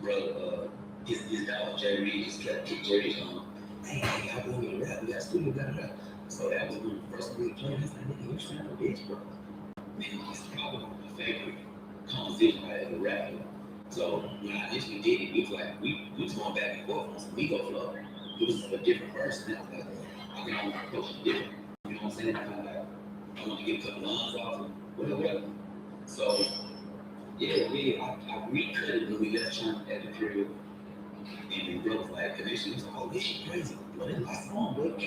brother, his dog, Jerry Reed, just kept kicking Jerry on. Hey, I want you to rap. We got studio, blah, blah. So that was when the first time we played. He's like, nigga, you trying to bitch, bro. Man, it's probably my favorite composition I ever rapped. So when I initially did it, it was like, we was going back and forth on some ego flow. It was a different person. I was like, I think I want to approach it different. You know what I'm saying? I want to get a couple lines off and whatever. So, yeah, I recut it when we left China at the crib. And bro was like, initially, he was like, oh, this shit crazy. Bro, that's my song, bro. He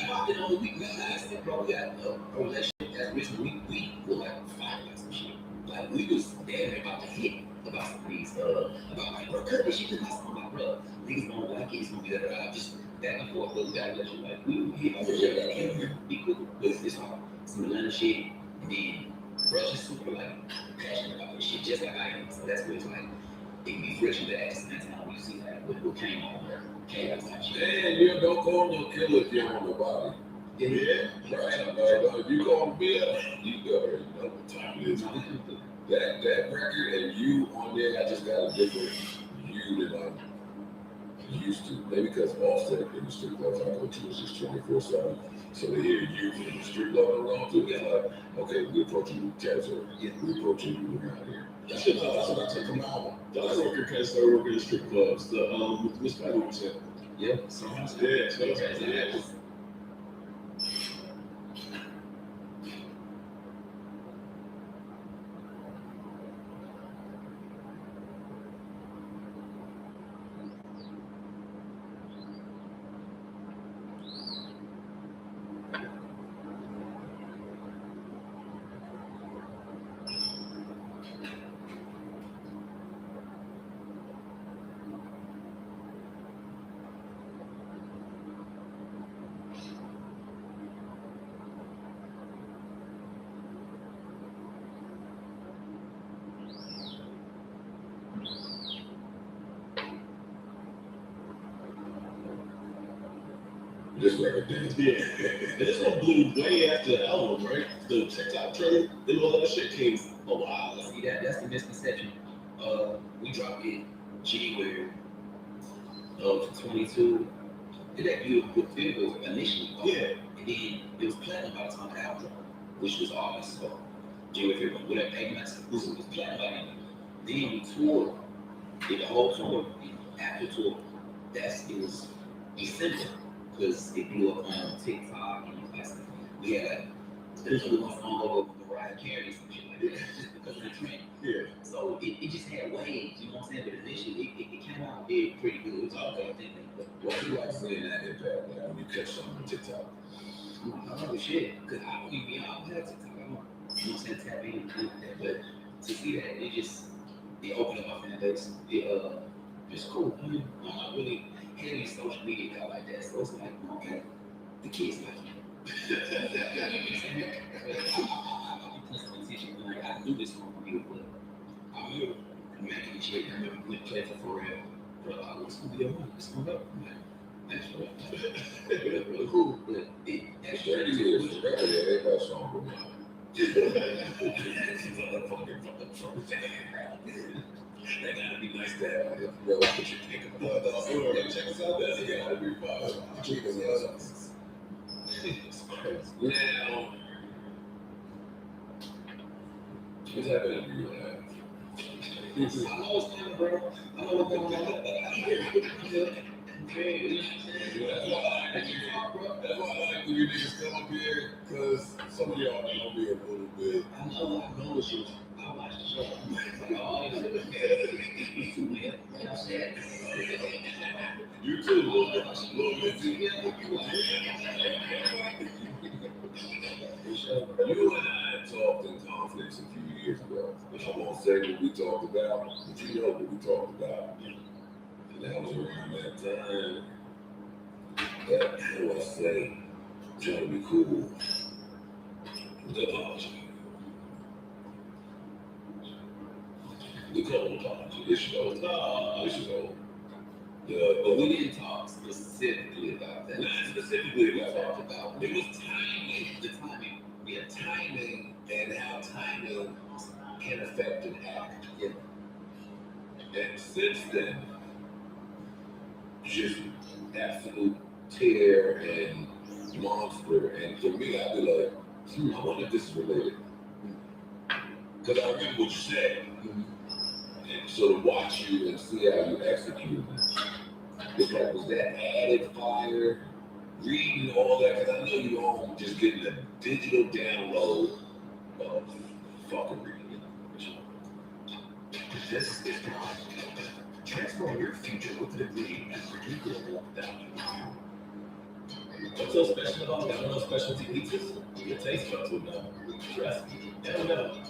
popped it on the week. I said, bro, we got, bro, that shit, that's recently, we were like fighting about some shit. Like, we was damn about to hit about some of these, about like, bro, cut this shit to my song. Like, bro, niggas don't like it, it's gonna be that, just back and forth, but we gotta let you, like, we hit about the shit, like, be cool. But it's all some Atlanta shit, and then, bro, just super, like, passionate about this shit, just like I am. So that's what it's like. It can be friction to ask, and that's how we see that what came on there. Man, you don't call no killer if you're on the body. Yeah. Right. If you call him Bill, you already know what time it is. That record and you on there, I just got a different view than I'm used to. Maybe because Offset in the street clubs I go to is just 24/7. So they hear you in the street level alone too. It's like, okay, we approaching you casual. Yeah, we approaching you around here. That's what I took from the album. The other worker kind of started working in strip clubs. The Miss Patty was in. Yeah. So yeah. This record did. Yeah. And this one blew way after the album, right? The TikTok trend, then all that shit came a while. See, that's the misconception. We dropped it January of 22. Did that beautiful video initially? Yeah. And then it was platinum by the time the album dropped, which was August. So January, February, whatever, 8 months. It was platinum by then. Then we toured, did the whole tour. After tour, it was December. Because it blew up on TikTok and classic. We had like, there's only one song over Mariah Carey and some shit like that, just because of the trend. Yeah. So it just had waves, you know what I'm saying? But initially, it came out pretty good. It was all good thinking. What do you like seeing that impact when you catch something on TikTok? Oh shit, because I don't even have TikTok. I don't, you know what I'm saying, tap in and like that. But to see that, it opened up my fan base. It's cool. I mean, I'm not really heavy social media guy like that, so it's like, okay, the kids like you. I put some attention, like I knew this one would be a flip. I'm here making the shit. I remember we played for real. Bro, what's gonna be your money? It's gonna go. That's really cool, but That's 30 years. Everybody song for me. That gotta be nice to have. Yo, what you think about that? Check us out. That's gotta be fun. It's crazy. Now, what's happening to you, man? I know it's coming, bro. I know what's going on. That's why I like when you niggas come up here, because some of y'all know me a little bit. I know the show. I watch the show. You too, little bit too. You and I talked in conflicts a few years ago. I won't say what we talked about, but you know what we talked about. And that was around that time that, how do I say, trying to be cool. The apology. The cold apology. It's old. It's old. But we didn't talk specifically about that. Not specifically about that. It was timing. The timing. We had timing and how timing can affect an act. Yeah. And since then, just absolute tear and monster. And for me, I'd be like, I wonder if this is related. Because I remember what you said. And so to watch you and see how you execute it, it's like, was that added fire, reading all that? Because I know you all just getting a digital download of fucking reading. This is not. Transform your future with a degree and curriculum that What's so special about having those specialty pizzas? Your taste buds will know. Trust me. They'll know.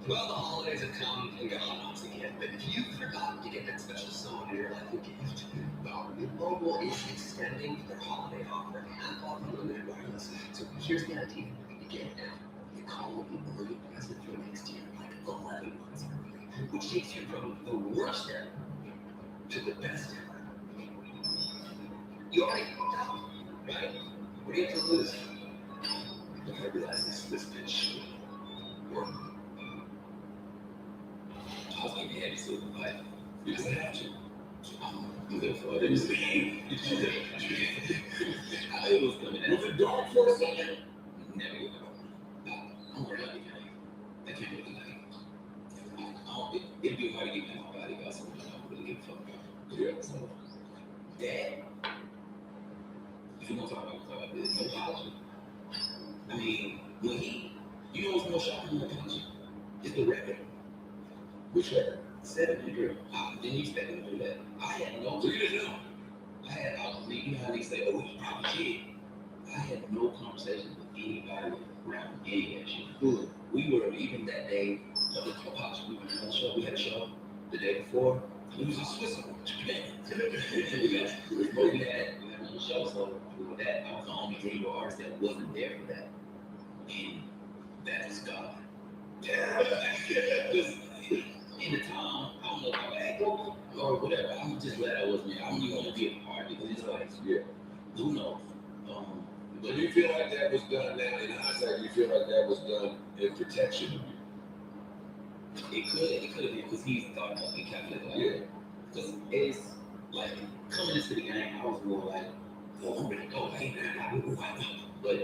Well, the holidays have come and gone once again, but if you forgot to get that special someone in your life a gift, well, Mobile is extending their holiday offer and unlimited wireless. So here's the idea. You get it now. You call what you believe present for next year, like 11 months early, which takes you from the worst ever to the best ever. You already fucked up, right? What do you have to lose? Look, I realize this pitch work. I was like, yeah, so like, you just have to. Therefore, it was the game. It was coming out. Was it dark for a second? Never would know. I'm worried about it. I can't really like. It'd be hard to get my body about something I don't really give a fuck about. Yeah. So, Dad, if you want to talk about this, no apology. I mean, when you know what's more shocking than apology? It's the record. Which record? 700. I didn't expect him to do that. I had no. You didn't know. You know how they say, oh, you probably did. I had no conversation with anybody around any of that shit. We were, even that day of the apology, we were on the show. We had a show the day before. It was in Switzerland, Japan. we had another show, so with that, I was the only radio artist that wasn't there for that. And that is God. In the time, I don't know if I would act or whatever. I'm just glad I wasn't there. I don't even want to be a part because it's like, who knows? But do you feel like that was done now in hindsight? Do you feel like that was done in protection of you? It could have been because he thought about it, calculated. Like, because it's like coming into the game, I was more like, oh, I'm ready to go. Hey, man, but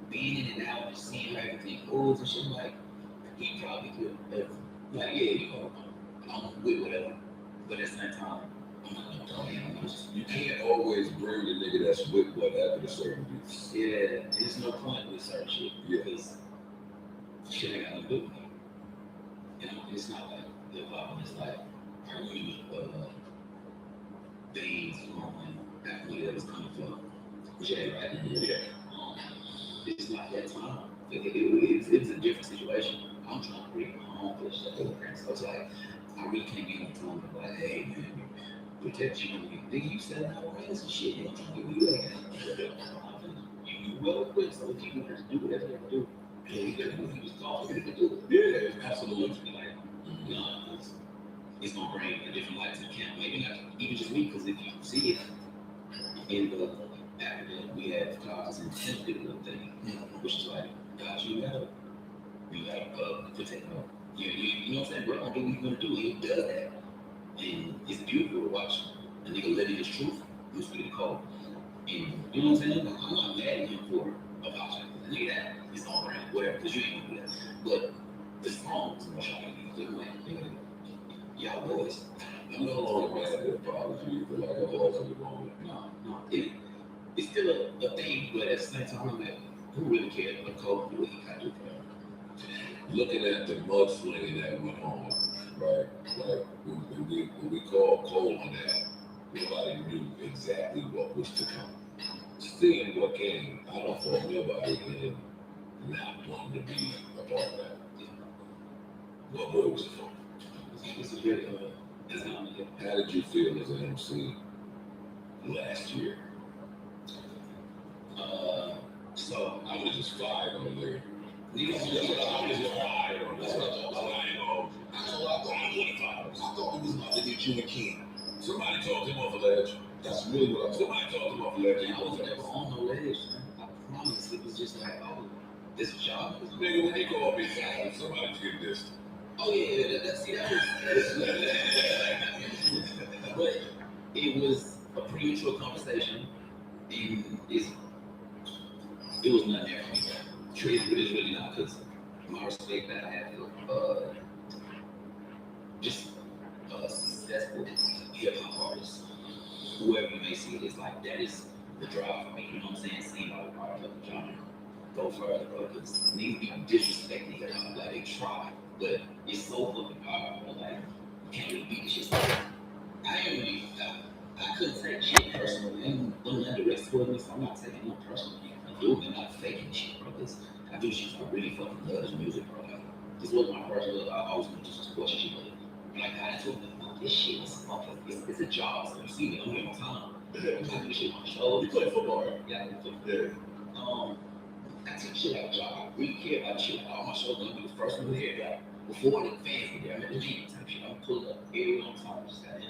being in and out and seeing how everything goes and shit, like, he probably could have, like, yeah, you know, I'm with whatever. But at the same time, I'm not gonna you can't always bring the nigga that's with whatever to certain beats. Yeah, there's no point with certain shit because shit ain't got nothing to do with me. You know, it's not like hip hop, it's like our unique things from where was coming from. Jay, right? It's not that time. It was a different situation. I'm trying to bring my own push stuff over there. So it's like, I really can't be on the phone and like, hey, man, protect you. Nigga, you said I don't and shit. I'm trying to give you that. You well equipped, so if you want to do whatever you have to do, he was talking to do it. Yeah, absolutely. Like, you know, it's gonna bring a different light to the camp. Maybe not even just me, because if you see it in the academic, we have classes and sensitive thing, which is like, gosh, you gotta protect them. You know what I'm saying? Bro, do what he's gonna do. He does that, and it's beautiful to watch a nigga living his truth. Who's really the code. And you know what I'm saying? I'm not mad at him for apologizing. The nigga that is all around, whatever, because you ain't gonna do that. But the songs, y'all boys. I'm no longer mad at the apology for like I wasn't wrong. No. It's still a thing, but at the same time, I'm like, who really cares what Cole do what he got to do for him? Looking at the mudslinging that went on, right? Like when we called Cole on that, nobody knew exactly what was to come. Seeing what came, I don't fault nobody in not wanting to be a part of that. What more was it for? It's a good How did you feel as an MC last year? So I was just fired on there. I thought he was about to get you a kid. Somebody talked him off the ledge. That's really what I'm somebody talking about. And I was never on no ledge, man. I promise. It was just like, oh, this job. Nigga, when he called me, somebody's getting this. Oh yeah, that but it was a premature conversation, and it was nothing there for me. It is really not, because my respect that I have for just successful hip hop artists, whoever you may see it, is like that is the drive for me. You know what I'm saying? Seeing all the part of the genre go further, bro. Because niggas be disrespecting hip hop, like they try, but it's so fucking powerful. Like you can't really beat this shit. I couldn't take shit personally. And don't let the rest for me, so I'm not taking no personally. I'm not faking shit, bro. Because I do shit I really fucking love this music, bro. Like, this wasn't my first love. I always wanted to just watch shit, but like I told them, this shit is fucking, it's a job. So you see me, I'm here on time. I do this shit on my show. You play football, right? Yeah, I play football. I take shit out of job. I really care about shit. All my shows, I'm gonna be the first one here, guy. Before the fans get there, I'm gonna leave type shit. I'm pull up every on time. Just got in.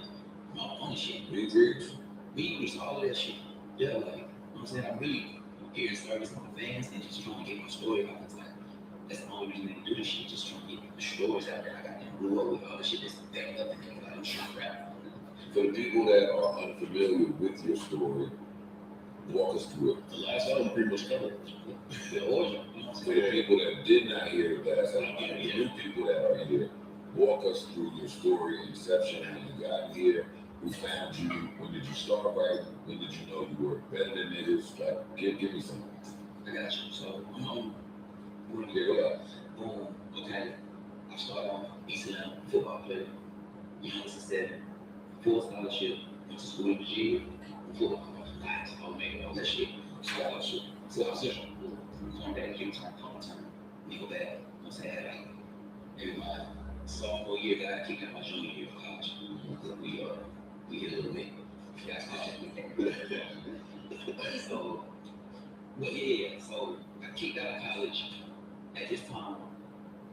My own shit. Me greets. Me greets, all that shit. Yeah, like, you know what I'm saying? I'm really here in service of my fans and just trying to get my story out. It's like, that's the only reason they do this shit. Just trying to get the stories out there. I got them blew up with all the shit that's backed up and things like I'm trying to rap. For the people that are unfamiliar with your story, walk us through it. The last album pretty much covered The origin, you know what I'm For saying? the people that did not hear the last album, and the new people that are here, walk us through your story, inception, when you got here, who found you, when did you start writing, when did you know you were better than niggas? Like, give me some. I got you. So, we're gonna Yeah. boom, okay. I started on East Atlanta football player. Youngest of 7, full scholarship, went to school in Virginia, football. Oh man, all that shit. Scholarship. Scholarship. Come back, give time, come time. Nigga back. You know what I'm saying? Like, maybe my sophomore year got kicked out my junior year of college. We hit a little bit. That's so, but yeah, so I kicked out of college. At this time,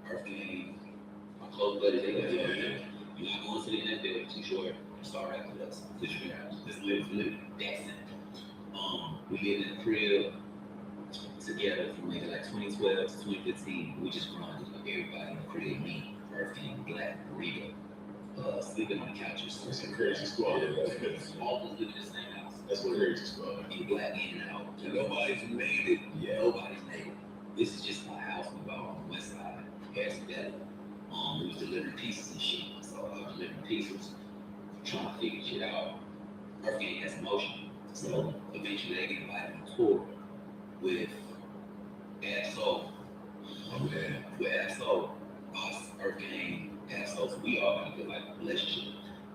Earth Gang, my close buddies, they got you're not going to the NFL, too short, start rapping with us. Because you can just live that simple. We lived in a crib together from maybe like 2012 to 2015. We just grinded with everybody in the crib, me, Earth Gang, Black, Rita, sleeping on the couches. That's a crazy squad. All of us living in the same house. That's what a crazy squad. In Black in and out. And nobody's made it. Yeah, nobody's made it. This is just my house. We bought on the west side. Gas together. We was delivering pieces and shit. So I was delivering pieces, trying to figure shit out. Earth Gang has emotion. So eventually they get invited on tour with Asshole. Oh man. With Asshole, us, Earth Gang, Asshole. So we all got a good like relationship.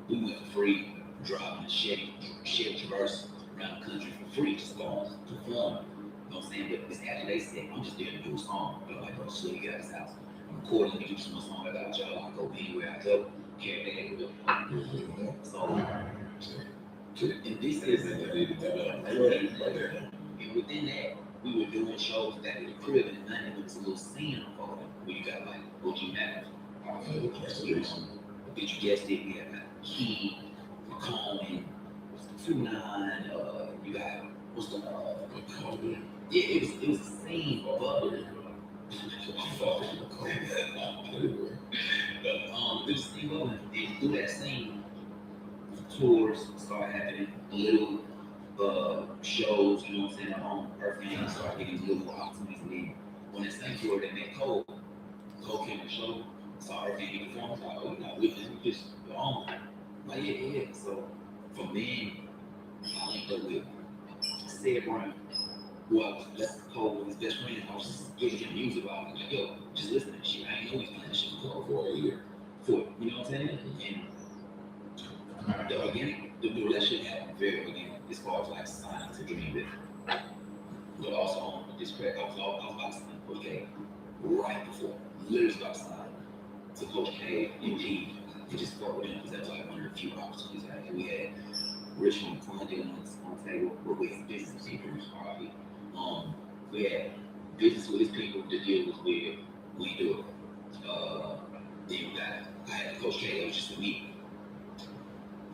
We went for free, driving a Chevy Traverse around the country for free, just going to perform. You know what I'm saying? But it's after they said, I'm just there to do a song. They're like, oh, so you get out of this house. I'm recording, let me do some more song about y'all. I go anywhere I go, carry that with me. So, and this is, and within that, we were doing shows back in the crib in Atlanta. There was a little scene unfolding where you got like OG Mac. Did you guess it? We had like Key, McCollum, 2-9, you got, what's the, yeah, it was a scene bubbling. It was a scene bubbling. And through that scene, tours started happening, little shows, you know what I'm saying, on Earth Gang started getting little opportunities. And then when that same tour, they met Cole. Cole came to the show, saw Earth Gang perform, like, oh, you're not with this, we just, you're on. Like, yeah. So, from then, I linked up with Sid Brown, who I was Cole was his best friend. I was just giving him music about it. Like, yo, just listen to this shit. I ain't know he's playing this shit for a year. You know what I'm saying? And the relationship happened very organic as far as like signing to Dream Big. But also on this track, I was about to sign Coach K right before, literally about to sign to Coach K and G. To just fuck with him because that was like one of the few opportunities I had. We had Richmond Quandale on the table with his business people, RIP. We had business with his people to deal with where we do it. Then I had Coach K, that was just for me.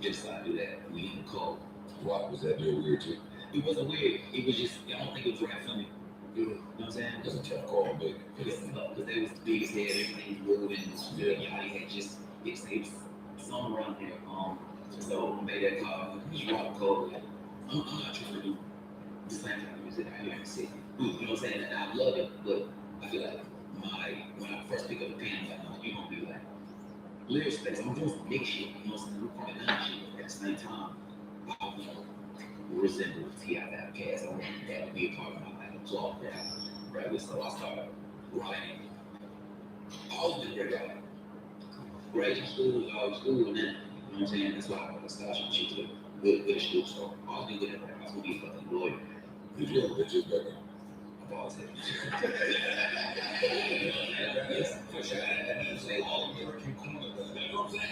Just decided to do that. We didn't call. Why was that deal weird too? It wasn't weird. It was just, I don't think it was right for me. You know what I'm saying? That's a tough call, but Because they was big as hell, everything was moving. Yachty had just, it was something around there. So I made that call. He was rock cold. Like, I'm not trying to do the same kind of music I hear in the city. You know what I'm saying? And I love it, but I feel like when I first pick up the pen, I'm like, no, you're gonna be like lyrics space. I'm doing some big shit, you know what I'm saying? We're calling that shit. At the same time, I resemble T.I. Outcast. I want that to be a part of my life. So right? So I started writing. I always been great writing. Great in school, and then, you know what I'm saying? That's why I went to scholarship shit to good at school. So I always been good at writing. I was gonna be a fucking lawyer. did you have bitches back then? I've always had yes, for sure. I say all the American corner. You know what I'm saying?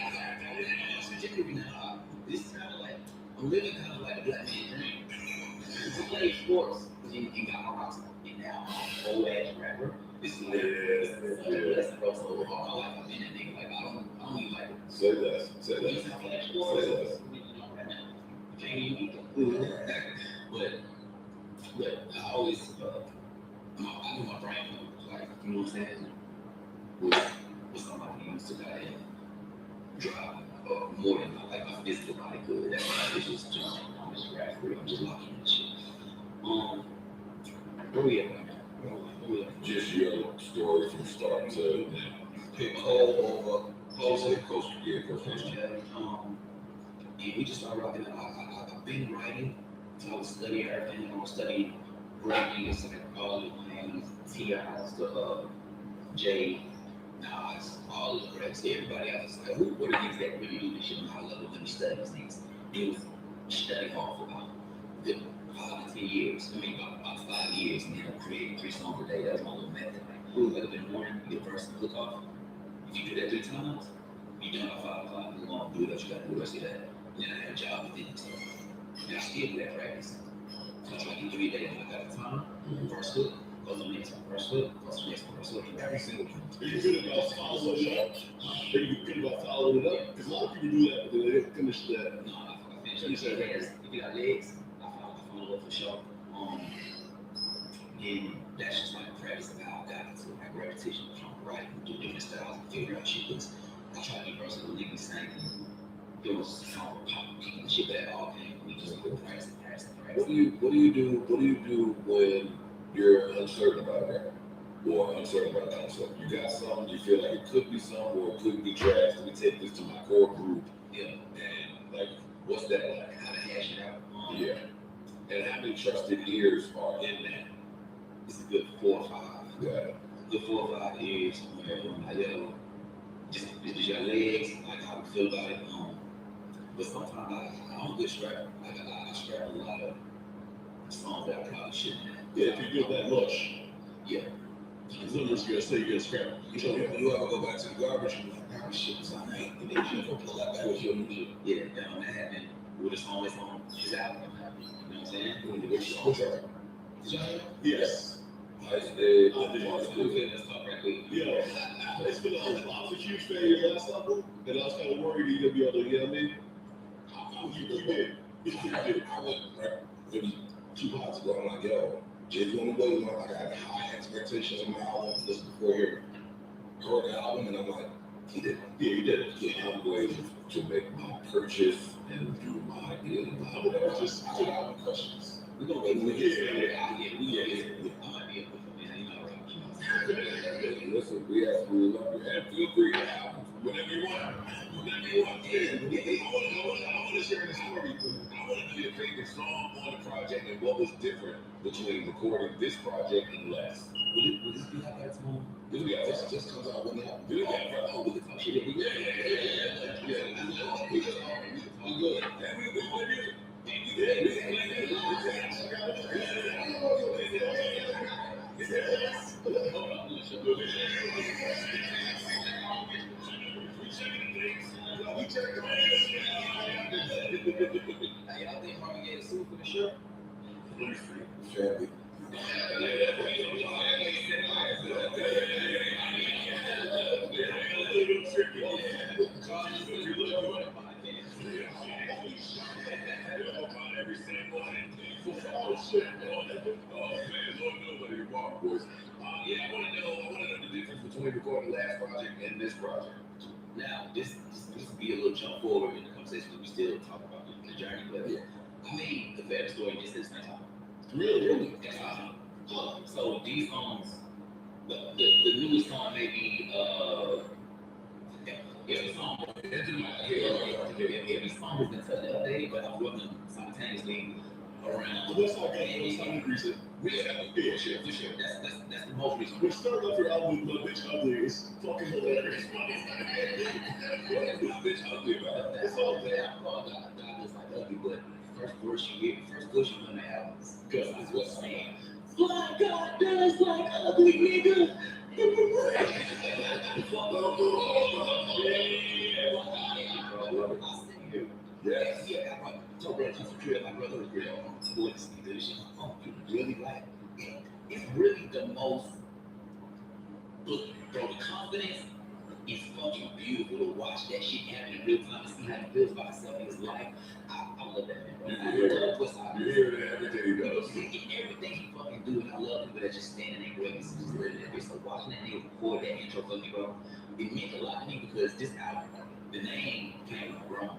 Particularly now, this is kind of like, I'm living kind of like a black man dream. You play sports, you got my rocks, and now I'm an old ass rapper. This is a blessing, bro. So all my life I've been a nigga. Like, I don't even like it. Say less. Say less. You know, like sports, Say less. you know, right now. You can't even eat that. But I always, I knew my brain was like, you know what I'm saying? Was somebody who used to kind of drive more than my physical body could. That's why it's just, I'm just rap free. I'm just locking in shit. Where we at right now? Where we at? Just your story from start to Pick Coach. And we just started rocking. I've been writing, so I was studying everything. I was studying writing, like all the names, T.I.'s, J, Nas, all of the greats, everybody. I was like, what are these that really do this shit on high level? Let me study these things. It was studying hard for about good 5 to 10 years. I mean, about 5 years, and then I created 3 songs a day. That was my little method. Like, wake up in the morning, you get first look off. If you do that 3 times, you done by 5 o'clock. You want to do what you got to do the rest of that. And then I had a job within it. So, and I still do that practice. So I try to get 3 days when I got the time. First hook, goes on the next one. First hook, goes on the next one. First hook, every single one. Are you good about following it up? Are you good about following it up? Because a lot of people do that, but they don't finish that. No, I finish it. If you got legs, I follow up for sure. And that's just like practice of how I got into it. Like repetition, writing, do different styles, and figure out shit. Because I try to be versatile, nigga the same thing. There was some kicking the shit back all day. We just go practice. What do you do when you're uncertain about that or uncertain about a concept? You got something, you feel like it could be something or it could be trash. Let me take this to my core group. Yeah. And like, what's that like? How to hash it out. Yeah. And how many trusted ears are in that? It's a good 4 or 5. Yeah. Good 4 or 5 years where I'm like, yo, just your legs, like how we feel about it. But sometimes I'm a good strapper. Like I strap a lot of songs that I probably shouldn't have. Yeah, if you do that much, Yeah. numbers gonna say you're gonna scrap. You ever go back to the garbage and like, oh shit, so I ain't gonna pull that back with your music. Yeah, that happened with a song that's on his album. You know what I'm saying? What's that? Yes. I did. Let's talk right quick. Yeah. It's been I was a huge fan of your last album, and I was kind of worried you're gonna be able to, you know what I mean? You did. I went maybe 2 months ago. I'm like, yo, Jay's on the way. Like, I had high expectations of my album. Listen before you heard the album, and I'm like, he did. Yeah, you did. Yeah, I'm going to make my purchase and do my deal. Just I got questions. We're gonna wait. Yeah. I might be able to put me in, Listen, we absolutely love you. And feel free to have whatever you want. Whatever you want. I want to share the story. I want to know your favorite song on the project and what was different between recording this project and last. Will this be like that tomorrow? This just comes out when that. We can talk shit. We good. Y'all think Marvin Gaye is sued for the show? Family. every single thing. Oh shit. Oh man, Lord knows how you walk, boys. Yeah, I want to know the difference between recording the last project and this project. Now, this will be a little jump forward in the conversation because we still talk about the journey, but I made the better story just at the same time. Really? So these songs, the newest song may be every song was been touched the other day, but I'm working simultaneously around. Let's talk recent. For sure. That's the most recent. We started off your album with My Bitch Ugly. It's fucking hilarious. What is my bitch ugly about? That's all that I call God was like ugly, but first verse you on the album. Because it's what's saying. Fly God does like ugly nigga. Yes. Yeah, I told Brad to crib, my brother was real. Boy, this shit. Oh, you really like it? It's really the most. Look, bro, the confidence is fucking beautiful to watch that shit happen in real time and see how he feels about himself in his life. I love that man, bro. I love what's out You hear that everything he does. Everything he fucking do, and I love people that just stand in their grace and just living that bitch. So watching that nigga record that intro for me, bro, it meant a lot to me because this album, the name came from my grandma.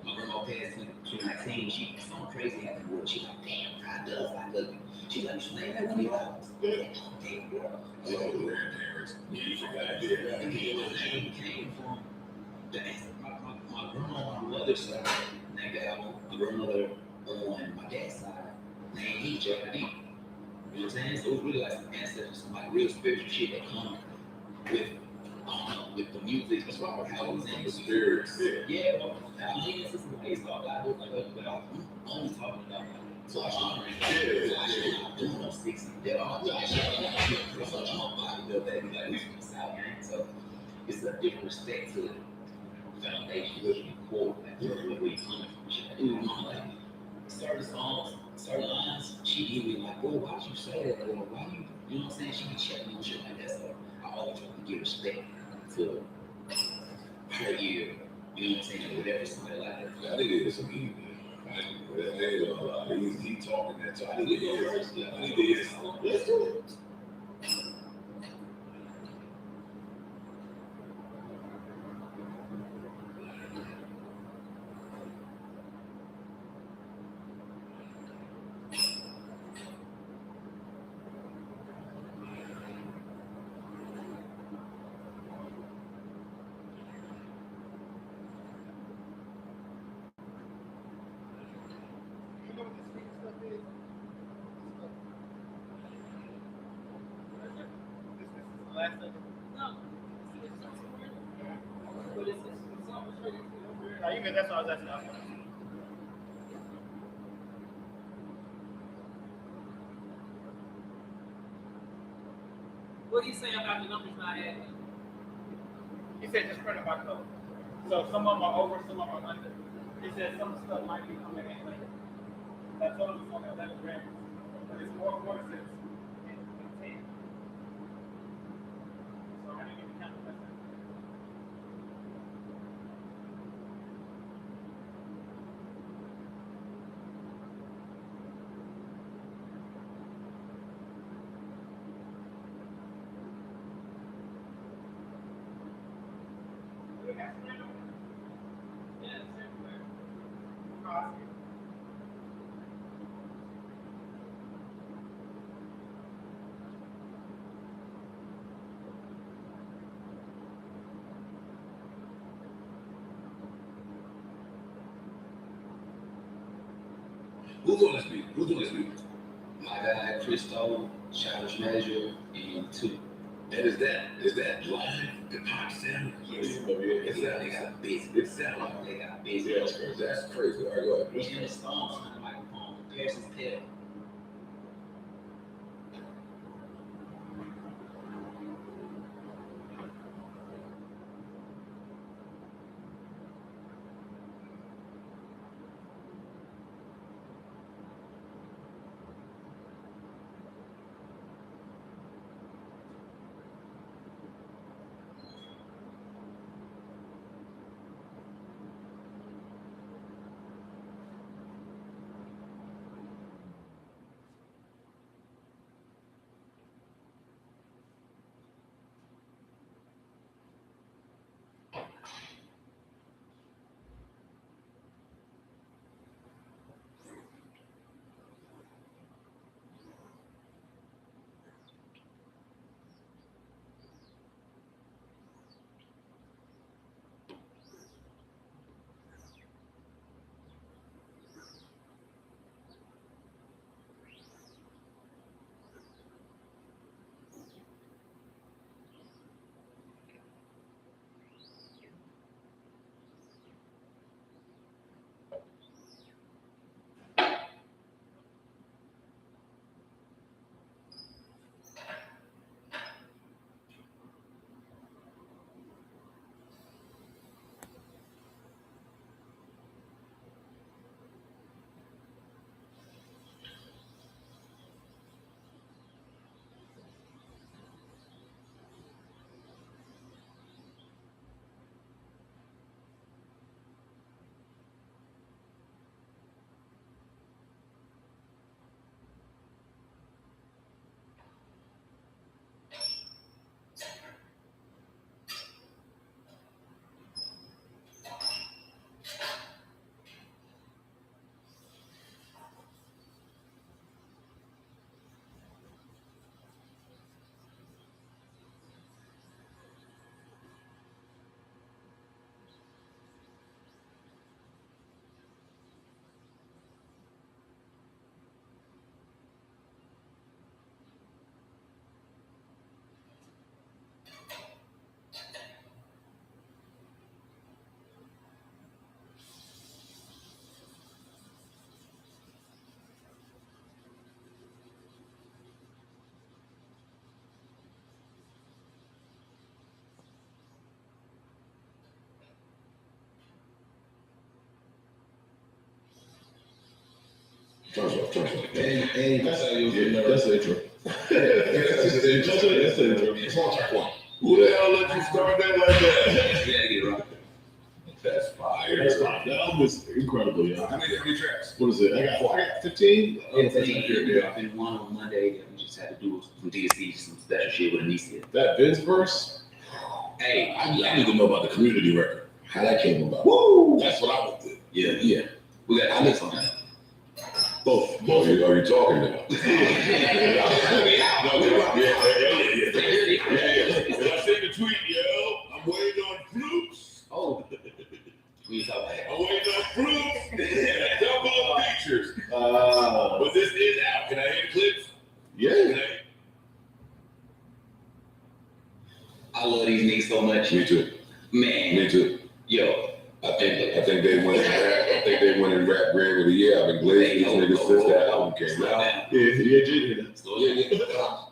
My grandma passed in 2019. She something crazy happened with her. She like, damn, God does like ugly. She like, you should name that one of your albums. Damn, bro. I love the grandparents. You forgot The name came from my grandma on my mother's side named the album. My grandmother on my dad's side named me J.I.D. You know what I'm saying? So it was really like some ancestors, some like real spiritual shit that come with with the music, as far as how it was in the spirits. Yeah, bro. I mean, it's just the way it's talked about. But I'm only talking about Flash on I'm doing no 60. I'm my body built that be like, we from the South, man. So it's a different respect to the foundation, looking forward, like, where you coming from. Shit. Like, certain songs, certain lines, she give me like, bro, why did you say that? Or why you know what I'm saying? She be checking on shit like that. So I always try to give respect to her ear, you know what I'm saying, whatever somebody like that. I think it is some heat, man. He talking that talk. I need to hear something. Let's do it. That's what I was asking. What do you say about the numbers not adding? He said just print them by code. So some of them are over, some of them are under. He said some stuff might be coming in later. I told him it's only 11 grams. But it's more voices in 10. So I didn't even count the rest of it. Who's on this beat? Who's on this beat? My guy, Christo, Childish Measure, and Two. And is that live guitar sound? Yes. It They got busy. It sound like They got busy. that's crazy. All right, go ahead. And the songs on the microphone, Paris Tell. Turns off. And That's the intro. That's the intro. it's on track one. Who the hell let you start that like that? We had to get it right. That's fire. That's fine. That album is incredible, yo. How many tracks? What is it? I got 15? Yeah, 15 years. I've been one on Monday that we just had to do some DSC, some special shit with Anicia. That Vince verse? Hey, I need to know about the community record. How that came about. Woo! That's what I would do. yeah. We got Alex on that. Both. Are you talking now? Yeah. I seen the tweet, yo. I'm waiting on fruits. Oh, we talking about that. I'm waiting on fruits. Double features. But this is out. Can I hear the clips? Yeah. I love these niggas so much. Me too. Man. Me too. Yo. I think they went in rap. I think they went in rap grade of the year. I've been glazing these niggas since that album came out. Yeah, Jay. So, yeah.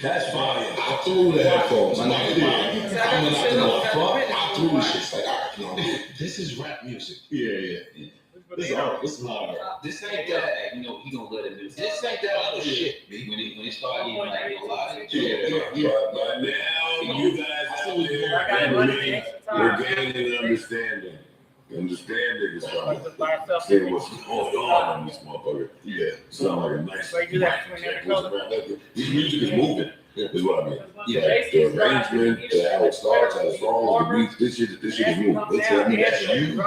That's fire. I threw the headphones. I'm not gonna fuck. I threw the shit. Like, all right, no, this is rap music. Yeah. This is hard. This is hard. This ain't that, you gonna let it do. This ain't that other shit. When it start getting like a lot of But now you guys out there, you're gaining understanding. Understanding is probably seeing what's going on this motherfucker. Yeah, sound like a nice. This music is moving. Is what I mean. Yeah, the arrangement, how it starts, how it songs, the beats. This shit is moving. That's you.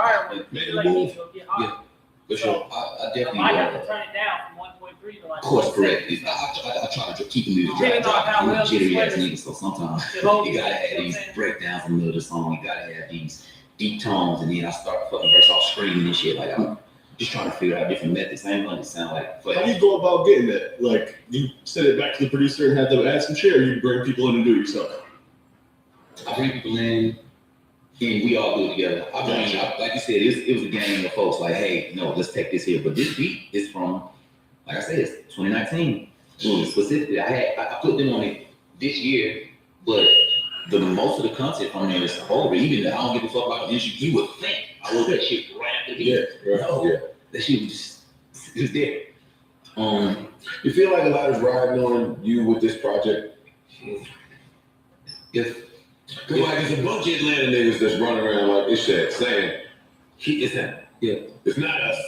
Make it move. Yeah, for sure. I definitely. I have to turn it down from 1.3 to like. Of course, correct. I try to keep the music Depending on how dry. well Jittery ass you niggas, so sometimes you gotta have these breakdowns in the middle of the song. You gotta have these deep tones, and then I start fucking verse off screaming and shit. Like I'm just trying to figure out different methods. I ain't gonna sound like. How do you go about getting that? Like, you send it back to the producer and have them add some shit, or you bring people in and do it yourself? I bring people in, and we all do it together. I mean, like you said, it was a game of folks. Like, hey, no, let's take this here. But this beat is from, like I said, it's 2019. Specifically, I put them on it this year, but the most of the content from there is older. Even though I don't give a fuck about the issue, you would think I wrote that shit right after the beat. No, that shit was just there. You feel like a lot is riding on you with this project? If Cause like there's a bunch of Atlanta niggas that's running around like this shit saying, it's him. Yeah. It's not us,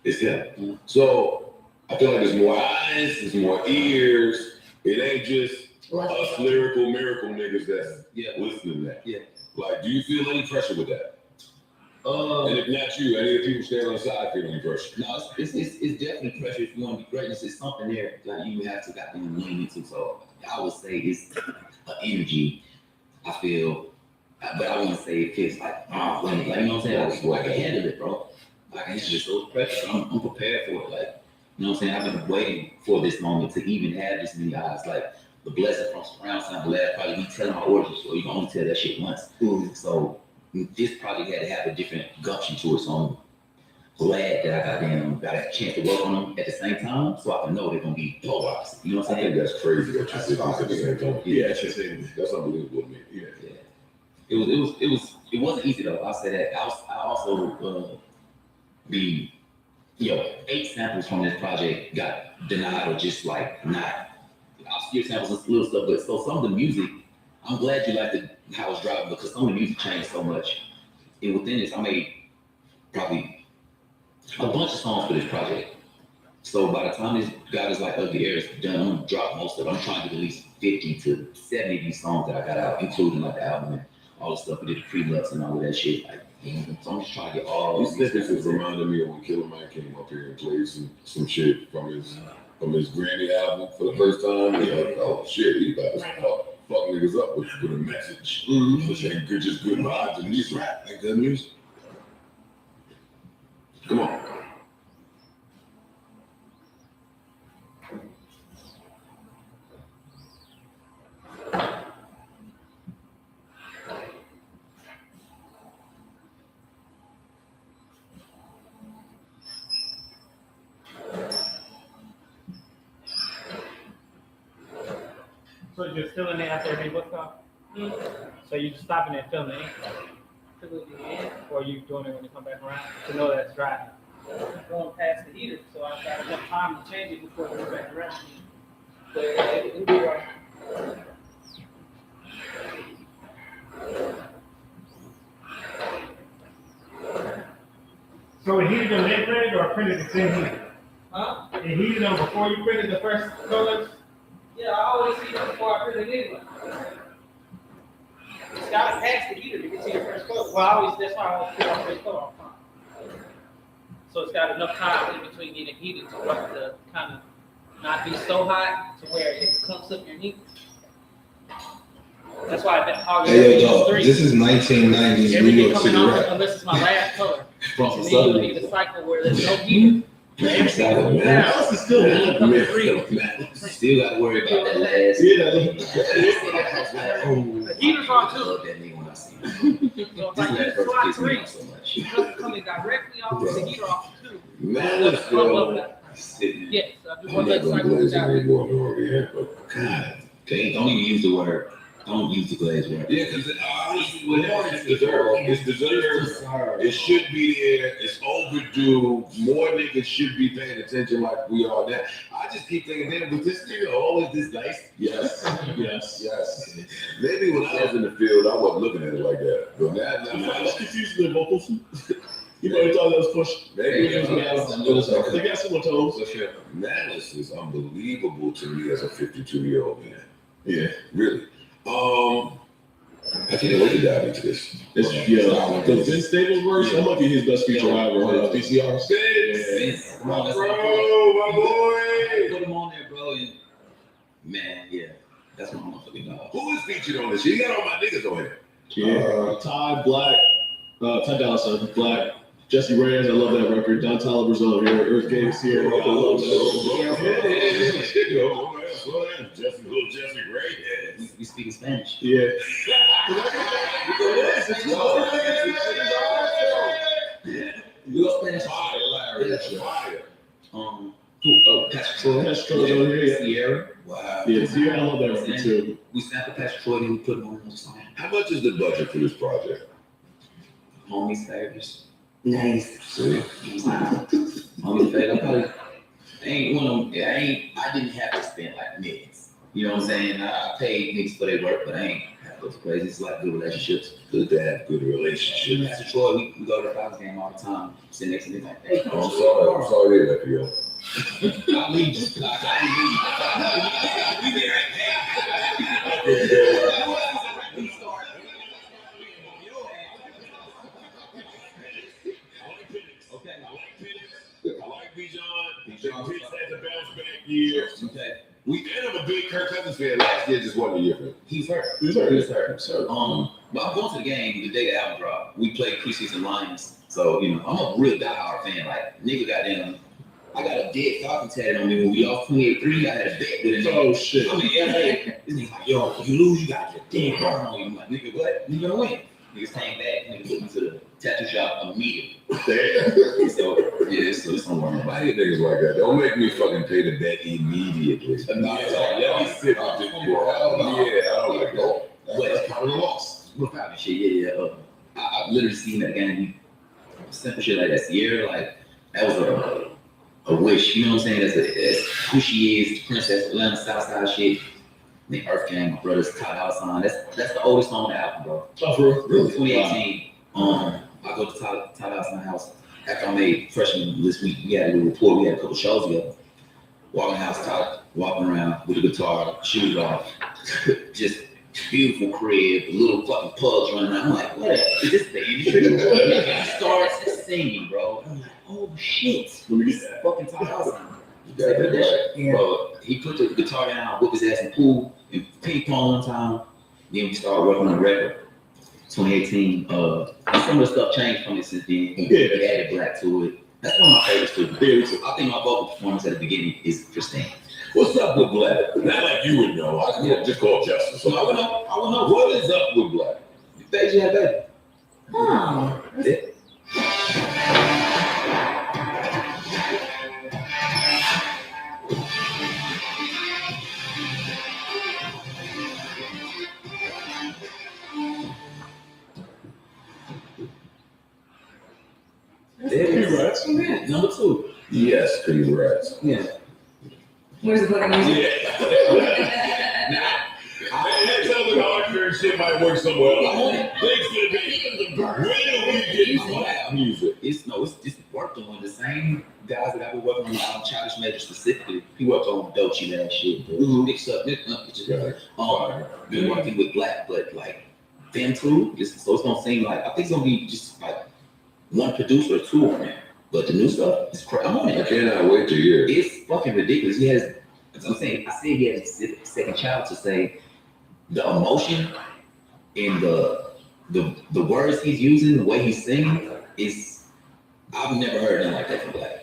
it's him. Mm-hmm. So I feel like there's more eyes, there's more ears. It ain't just us lyrical miracle niggas that's listening to that. Yeah. Like, do you feel any pressure with that? And if not you, any of the people standing on the side feel any pressure? No, it's definitely pressure if you want to be greatness. It's something there that you have to got them lean into. So I would say it's an energy. I feel, but I wouldn't say it fits like, like you know what I'm saying? Like, I can handle it, bro. I can can handle this so pressure. I'm prepared for it. Like, you know what I'm saying? I've been waiting for this moment to even have this many eyes. Like the blessing from surround sound, the last probably me telling my origin story. You can only tell that shit once. So this project had to have a different gumption to it. So I'm glad that I got a chance to work on them at the same time, so I can know they're gonna be polarized. You know what I'm I saying? think that's crazy that you said this at the same time. Yeah, that's unbelievable to me. Yeah. It wasn't easy though. I'll say that. I also the 8 samples from this project got denied or just like not. I'll give samples and little stuff, but so some of the music, I'm glad you liked how it's driving because some of the music changed so much. And within this, I made probably a bunch of songs for this project. So by the time this God is like Ugly Air is done, I'm gonna drop most of it. I'm trying to get at least 50 to 70 of these songs that I got out, including like the album and all the stuff. We did the pre-lux and all of that shit. Like, so I'm just trying to get all These snippets is reminding me of when Killer Mike came up here and played some shit from his Grammy album for the first time. And like, oh shit, he about to fuck niggas up with a message. Which ain't good, just good vibes and music rap and good music. Come on. So you're still in there after every book call? So you just stopping there filming it? Or are you doing it when you come back around to know that's dry? Going past the heater, so I've got enough time to change it before I go back around. But it'll be right. So it heated them they printed or printed the same heater? Huh? It heated them before you printed the first colors? Yeah, I always see it before I print it anyway. It's got to pass the heater to get to your first color. Well, that's why I always put my first color on front. So it's got enough time in between getting heated for it to kind of not be so hot to where it clumps up your heat. That's why I always Hey, yo, dog, this is 1990s New everything York City coming off rap. unless it's my last color. from And then Southern. you need a cycle where there's no heater. Everything Man, goes That down. was still Still got to worry about that last. The heater's on I too. love that nigga when I see him. So if This I is use that first slot piss me 3, off so much. it's coming directly off of the heater off the 2. Man, Let's let's clump go. up that. Sitting there. Yes, I do I'm one not leg gonna cycle glaze down. anymore over here, but God. Don't even use the word. Don't use the glaze word. Yeah, because honestly, it's deserved. It's deserved. It should be there. It's overdue. More niggas should be paying attention like we are now. I just keep thinking, man, was this nigga always this nice? Yes. Yes. Maybe when I was in the field, I wasn't looking at it like that. But now That's confusing their vocals. You probably thought that was pushed. maybe They got similar tones. Madness is unbelievable to me as a 52-year-old man. Yeah. Really. I can't wait to dive into this. The Vince Staples version, that might be his best feature ever. PCR. Vince, Come on, that's bro, my boy. Put him on there, bro. And man, yeah, that's my motherfucking dog. Who is featured on this? You got all my niggas on here. Yeah. Ty Black, Ty Dolla $ign, Black, Jesse Reyes, I love that record. Don Toliver's on here. Earth Game's here. I love Jesse Reyes. We speak Spanish. Yeah. We go Spanish. Fire. Pastor Troy. Pastor Troy's on here, yeah. Sierra. Wow. Yeah, Sierra, I love that record too. We sampled Pastor Troy and we put him on the song. How much is the budget for this project? Homies favors. Nice. See? Homies favors. I didn't have to spend like millions. You know what I'm saying? I paid niggas for their work, but I ain't have to go crazy. It's like good relationships. Good to have good relationships. Pastor Troy, we go to the Fox game all the time. Sit next to me like, hey, I'm sorry to hear that, yo. I'll leave you. I like Bijan. Bijan Pitts had to bounce back year. Okay. And I'm a big Kirk Cousins fan. Last year just wasn't a year for him. He's hurt. He's hurt. But I'm going to the game the day the album dropped. we played preseason Lions. So, you know, I'm a real diehard fan. Like, nigga goddamn, I got a dead Falcon tatted on me when we lost 28-3. I had a bet with him. Oh shit. I'm in LA. This nigga's like, yo, if you lose, you got your dead burn on you. I'm like, nigga, what? You gonna win. Niggas came back, niggas took me to the tattoo shop immediately. Damn. So, yeah, it's don't worry about I it. hate niggas like that. Don't make me fucking pay the bet immediately. Let me sit on this Yeah, I don't like that. But it's part of the loss. We're proud of shit, yeah. I've literally seen that game. Simple shit like that. Sierra, like, that was a wish. You know what I'm saying? That's who she is, Princess Atlanta, Southside shit. The Earth Gang, my brother's Todd House on. That's the oldest song on the album, bro. Oh, for real? 2018. I go to Todd House in my house after I made freshman this week. We had a little report. We had a couple shows together. Walking the house, Todd walking around with a guitar, shoes off, just beautiful crib, little fucking pugs running around. I'm like, what is this the industry? He starts singing, bro. I'm like, oh shit, this is fucking Todd House. Bro, he put the guitar down, whipped his ass in the pool, and ping pong one time. Then we started working on the record. 2018. Some of the stuff changed from it since then. We added black to it. That's one of my favorites too. I think my vocal performance at the beginning is pristine. What's up with Black? Not like you would know. I can just call Justice. So I would know. What is up with Black? Beijing had baby. Congrats. Congrats. Number 2. Yes, congrats. Yeah. Where's the fucking music? That sounds like arbitrary shit might work somewhere else. Things could be. When do we get black music? It's just worked on the same guys that I've been working on Childish Major specifically. He worked on Dolce and that shit. Mix up. Been working with Black, but like them two. So it's gonna seem like I think it's gonna be just like one producer or two on there. But the new stuff is crazy. I'm on it. I cannot wait to hear. It's fucking ridiculous. He has. I'm saying. I said he had a second child to say the emotion and the words he's using, the way he's singing is. I've never heard anything like that from Black.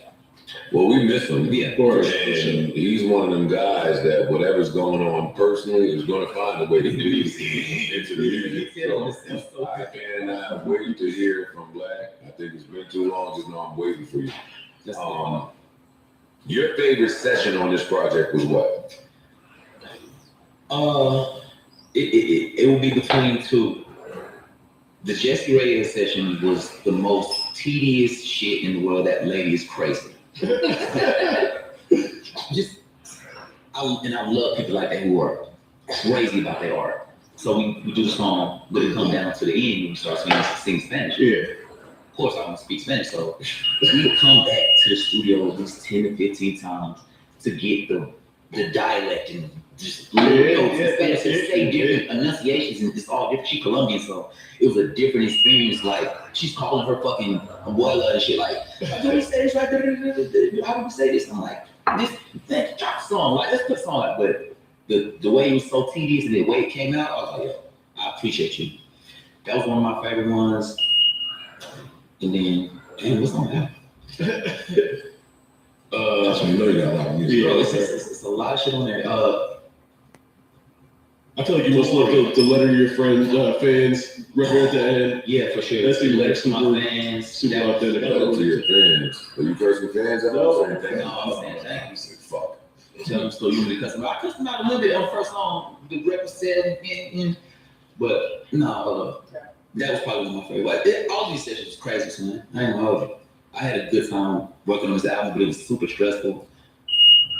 Well, we miss him. Yeah, Of course. And he's one of them guys that whatever's going on personally is going to find a way to do into the music. So I cannot wait to hear from Black. I think it's been too long. Just know I'm waiting for you. Your favorite session on this project was what? It will be between two. The Jesse Reyes session was the most tedious shit in the world. That lady is crazy. I love people like that who are crazy about their art. So we do the song, but it comes down to the end when we start singing Spanish. Yeah. Of course, I don't speak Spanish, so we come back to the studio at least 10 to 15 times to get the dialect and just Spanish say different enunciations, and it's all different. She's Colombian, so it was a different experience. Like she's calling her fucking abuela and shit. Like, how do we say this right? How do we say this? I'm like, this drop song. Like, let's put a song out. But the way it was so tedious and the way it came out, I was like, yo, I appreciate you. That was one of my favorite ones. And then, damn, what's on that? That's when you know you got a lot of music. Bro, it's a lot of shit on there. I feel like you must love the letter to your friends, fans, record at the end. Yeah, for sure. That's the letters to super- my fans. super authentic. Shout out to your fans. Are you cursing fans? I know saying thank you. No, I'm saying thank you. Fuck. Tell them still usually cuss them out. I cussed them out a little bit on the first song. The record said, but no, that was probably one of my favorite. Like, all these sessions was crazy, son. I ain't gonna hold you. I had a good time working on this album, but it was super stressful.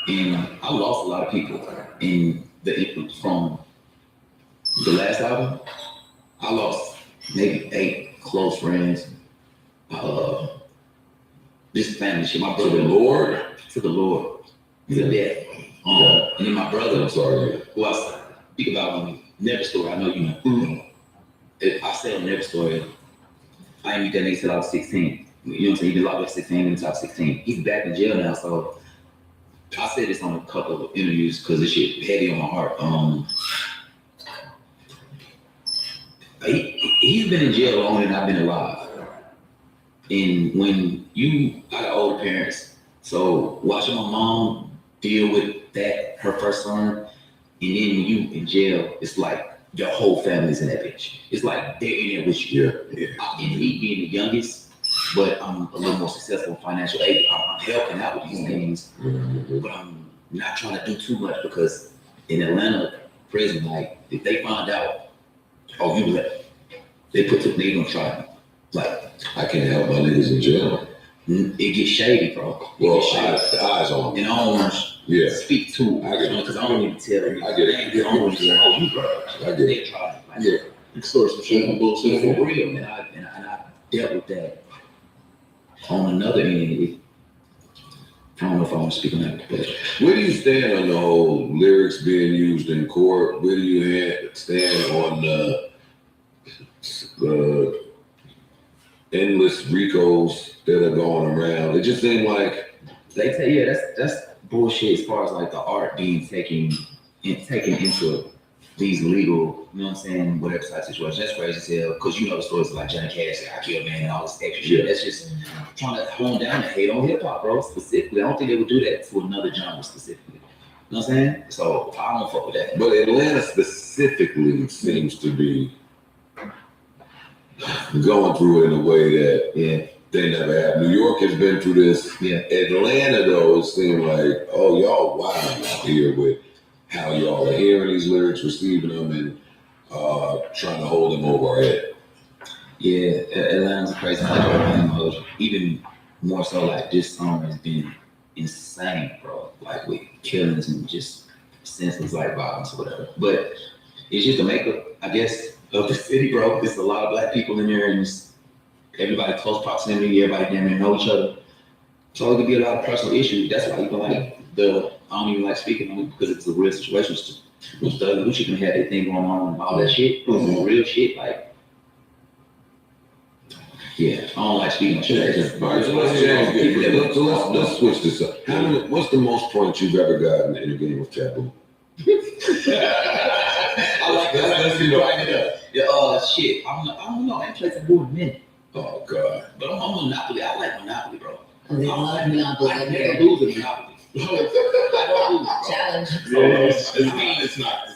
And I lost a lot of people in the input from the last album. I lost maybe 8 close friends. This family shit. My brother, To the Lord? To the Lord. To death. And then my brother, I'm sorry. who I speak about on Never Story, I know you know. I say on Never Story, I ain't meet that nigga till I was 16. You know what I'm saying? He been locked up at 16 until I was 16. He's back in jail now, so I said this on a couple of interviews because this shit heavy on my heart. he's been in jail longer than I've been alive. And when I got older parents, so watching my mom deal with that, her first son, and then when you in jail, it's like your whole family's in that bitch. It's like they're in there with you. And me being the youngest, but I'm a little more successful in financial aid. I'm helping out with these things, but I'm not trying to do too much because in Atlanta prison, like if they find out, oh, you left, they gonna try me. Like, I can't help my niggas in jail. It gets shady, bro. Well, eyes on me. And I don't want to speak to I get it. because I don't even tell them. I get it. I don't want to say, oh, you bro. I get it. They try. Like, Yeah. Extortion shit and bullshit. for real. And I dealt with that on another end. I don't know if I want to speak on that, but Where do you stand on the whole lyrics being used in court? Where do you stand on the endless RICOs that are going around? It just seemed like they say, that's bullshit as far as like the art being taken into these legal, you know what I'm saying, whatever type of situation. That's crazy as hell, because you know the stories like Johnny Cash, I killed a man, and all this extra shit. That's just trying to hone down and hate on hip hop, bro, specifically. I don't think they would do that to another genre specifically. You know what I'm saying? So I don't fuck with that. But Atlanta specifically seems to be going through it in a way that they never have. New York has been through this. Yeah. Atlanta, though, it seemed like, oh, y'all wild out here with how y'all are hearing these lyrics, receiving them, and trying to hold them over our head. Yeah, Atlanta's a crazy place. Even more so, like, this song has been insane, bro. Like, with killings and just senseless, like, violence or whatever. But it's just the makeup, I guess, of the city, bro. There's a lot of black people in there, and it's everybody close proximity, everybody damn near know each other. So it could be a lot of personal issues. That's why even like I don't even like speaking on it because it's a real situation. Which the Gucci can have that thing going on and all that shit. Real shit, like I don't like speaking on shit. All right, so let's switch this up. What's the most points you've ever gotten in a game of Taboo? I like that. Let's get right up. Shit. I don't know. I ain't played Taboo in a minute. Oh God. But I'm Monopoly. I like Monopoly, bro. They love Monopoly. I never lose in Monopoly. I don't lose. Challenge. It's not a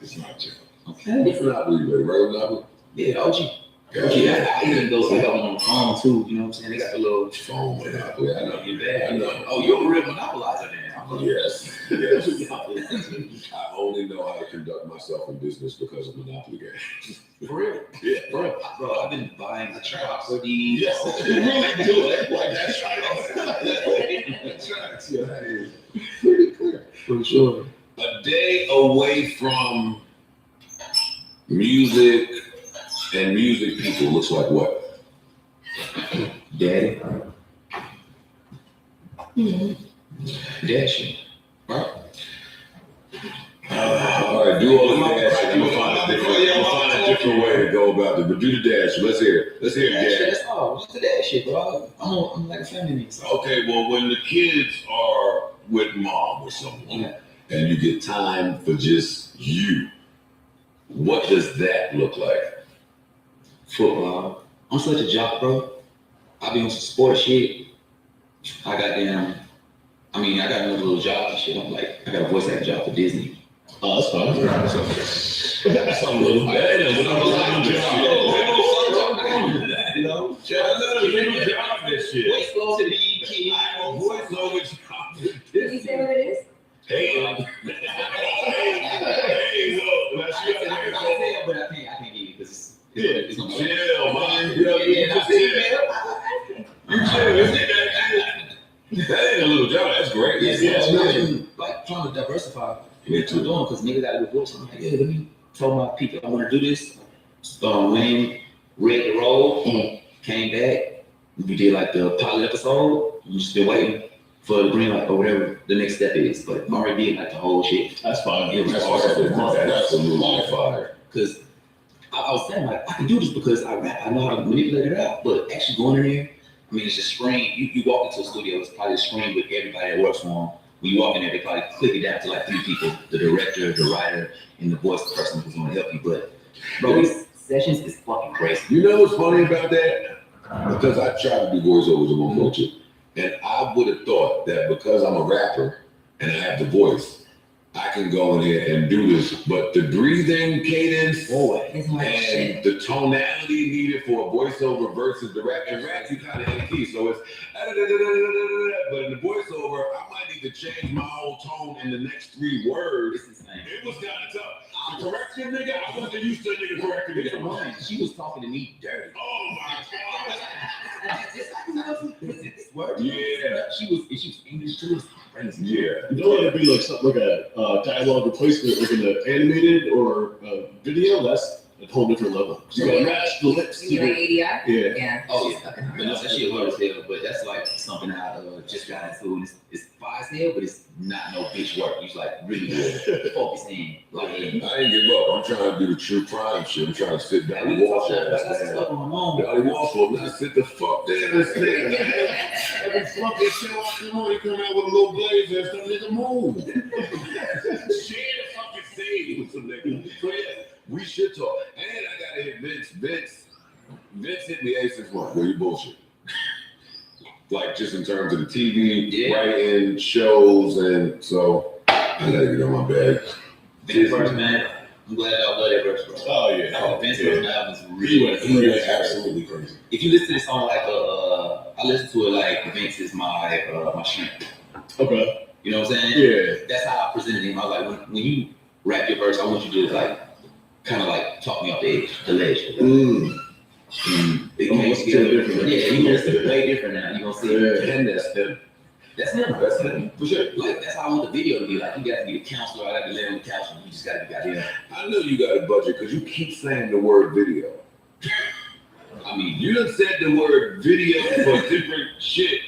challenge. Okay. What's Monopoly, baby? Regular Monopoly? Yeah, OG. I even go see them on the phone too, you know what I'm saying? They got the little Phone Monopoly. I know. You're bad. I know. Oh, you're a real monopolizer then. Yes. I only know how to conduct myself in business because of Monopoly games. For real? Yeah. Bro, I've been buying the properties. Yes. You really do it. Like that's right. That's right. Pretty clear. For sure. A day away from music and music people looks like what? Daddy. Dashing. Right? All right, do all the dash. I'm gonna find a different way to go about it. But do the dash. Let's hear it. Let's hear it, Dad. That's all. Just the dad shit, bro. I'm like a family nigga. So. Okay, well, when the kids are with mom or someone, and you get time for just you, what does that look like? Football. I'm such a jock, bro. I be on some sports shit. I got another little job and shit. I'm like, I got a voice acting job for Disney. Oh, that's fine. That's a little bad. You know, this shit. Voice slow to the kid. Voice over Did you say what it is? Hey, look, let's get it. But I can't give you because it's gonna Chill, man. That ain't a little job. That's great. Like trying to diversify. Me What I'm doing because niggas got a good voice. I'm like, let me tell my people I want to do this. Wayne read the role, came back. We did like the pilot episode. We just been waiting for the green light or whatever the next step is. But I already did like the whole shit. That's fine. It was That's awesome. absolutely fire. Because I was saying like I can do this because I rap. I know how to manipulate it out. But actually going in there, I mean, it's a screen. You walk into a studio, it's probably a screen with everybody that works for them. When you walk in there, they probably click it down to like 3 people: the director, the writer, and the voice person who's going to help you. But bro, sessions is fucking crazy. You know what's funny about that? Because I tried to do voiceovers in one culture, and I would have thought that because I'm a rapper and I have the voice, I can go in here and do this. But the breathing cadence It's like and shit. the tonality needed for a voiceover versus the rap, and rap you kind of in key, so it's but in the voiceover, I might need to change my whole tone in the next 3 words. It's insane. It was kind of tough. The correction, nigga, I wasn't used to a nigga correcting me. She was talking to me dirty. Oh my god. Yeah. She was English too. Crazy. Yeah. You don't want to be like something like a dialogue replacement, like in an animated or a video. That's a whole different level. You gotta match the lips to You like the. ADI? Yeah. Yeah. Oh yeah, but no, that shit hard as hell. But that's like something I just got into. It's fire as hell, but it's not no bitch work. You like really focusing. Like, I ain't give up. I'm trying to do the true crime shit. I'm trying to sit down and watch that. That's stuff on my mom. Daddy Waffle, now sit the fuck down and stay. Every fucking show I come on, you come out with a little blazer and some nigga move. Share the fucking stage with some nigga. So yeah, we should talk. And I gotta hit Vince. Vince hit me A6 month. Where you bullshit? Like just in terms of the TV, writing, shows, and so I gotta get on my bag. Vince first, man. I'm glad y'all love that verse, bro. Oh yeah. Oh, Vince first album is really He went absolutely crazy. If you listen to this song like I listen to it like Vince is my my strength. Okay. You know what I'm saying? Yeah. That's how I presented him. I was like, when you rap your verse, I want you to like kind of like talk me off the ledge. It came together. Yeah, you gonna see it way different now. You gonna see it. And that's him. That's him. That's him. For sure. Like that's how I want the video to be. Like you got to be the counselor. I got to lay on the couch, and you just got to be goddamn. I know you got a budget because you keep saying the word video. I mean, You done said the word video for different shit.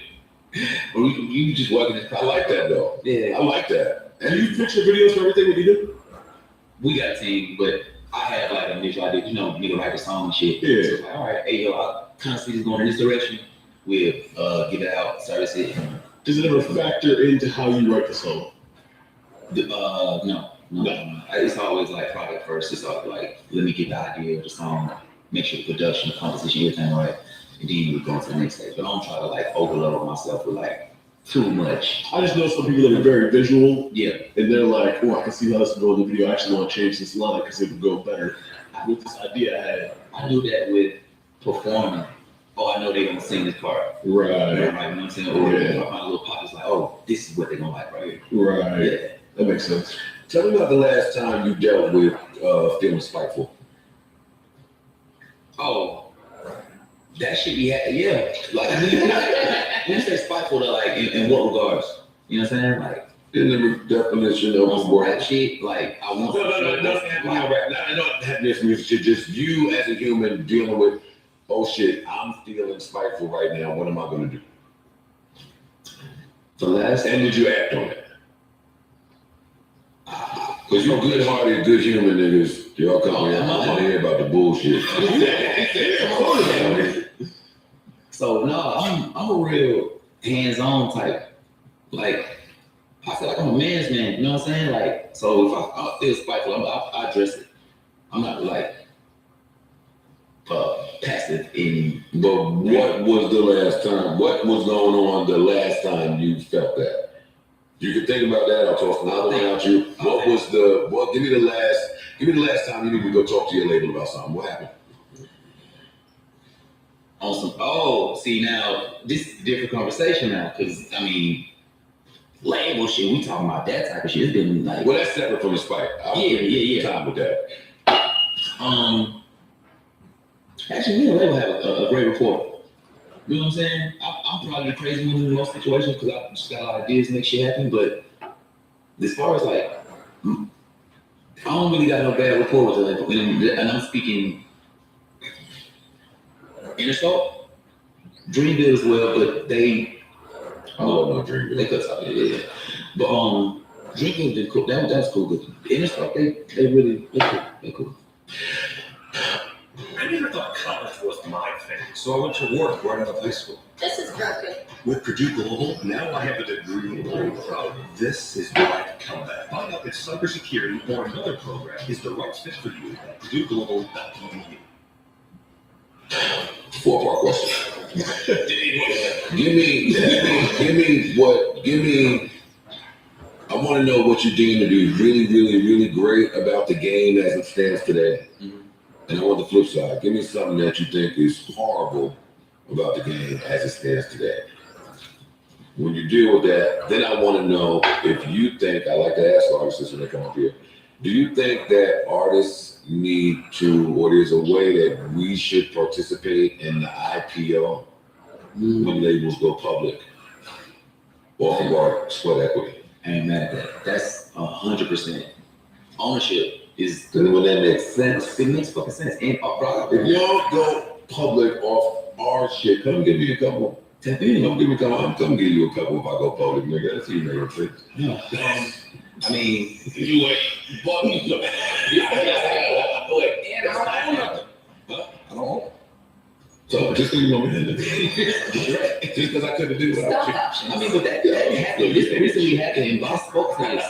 or you just working this. I like that though. Yeah, I like that. And you picture videos for everything that you do? we got a team, but I have like a initial idea. You know, nigga write a song and shit. Yeah. So it's like, all right, hey yo, I kind of see this going in this direction. We'll give it out, service it. Does it ever factor into how you write the song? No. It's always like product first. It's always like, let me get the idea of the song, make sure the production, the composition, everything right, and then we go on to the next stage. But I don't try to like overload myself with like too much. I just know some people that are very visual, Yeah. and they're like, "Oh, I can see how this will go in the video. I actually want to change this line because it would go better with this idea I had." I do that with performing. Oh, I know they're gonna sing this part. Right. Right, you know what I'm saying? Or my little pop is like, oh, this is what they're gonna like right here. Right. Yeah. That makes sense. Tell me about the last time you dealt with feeling spiteful. Oh, that should be yeah. Like when you say spiteful, to like in what regards? You know what I'm saying? Like In the definition of on the some word. rap shit, like I want. Not this music shit. Just you as a human dealing with, oh shit, I'm feeling spiteful right now. What am I gonna do? The last And did you act on it? Because you good-hearted, good human niggas, y'all come here. I want to hear about the bullshit. So no, I'm a real hands-on type. Like I feel like I'm a man's man. You know what I'm saying? Like so, if I feel spiteful, I address it. I'm not like passive in. But what was the last time? What was going on the last time you felt that? You can think about that. I'll talk another one out you. What was the? What? Give me the last time you need to go talk to your label about something. What happened? On some, see now, this is a different conversation now, because I mean, label shit, we talking about that type of shit. It's been like, Well, that's separate from the spite. I'll give you time with that. actually, me and label have a great rapport. You know what I'm saying? I'm probably the crazy one in most situations because I just got a lot of ideas to make shit happen. But as far as like, I don't really got no bad rapport with the label, and I'm speaking Interscope, Dreamville as well, but they. I love no Dreamville. They could talk, yeah. But Dreamville did cool. That was cool. But Interscope, they cool. I never thought college was my thing, so I went to work right out of high school. This is broken. With Purdue Global, now I have a degree in learning cloud. This is why I come back. Find out if cybersecurity or another program is the right fit for you at purdueglobal.edu. 4-part question. Give me. I want to know what you deem to be really, really, really great about the game as it stands today. Mhm. And I want the flip side. Give me something that you think is horrible about the game as it stands today. When you deal with that, then I want to know if you think, I like to ask artists when they come up here, do you think that artists need to, or there's a way that we should participate in the IPO when labels go public off of our sweat equity? I ain't mad at that. That's 100%. Ownership is Then when that makes sense, it makes fucking sense. And bro, if y'all go public off our shit, come give me a couple. tap in. Come give me a couple. I'm come give you a couple if I go public, nigga. That's you, nigga. No. I mean, You ain't fucking. I don't own. So just so you know, just because I couldn't do what I Stock was. options. I mean, but that happened. This recently happened, and Boss spoke to this.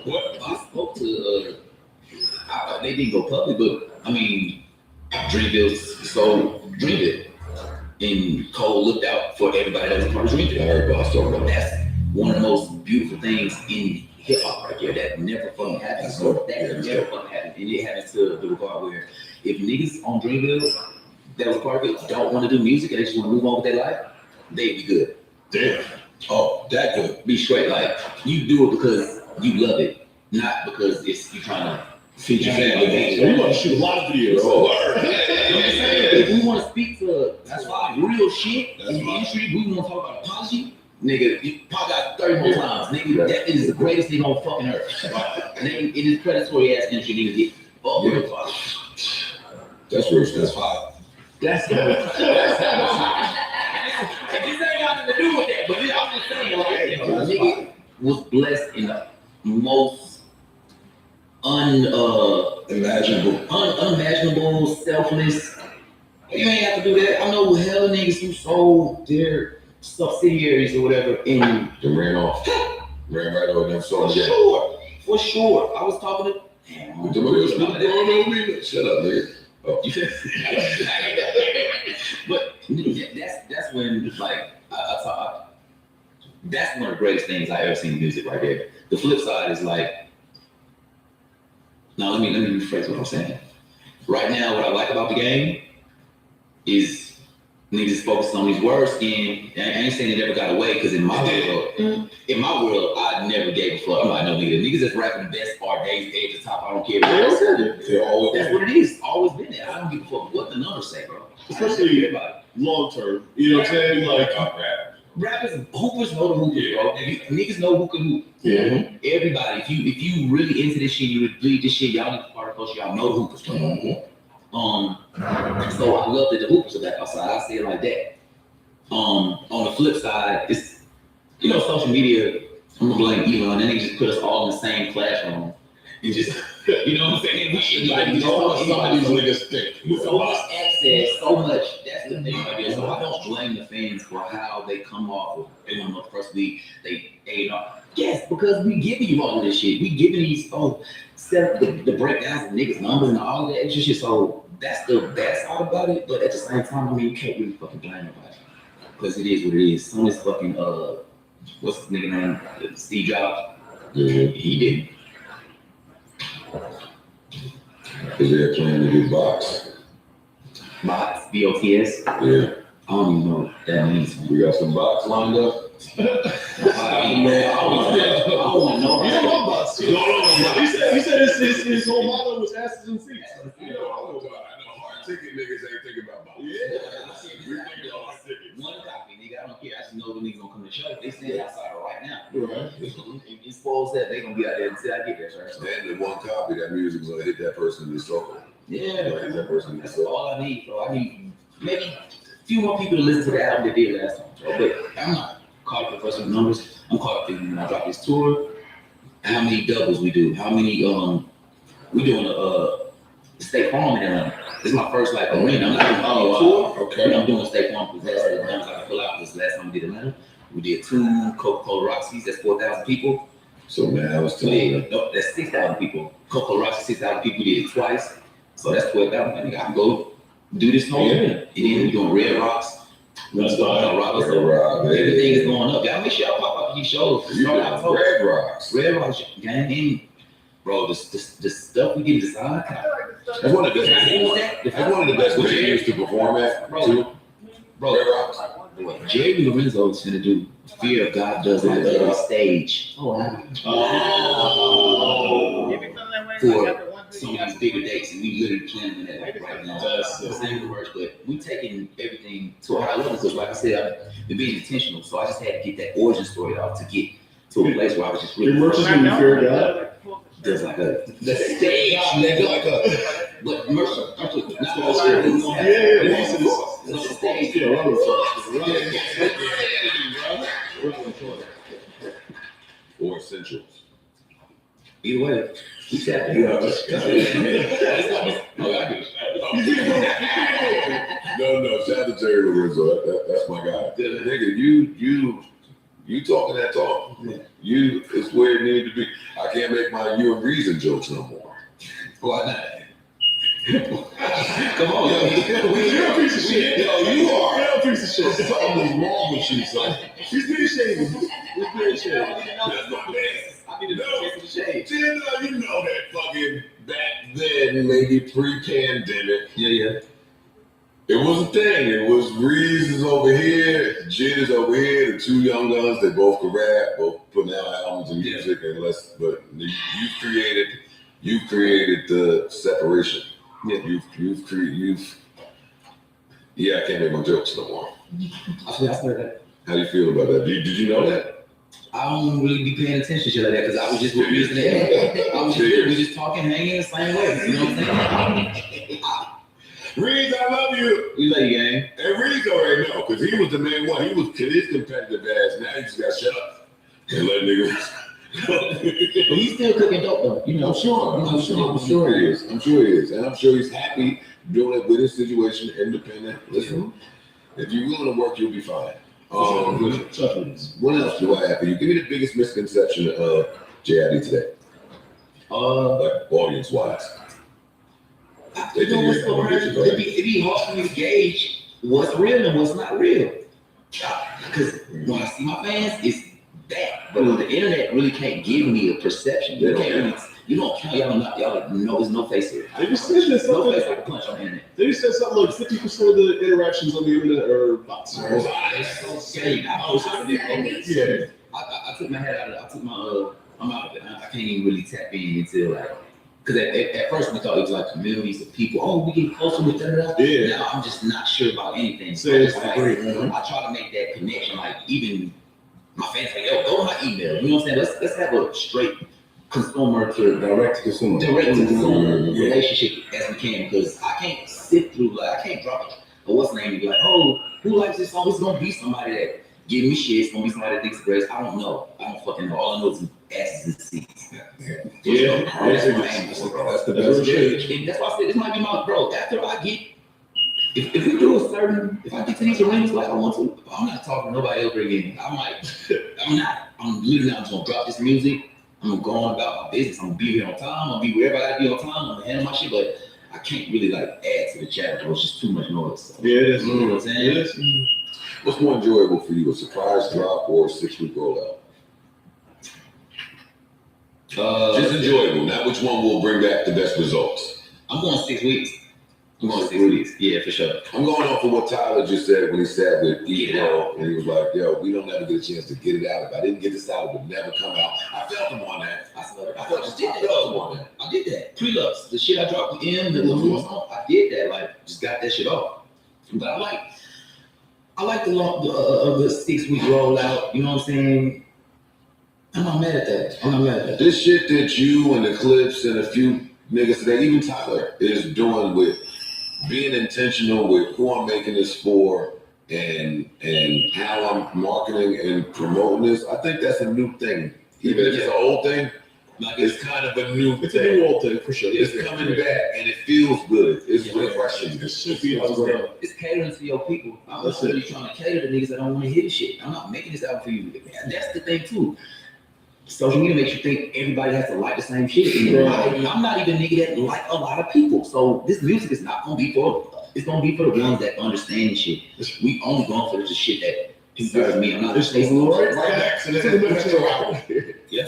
What? Boss spoke to. They didn't go public, but I mean, Dreamville sold Dreamville, and Cole looked out for everybody that was part of I Dreamville. heard Boss talk about that. That's one of the most beautiful things in hip hop right there. That never fucking happens. That never fucking happens, and it happens to the part where if niggas on Dreamville that was part of it don't want to do music and they just want to move on with their life, they'd be good. Damn. Oh, that good. Be straight, like you do it because you love it, not because it's you trying to feed your family. So you want to shoot a lot of videos. Bro. I'm just saying, if we want to speak to That's fine. real shit That's in the fine. industry, we want to talk about apology. Nigga, you Pac got 30 more times. Nigga, that is the greatest thing on fucking earth. Nigga, in this predatory ass industry, nigga get fucked with apology. That's real. That's fine. That's this ain't got nothing to do with that, but I'm just saying, like, nigga was blessed in the most unimaginable, selfless. You ain't have to do that. I know hell niggas who sold their subsidiaries or whatever, and Then ran off. Ran right over them. for So yeah. sure, for sure. I was talking to. Damn, With the money was going on me. Shut up, nigga. Oh. But that's when like that's one of the greatest things I ever seen in music right there. The flip side is like, now let me rephrase what I'm saying. Right now, what I like about the game is niggas focusing on these words, and I ain't saying it never got away because in my world, I never gave a fuck. I'm like, no nigga, niggas that's rapping the best part, they at the top. I don't care. That's what it is. Always been there. I don't give a fuck what the numbers say, bro. Especially everybody. long term. You know what I'm saying? Like, Rappers, hoopers know the hoopers, bro. Niggas know who can hoop. yeah. Everybody, if you really into this shit, you really bleed this shit, y'all need to part of culture, y'all know the hoopers. So I love that the hoopers are back outside. I say it like that. On the flip side, it's social media. I'm gonna blame Elon. That nigga just put us all in the same classroom and just you know what I'm saying. Some of these niggas think. So much access, so much. That's the thing right there. So I don't blame the fans for how they come off of the first week. They yes, because we giving you all of this shit. We giving these the breakdowns of niggas' numbers and all that extra shit. So that's the bad side about it. But at the same time, I mean, you can't really fucking blame nobody because it is what it is. Some of this fucking what's his nigga name? Steve Jobs. Yeah. He didn't. Because they're planning to do box. Bots, BOTS. Yeah. I don't even know what that means. We got some box lined up. I don't want to know. You don't know about it. He said his whole motto was asses and seats. I know hard ticket niggas ain't thinking about box. Yeah. We thinking about hard tickets. One copy, nigga. I don't care. I just know the niggas gonna come to the show. They stand outside right now. Right. It spoils that they gonna be out there until I get there, sir. So, And the one copy, that music's gonna hit that person in the soul. yeah, Hit that person in the that's soul. all I need, bro. I need maybe a few more people to listen to the album that did last time, bro. But I'm not caught up with numbers. I'm caught up in when I drop this tour, how many doubles we do, how many we doing a State Farm in Atlanta. This is my first like arena. I'm not doing tour. Okay. I'm doing State Farm Possessor. I'm like to pull out this last time we did Atlanta. We did 2 Coca-Cola Roxy's. That's 4,000 people. So now it's We time. did, no, that's 6,000 people. Coca-Cola Roxy, 6,000 people. We did it twice. So that's 12,000. I think I can go do this whole arena. And then we're doing Red Rocks. That's fine. Colorado. So everything is going up. Y'all make sure y'all pop up these shows. You got Red Rocks. Red Rocks, gang. And, bro, the stuff we get designed. That's one of the best. That's one of the best venues to perform at, too. Bro, Red Rocks. Jerry Lorenzo is gonna do Fear of God does like every stage. Oh, wow. For some of these bigger dates, and we literally planning that right now. That's the same works, but we taking everything to a high level. Because, like I said, I've been being intentional. So I just had to get that origin story out to get to a place where I was just Your really merch is gonna be Fear of God. there's like a the stage, nigga, like a but merch. Not the stage. Or Essentials. Either way, we sat there. No, shout out to Jerry Lorenzo. That's my guy. Nigga, you talking that talk. It's where it needed to be. I can't make my you and reason jokes no more. Why not? Come on, You're a piece of shit. Yo, you are. You're a piece of shit. Something is wrong with you, son. She's being shady. She's being shady. That's my man. I need to know the shade. You know that fucking back then, maybe pre-pandemic. Yeah. It was a thing. It was Reeves is over here, Jid is over here, the 2 young guns. They both could rap, both putting out albums and music, but you've created the separation. Yeah. Yeah, I can't make my jokes no more. I heard that. How do you feel about that? Did you know that? I don't really be paying attention to shit like that because I was just with Reese and that. I was just talking, hanging the same way. You know what I'm saying? Reeves, I love you. We love you, gang. And Reeves already know, because he was the main one. He was his competitive ass. Now he just got shut up and let niggas. But he's still cooking dope though. You know, I'm sure he is. And I'm sure he's happy doing it with his situation, independent. Listen, if you're willing to work, you'll be fine. What else do I have for you? Give me the biggest misconception of JID today. Like audience-wise. You know what's so hard? It'd be hard for me to gauge what's real and what's not real. Because when I see my fans, it's that. But the internet really can't give me a perception. You can't really, you don't count y'all know there's no face here. They just said No something. face like a punch on the internet. They just said something like 50% of the interactions on the internet are bots. It's so scary. Yeah. I took my head out of it. I'm out of it. I can't even really tap in until like, because at first we thought it was like communities of people. Oh, we get closer with that. Yeah. Now I'm just not sure about anything. So it's like, great, I try to make that connection. Like even my fans say, yo, go to my email. You know what I'm saying? Let's have a straight consumer to direct to consumer relationship as we can, because I can't sit through I can't drop a what's the name and be like, oh, who likes this song? It's gonna be somebody that give me shit. It's gonna be somebody that thinks it's great. I don't know. I don't fucking know. All I know is asses and seats. That's the best gauge. And that's why I said this might be my bro. After I get, if we do if I get to these arenas like I want to, I'm not talking to nobody ever again. I'm literally not just gonna drop this music. I'm gonna go on about my business. I'm gonna be here on time. I'm gonna be wherever I gotta be on time. I'm gonna handle my shit, but I can't really like add to the challenge. It's just too much noise. So, Yeah, it is. you know what I'm saying? What's more enjoyable for you, a surprise drop or a 6-week rollout? Just enjoyable, not which one will bring back the best results. I'm going 6 weeks. Yeah, for sure. I'm going off of what Tyler just said when he sat with E-Pro, and he was like, yo, we don't ever get a chance to get it out. If I didn't get this out, it would never come out. I felt him on that. I felt him on that. I did that. Pre-lux, the shit I dropped with him, the song, I did that. Like, just got that shit off. But I like the 6-week rollout. You know what I'm saying? I'm not mad at that. This shit that you and the Clips and a few niggas today, even Tyler, is doing with being intentional with who I'm making this for and how I'm marketing and promoting this. I think that's a new thing. Even if it's an old thing, Like It's kind of a new It's a thing. new old thing for sure. It's coming back and it feels good. It's refreshing. It should be how it's done. it's catering to your people. I'm That's not really trying to cater to niggas that don't want to hear the shit. I'm not making this album for you. And that's the thing too. Social media makes you think everybody has to like the same shit. And I'm not even a nigga that like a lot of people. So this music is not gonna be for. It's gonna be for the ones that understand the shit. We only going for the shit that concerns me. I'm not It's chasing right back to to the the Metro album. Yeah.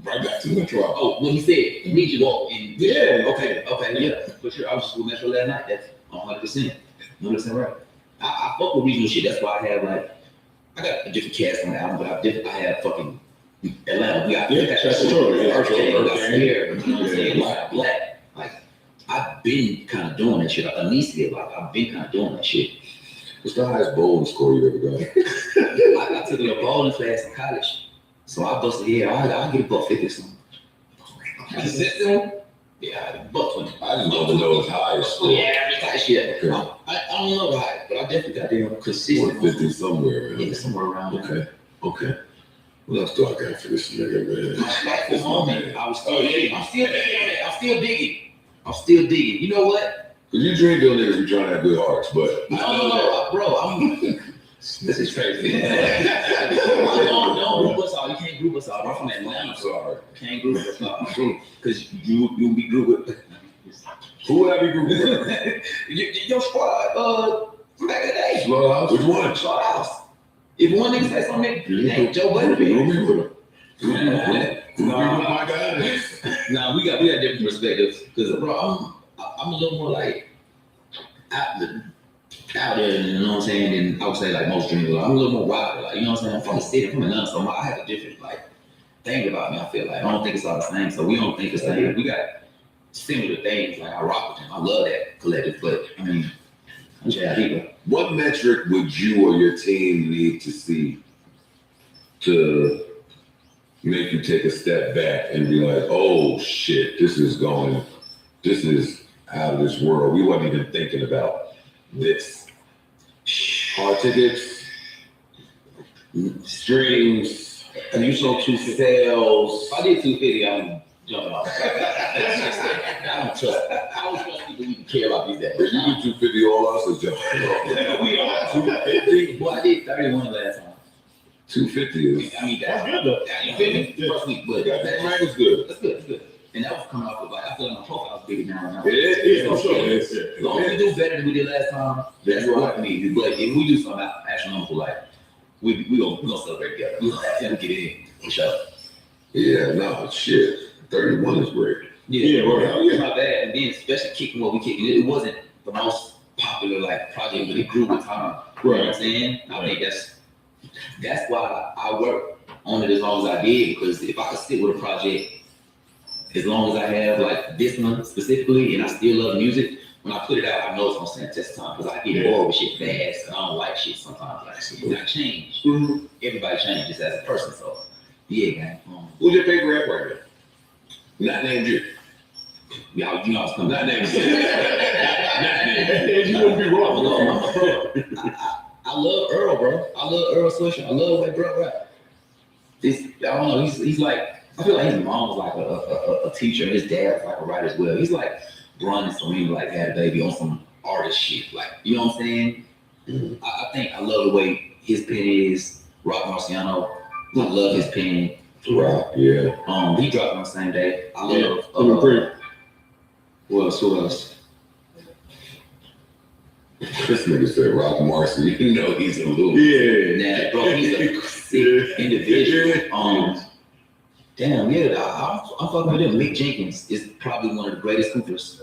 Right back to the Metro album. Oh, when he said need you walk in. Yeah. Okay, yeah. For sure. I was just with Metro last night. That's 100%. 100% right. I fuck with regional shit. That's why I have like I got a different cast on the album, but I have fucking Atlanta. We got that's true. we got Snare, you know what I'm saying? Black. Like I've been kind of doing that shit. Anicia, like I've been kind of doing that shit. What's the highest bowling score you ever got? I took a bowling class in college, so I busted here. I get a buck 50 or something. Consistent? Yeah, buck 20. I just want to know his highest score. Yeah, that shit. Okay. I don't know how, but I definitely got there consistent. 150 somewhere, man. Yeah, somewhere around there. Okay. What else do I got for this nigga, man? At the moment, I was still digging. I'm still digging. You know what? Cause you dream bill niggas be trying to have good hearts, but No, bro. This is crazy. Don't group us all. You can't group us all. I'm from Atlanta. I'm sorry. You can't group us all. Because you'll be grouped with. Who would I be grouped with? Your squad, back in the day. Slaughterhouse? Which one? Slaughterhouse. If one nigga say something, hey, Joe Butterfield. Who be with him? Who be with my guys? Nah, we got different perspectives. Because, bro, I'm a little more like out there, you know what I'm saying? And I would say like most dreamers. I'm a little more wild, like you know what I'm saying? I'm from the city, I'm from Atlanta, so I have a different like thing about me. I feel like I don't think it's all the same, so we don't think the same. We got similar things. Like I rock with them. I love that collective, but I mean, yeah, people. What metric would you or your team need to see to make you take a step back and be like, oh shit, this is out of this world. We wasn't even thinking about this. Hard tickets, streams, and you sold 2 sales. If I did 250, I'm jumping off. I don't trust people even care about these days. If you do 250 all us or just We are 250. Well, I did 31 last time. 250 is I mean, That's good though. you feel me? First week, but that rank was good. that's good. That's good. And that was coming off of like I feel like my profile's bigger now. It is, for sure. As long as we do better than we did last time, that's what I mean. But if we do something astronomical, like we gonna celebrate together. We gonna get in for sure. Yeah, no, shit. 31 is great. Yeah, right. It's not bad. And then especially kicking what we kicking, it wasn't the most popular like project, but it grew with time. You know what I'm saying? I think that's why I work on it as long as I did, because if I could sit with a project as long as I have like this one specifically, and I still love music, when I put it out, I know it's gonna stand the test of time, because I get bored with shit fast, and I don't like shit sometimes. Like, I change. Mhm. Everybody changes as a person, so yeah, man. Who's your favorite rapper right now? Not named you. Y'all, you know I was coming. Not named you. Not named you. And you wouldn't be wrong. I love Earl, bro. I love Earl Swisher. I love that bro rap. I don't know. He's like, I feel like his mom was like a teacher. His dad was like a writer as well. He's like Bron and Serena, like had a baby on some artist shit. Like, you know what I'm saying? Mm-hmm. I think I love the way his pen is. Rock Marciano, I love his pen. Rock, yeah. He dropped on the same day. I love. Who else? This nigga said Rock Marcy. You know he's a little. Yeah, bro, he's a sick individual. Damn, yeah, I'm fucking with him. Mick Jenkins is probably one of the greatest hoopers.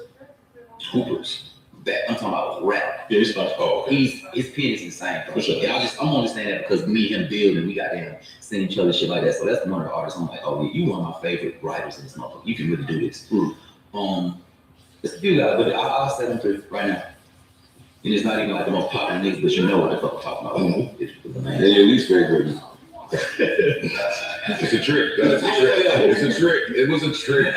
I'm talking about rap. Yeah, it's like, Oh, okay. His pen is insane. Bro. For sure. And I'm only saying that because me and him building, we got them seeing each other shit like that. So that's one of the artists. I'm like, oh, yeah, you one of my favorite writers in this motherfucker. You can really do this. It's a few guys, but I'll set them through right now. And it's not even like the most popular niggas, but you know what the fuck I'm talking about. And your least favorite. It's a trick. That's a trick. It's a trick. It was a trick.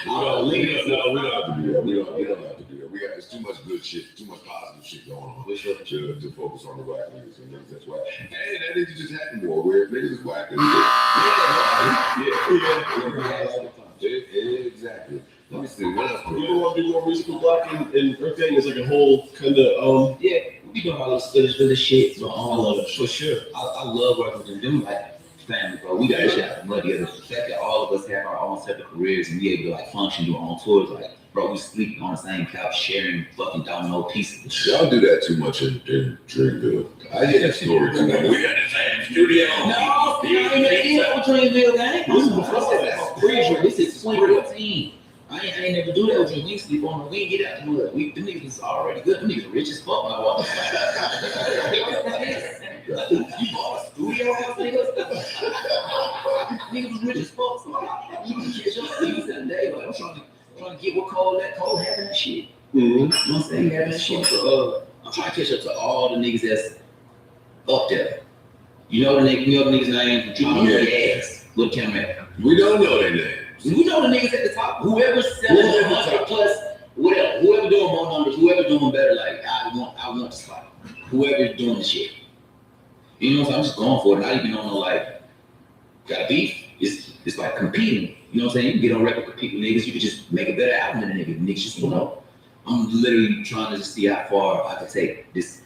We don't have to do that. We don't have to do that. It's too much good shit, too much positive shit going on. To focus on the black niggas, and that's why. Hey, that niggas just happen more. Where niggas is whack. Yeah, exactly. Let me see. What else? People want to do more musical block and everything. It's like a whole kind of Yeah, we be doing all this other shit. So, for sure. I love working with them. Like family, bro. We got shit out of mud together. The fact that all of us have our own separate careers and we able to like function, do our own tours, like bro, we sleep on the same couch, sharing fucking domino pieces. Y'all do that too much in Dreamville. I hear that story too much. We got the same studio. No, Dreamville, gang. This is before that. Pretty sure this is 2014. I ain't never do that with you. We sleep on the we get out the mud. The niggas is already good. Them niggas rich as fuck. I walk. You bought a studio house, niggas? Niggas rich as fuck. So you can catch up to these that day. Like, I'm trying to get what Cole having that shit. Mm-hmm. You know what I'm saying? Having that shit. So, I'm trying to catch up to all the niggas that's up there. You know the niggas' names. You know their ass. Look camera. We don't know their names. We know the niggas at the top. Whoever's selling 100 plus, whatever. Whoever doing more numbers, whoever doing better. Like I want the spot. Whoever's doing the shit. You know what I'm saying? I'm just going for it. Not even on no like got a beef. It's like competing. You know what I'm saying? You can get on record, compete with niggas. You can just make a better album than a nigga. Niggas just don't know. I'm literally trying to just see how far I can take this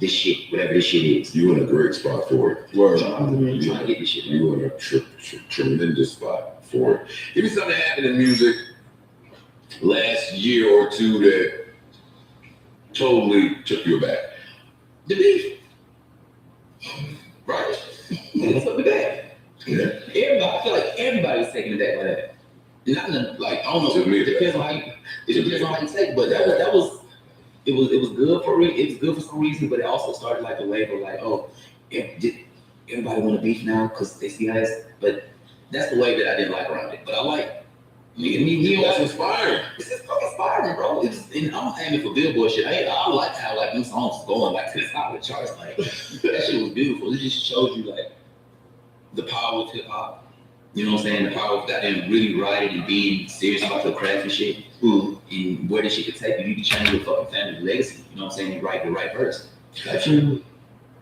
shit, whatever this shit is. You in a great spot for it. I'm trying to get this shit. You in a tremendous spot for it. Give me something that happened in music last year or two that totally took you aback. The beef. Right? It took me back. Yeah. Everybody, I feel like everybody was taking it back by that. Not like I don't know. It depends on how you take. But that was it was good for it was good for some reason. But it also started like a wave of like, oh, everybody want to beef now because they see us. But that's the wave that I didn't like around it. But I like. That's inspiring. It's just fucking inspiring, bro. And I'm aiming for Billboard shit. I like how like them songs going like to the top of the charts. Like that shit was beautiful. It just shows you like the power of hip hop. You know what I'm saying? The power of that and really writing and being serious about your craft and shit. And where this shit could take you. You can change your fucking family legacy. You know what I'm saying? You write the right verse.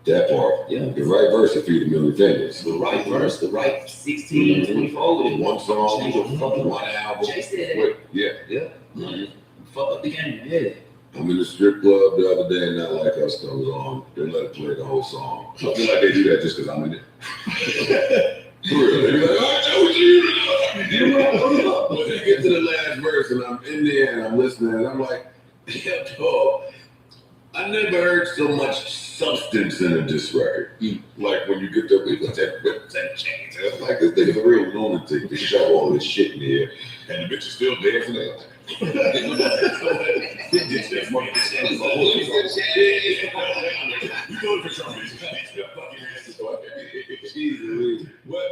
That part. Yeah. The right verse to feed a million families. The right verse, the right 16, 24 with it. One song, Change your fucking one album. Jay said that. Yeah. Man, fuck up the game. Yeah. I'm in the strip club the other day and Not Like Us comes on. They let it play the whole song. I feel like they do that just because I'm in it. For real. They be like, oh, I told you. When you get to the last verse and I'm in there and I'm listening and I'm like, yeah, dog, I never heard so much substance in a diss record. Like when you get there, we got that change. It's like this nigga's a real lunatic to show all this shit in here. And the bitch is still dancing there. Well,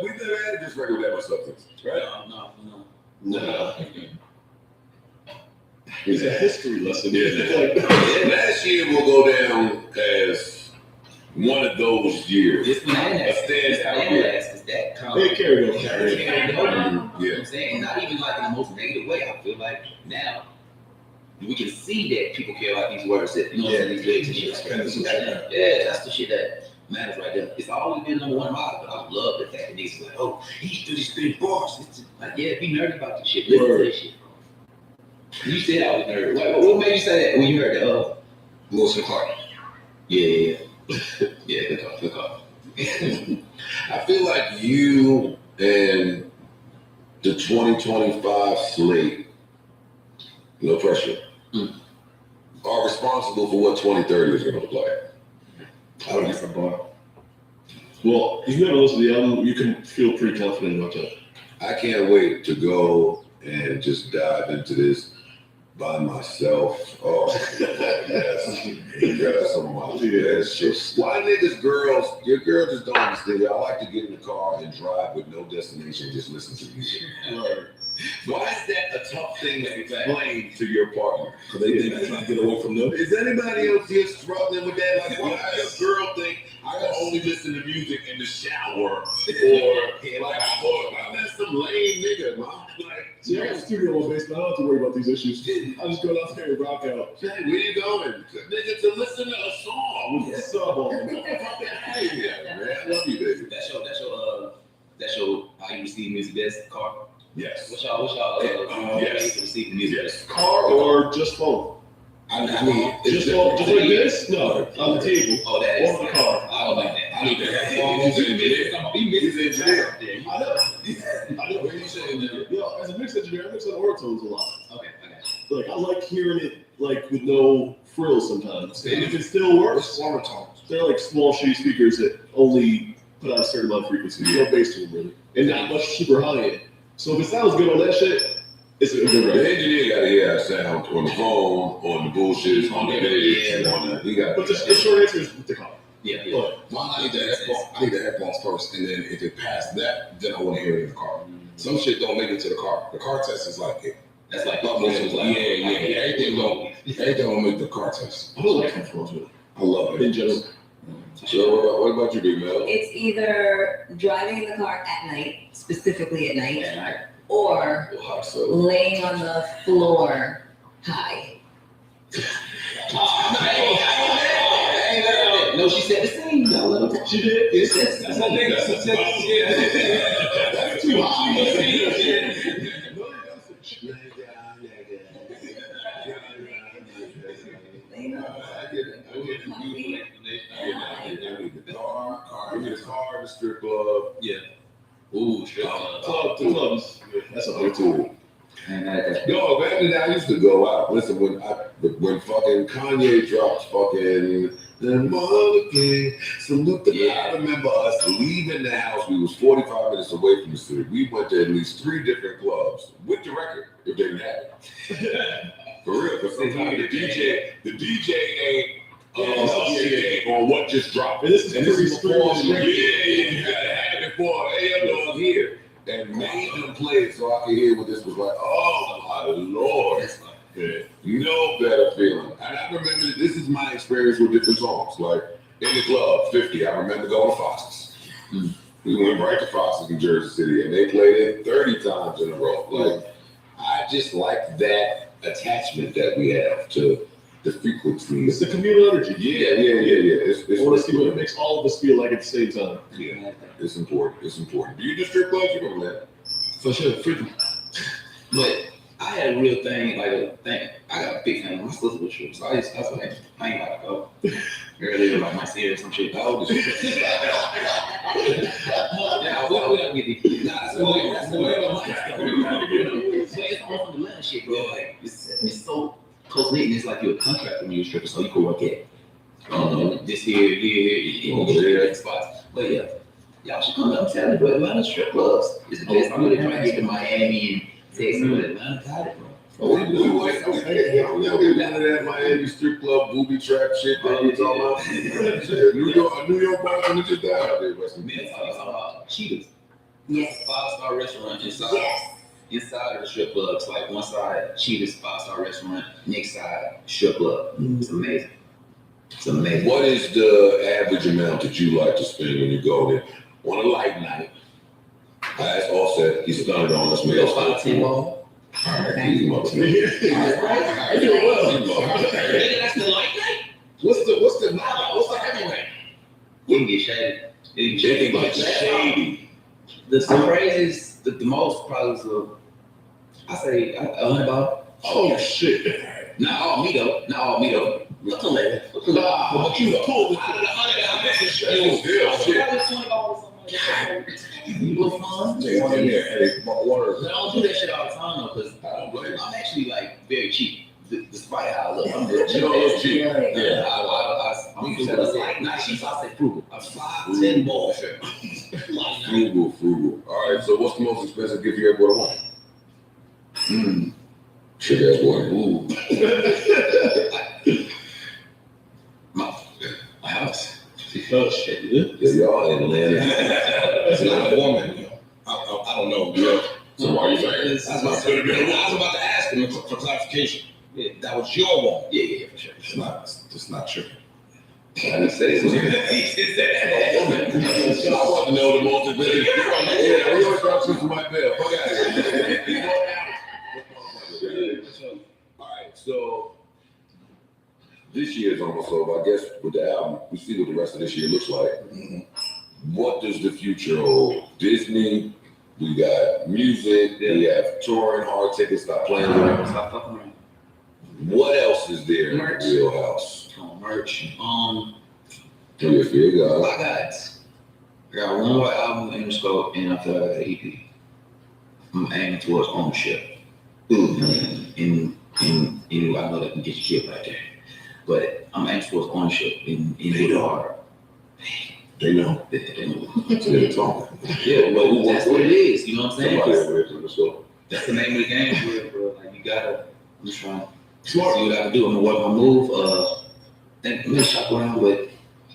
we never had this record that much substance, right? No. It's a history lesson. Last year will go down as one of those years. This man A standout year. is that calm. They carry on. You know what I'm saying? Not even like in the most negative way. I feel like now we can see that people care about these words that you know what I'm saying, these lyrics and shit. Yeah, that's the shit that matters right there. It's always been number one vibe, but I love the fact that niggas like, oh, he do these big bars. It's like, yeah, be nerdy about this shit. Listen to this shit. You said I was nerd. What made you say that when you heard the Wilson Clark? Yeah, good call. I feel like you and the 2025 slate, no pressure, are responsible for what 2030 is going to look like. I don't get the bar. Well, if you never listened to the album, you can feel pretty confident about that. I can't wait to go and just dive into this by myself. Oh, yes. That's some of my best shit. Why niggas, your girls just don't understand. I like to get in the car and drive with no destination, just listen to music. Why is that a tough thing to explain to your partner? Because they think they're trying to get away from them. Is anybody else here struggling with that? Like, why does a girl think I can only listen to music in the shower? Or, like, I'm not some lame nigga, man. Like, See, I got a studio in my basement. I don't have to worry about these issues. I just go out there and rock out. Hey, where you going? Nigga, to listen to a song. With the sub on. Hey, yeah, man. I love you, baby. That's your how you receive music best car. Yes. What's y'all yes. to receive the music best? Car or just phone? I mean, Just like this? No, on the table. Oh, that is. Or the car. I don't like that. I need the headphones and he's engineer. I know. I know. What you saying, engineer? Yo, as a mix engineer, I mix on overtones a lot. Okay, I got you. Like, I like hearing it, like, with no frills sometimes. And if it still works, Overtones. they're like small, shitty speakers that only put out a certain amount of frequency. No bass to them, really. And not much super high end. So if it sounds good on that shit, it's a good The record. engineer got to hear our sound on the phone, on the bullshit, on the video, on the. He got. But the short answer is with the car. Yeah. But Well, I need the headphones first, and then if it passed that, then I want to hear it in the car. Some shit don't make it to the car. The car test is like it. That's like Everything don't make the car test. I don't like headphones, really. I love it. In general. So what about you, Big Mel? It's either driving in the car at night, specifically at night, or So. laying on the floor high. No, she said the same. No, let her She did. That's my nigga. That's too high. Give me the car, the strip club. Yeah. Ooh, strip club. The clubs. That's a They're big cool. Man, Yo, back then I used to go out. Listen, when fucking Kanye dropped fucking the mother thing, salute the Yeah. I remember us leaving the house. We was 45 minutes away from the city. We went to at least 3 different clubs with the record, if they didn't have it. For real, because sometimes the DJ ain't on what just dropped. And this is And this is before, pretty you gotta have it for, hey, I'm on here. And made them play it so I could hear what this was like. Oh my Lord. Yeah. No better feeling. And I remember this is my experience with different songs. Like in the club, 50, I remember going to Fox's. We went right to Fox's in Jersey City and they played it 30 times in a row. Like I just like that attachment that we have to the frequency. It's the communal energy. Yeah. It's It makes all of us feel like at the same time. yeah, it's important. It's important. Do you do strip clubs? You remember that? For sure, freedom. But I had a real thing, I got a big thing. My sister was true, so I was like, I ain't gotta go. Earlier, like my series, some shit. How old is she? Yeah, we don't get these. Nah, so that's the way it's all from the last shit, bro. Like, it's so close knit, it's like you're a contractor when you're a stripper, so you can work at this here, spots. But yeah, y'all should come. I'm telling you, bro, Atlanta strip clubs is the best. I'm really trying to get to Miami and Texas, but Atlanta got it, bro. We went to that Miami strip club, booby trap shit that we talking about. New York boys when we just died out there, West Man, I'm talking about Cheetahs. Yes. 5-star restaurant inside. Yes. Inside of the strip clubs, like one side, Cheetah's 5-star restaurant, next side, strip club. It's amazing. It's amazing. What is the average amount that you like to spend when you go there on a light night? I asked Offset, he's started on us. We go 5-10 ball. Easy motherfucker. I do well. Nigga, that's the light night. What's the heavyweight? You can get shaded. You can They get get shady. The craziest, the most probably was I say $100. Oh shit. Not all me though. Look a lady. But you pulled Out of the 100, I bet Shit. you little fun. They want in there, hey, water. I don't do that shit all the time though, because I don't blame you. I'm actually like very cheap, despite how I look. I'm very You cheap. don't look cheap. Yeah, I'm frugal. Not cheap, I say frugal. I'm 5'10" ball. Frugal. All right, so what's the most expensive gift you ever bought a woman? Shit, that's one. Ooh. My house. Oh shit. Yeah, y'all in Atlanta. It's not a woman. I don't know. Yeah. So why are you saying? I was about to ask him For clarification, Yeah. that was your woman. Yeah, for sure. It's not true. I didn't say it. I want to know the most expensive. Yeah, we always try to shoot somebody there. Fuck out of here. this year is almost over. I guess with the album, we see what the rest of this year looks like. What does the future hold? Disney, we got music, we have touring, hard tickets, stop playing around. Stop fucking around. What else is there Merch. in the wheelhouse? Merch. Yeah, I got one more album in the scope, and I feel like I got an EP. I'm aiming towards ownership. And I know that can get you killed right there. But I'm aiming towards ownership in the art. They know. They know. They're talking. Yeah, but that's what it is. You know what I'm saying? Somebody so. That's the name of the game, bro. Like you gotta. I'm just trying to see Smart. what I can do. I'm gonna work my move. Then I'm gonna shop around, but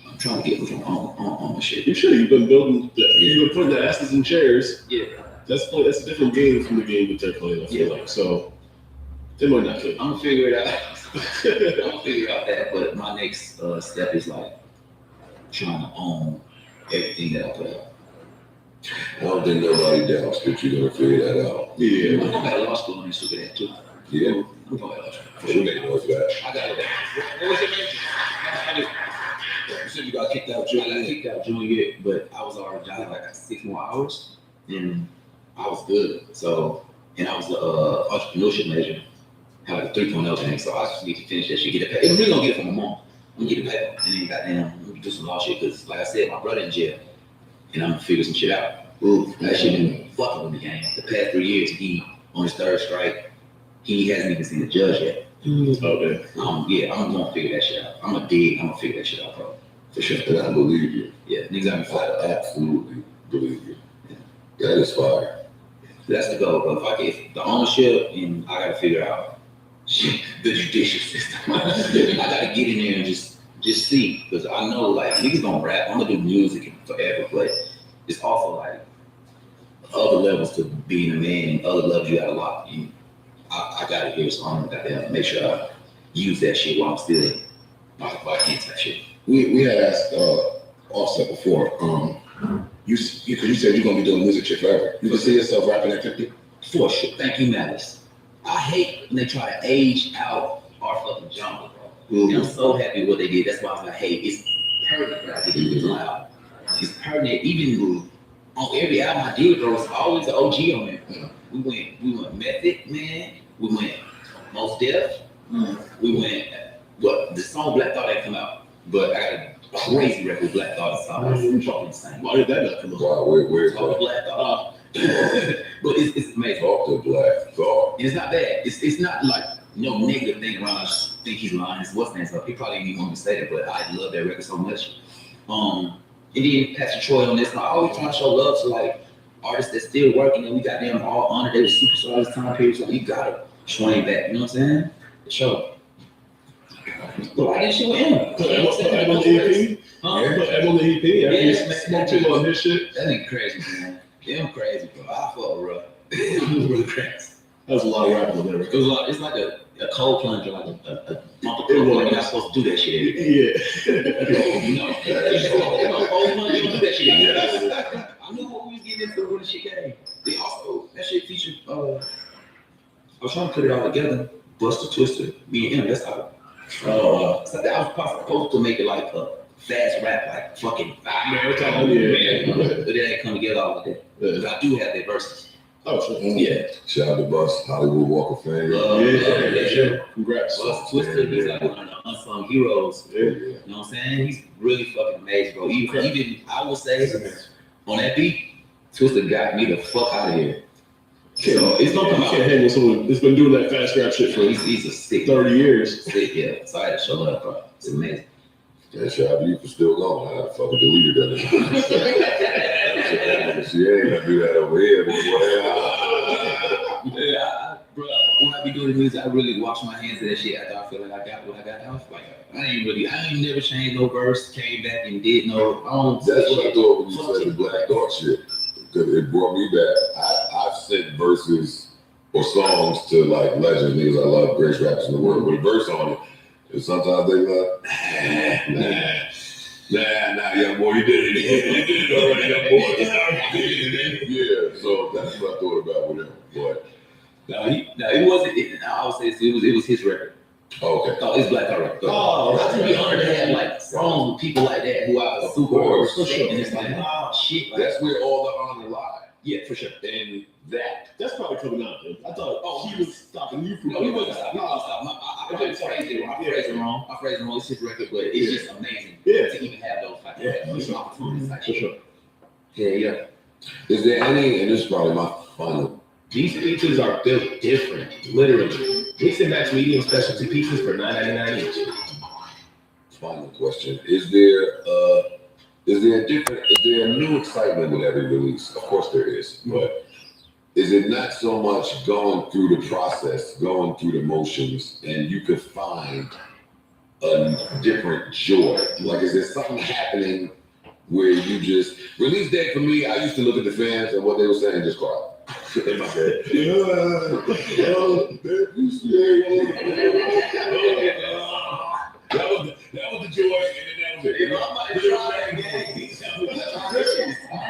I'm trying to get on my shit. You should. You've been building. You've been putting the asses in chairs. Yeah. That's a different game from the game that they're playing. I feel like so. They might not kill you. I'm gonna figure it out. I'm gonna figure out that. But my next step is like trying to own everything that I put out. I don't think nobody doubts that you're gonna figure that out. I'm Yeah. going back to law school and stupid that too. Yeah. I'm going back to law school. For sure. They know it's bad. I got it. What was your name? You said you got kicked out junior. I got kicked out junior year, but I was already done like 6 more hours, and I was good. So, and I was the entrepreneurship major. Had like a 3.0 thing, so I just need to finish that shit. Get it paid. I'm really gonna get it from my mom. I'm gonna get it paid, and then goddamn, I'm gonna do some law shit because, like I said, my brother in jail, and I'm gonna figure some shit out. That shit been fucking with me, gang. The past 3 years, he on his 3rd strike. He hasn't even seen the judge yet. Okay. Yeah, I'm gonna figure that shit out. I'm gonna figure that shit out, bro. For sure. And I believe you. Yeah, niggas got me fired up. I absolutely believe you. That is fire. That's the goal, bro. If I get the ownership, and I gotta figure out shit, the judicial system. I gotta get in there and just see, because I know like niggas gonna rap. I'm gonna do music forever, but it's also like other levels to being a man, and other levels you gotta lock. And I gotta hear, so I'm gonna make sure I use that shit while I'm still I can't touch shit. We had asked Offset before. You said you're gonna be doing music shit forever. You can see yourself rapping at 50. For sure. Thank you, Malice. I hate when they try to age out our fucking genre, bro. And I'm so happy with what they did. That's why I was like, hey, it's pertinent what I did with my album. It's pertinent. Even on every album I did, there was always an OG on there. We went Method, man. We went Most Def. We went the song Black Thought ain't come out, but I got a crazy record with Black Thought inside. Fucking insane. Why did that not come out? Wow, where's It's called that? Black Thought. But it's amazing. Talk to Black Thought. And it's not bad. It's not like no negative thing around. I just think he's lying. His what's name up. He probably didn't even want to say that, but I love that record so much. And then Pastor Troy on this. And I always trying to show love to like artists that's still working, and we got them all honored. They were superstars this time period. So you gotta swing back. You know what I'm saying? The show. But I did shit with him. Put Em on the EP. Put Em on the EP. Yeah, Smoke people on his shit. That nigga crazy, man. Yeah, I'm crazy, bro. I fuck with bro. Really crazy. That was a lot of rapping there. It was like, it's like a cold plunger, like a bumper It cold was. plunger. You're not supposed to do that shit every day. Yeah. You know, cold plunger, you don't do that shit every day. I knew what we was getting into when the shit came. They also, that shit featured, I was trying to put it all together. Buster Twister, me and him, that's how. So that was supposed to make it like a fast rap, like fucking Marathon, yeah. But it ain't come together all of that. But I do have their verses. Oh, sure. Yeah. Shout out to Bus, Hollywood Walk of Fame. Yeah. Congrats. Buster Twister, he's like one of the unsung heroes. Yeah. You know what I'm saying? He's really fucking amazing, bro. Even I would say on that beat, Twister got me the fuck out of here. So it's gonna come out. Can't hang with someone that's been doing that fast rap shit for He's a sick 30 years. Sick, yeah. So I had to show up, bro. It's amazing. Yeah, shout out to you for still going. I had to fucking deleted that. She ain't gonna do that over here, boy. Yeah, bro. When I be doing the music, I really wash my hands of that shit after I feel like I got what I got out. Like I ain't never changed no verse, came back and did no. That's what I thought when you said the Black Thought shit. Because it brought me back. I've sent verses or songs to like legends, niggas I love, greatest rappers in the world, with a verse on it. And sometimes they be like, nah, young boy, you did it. You did it already, young boy. Yeah, so that's what I thought about with him. But No, it wasn't. I would say this, it was his record. Okay. Oh, it's Black Car. Oh, I would be honored to have like songs with people like that who are Of super course, respect, for sure. and it's like, oh shit, like, That's where all the honor lies. yeah, for sure. And that. That's probably coming out. Dude. I thought he was stopping you from. No, he wasn't stop. He wasn't stop. I phrased it wrong. I phrased it wrong. It's his record, but it's just amazing to even have those type of opportunities. Like, For sure. yeah. Is there any, and this is probably my final, These pizzas are built different, literally. Mix and match medium specialty pizzas for $9.99 each. final question. Is there a new excitement with every release? Of course there is, but is it not so much going through the process, going through the motions, and you could find a different joy? Like, is there something happening where you just, release date for me, I used to look at the fans and what they were saying and just cry. In my head. That was the joy, and then that was it.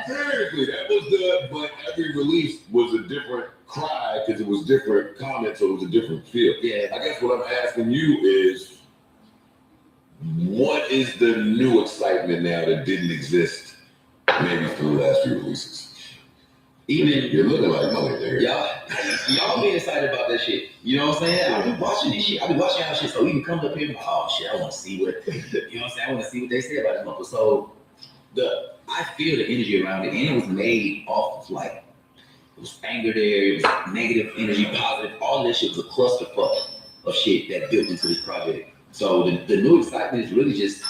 Seriously, that was the, but every release was a different cry because it was different comments, so it was a different feel. Yeah. I guess what I'm asking you is, what is the new excitement now that didn't exist maybe for the last few releases? Even You're looking like money there. y'all be excited about that shit. You know what I'm saying? I be watching this shit. I be watching y'all shit. So even come up here and be like, oh shit, I want to see what, you know what I'm saying? I want to see what they say about this motherfucker. So I feel the energy around it, and it was made off of like, it was anger there, it was negative energy, positive, all this shit was a clusterfuck of shit that built into this project. So the new excitement is really just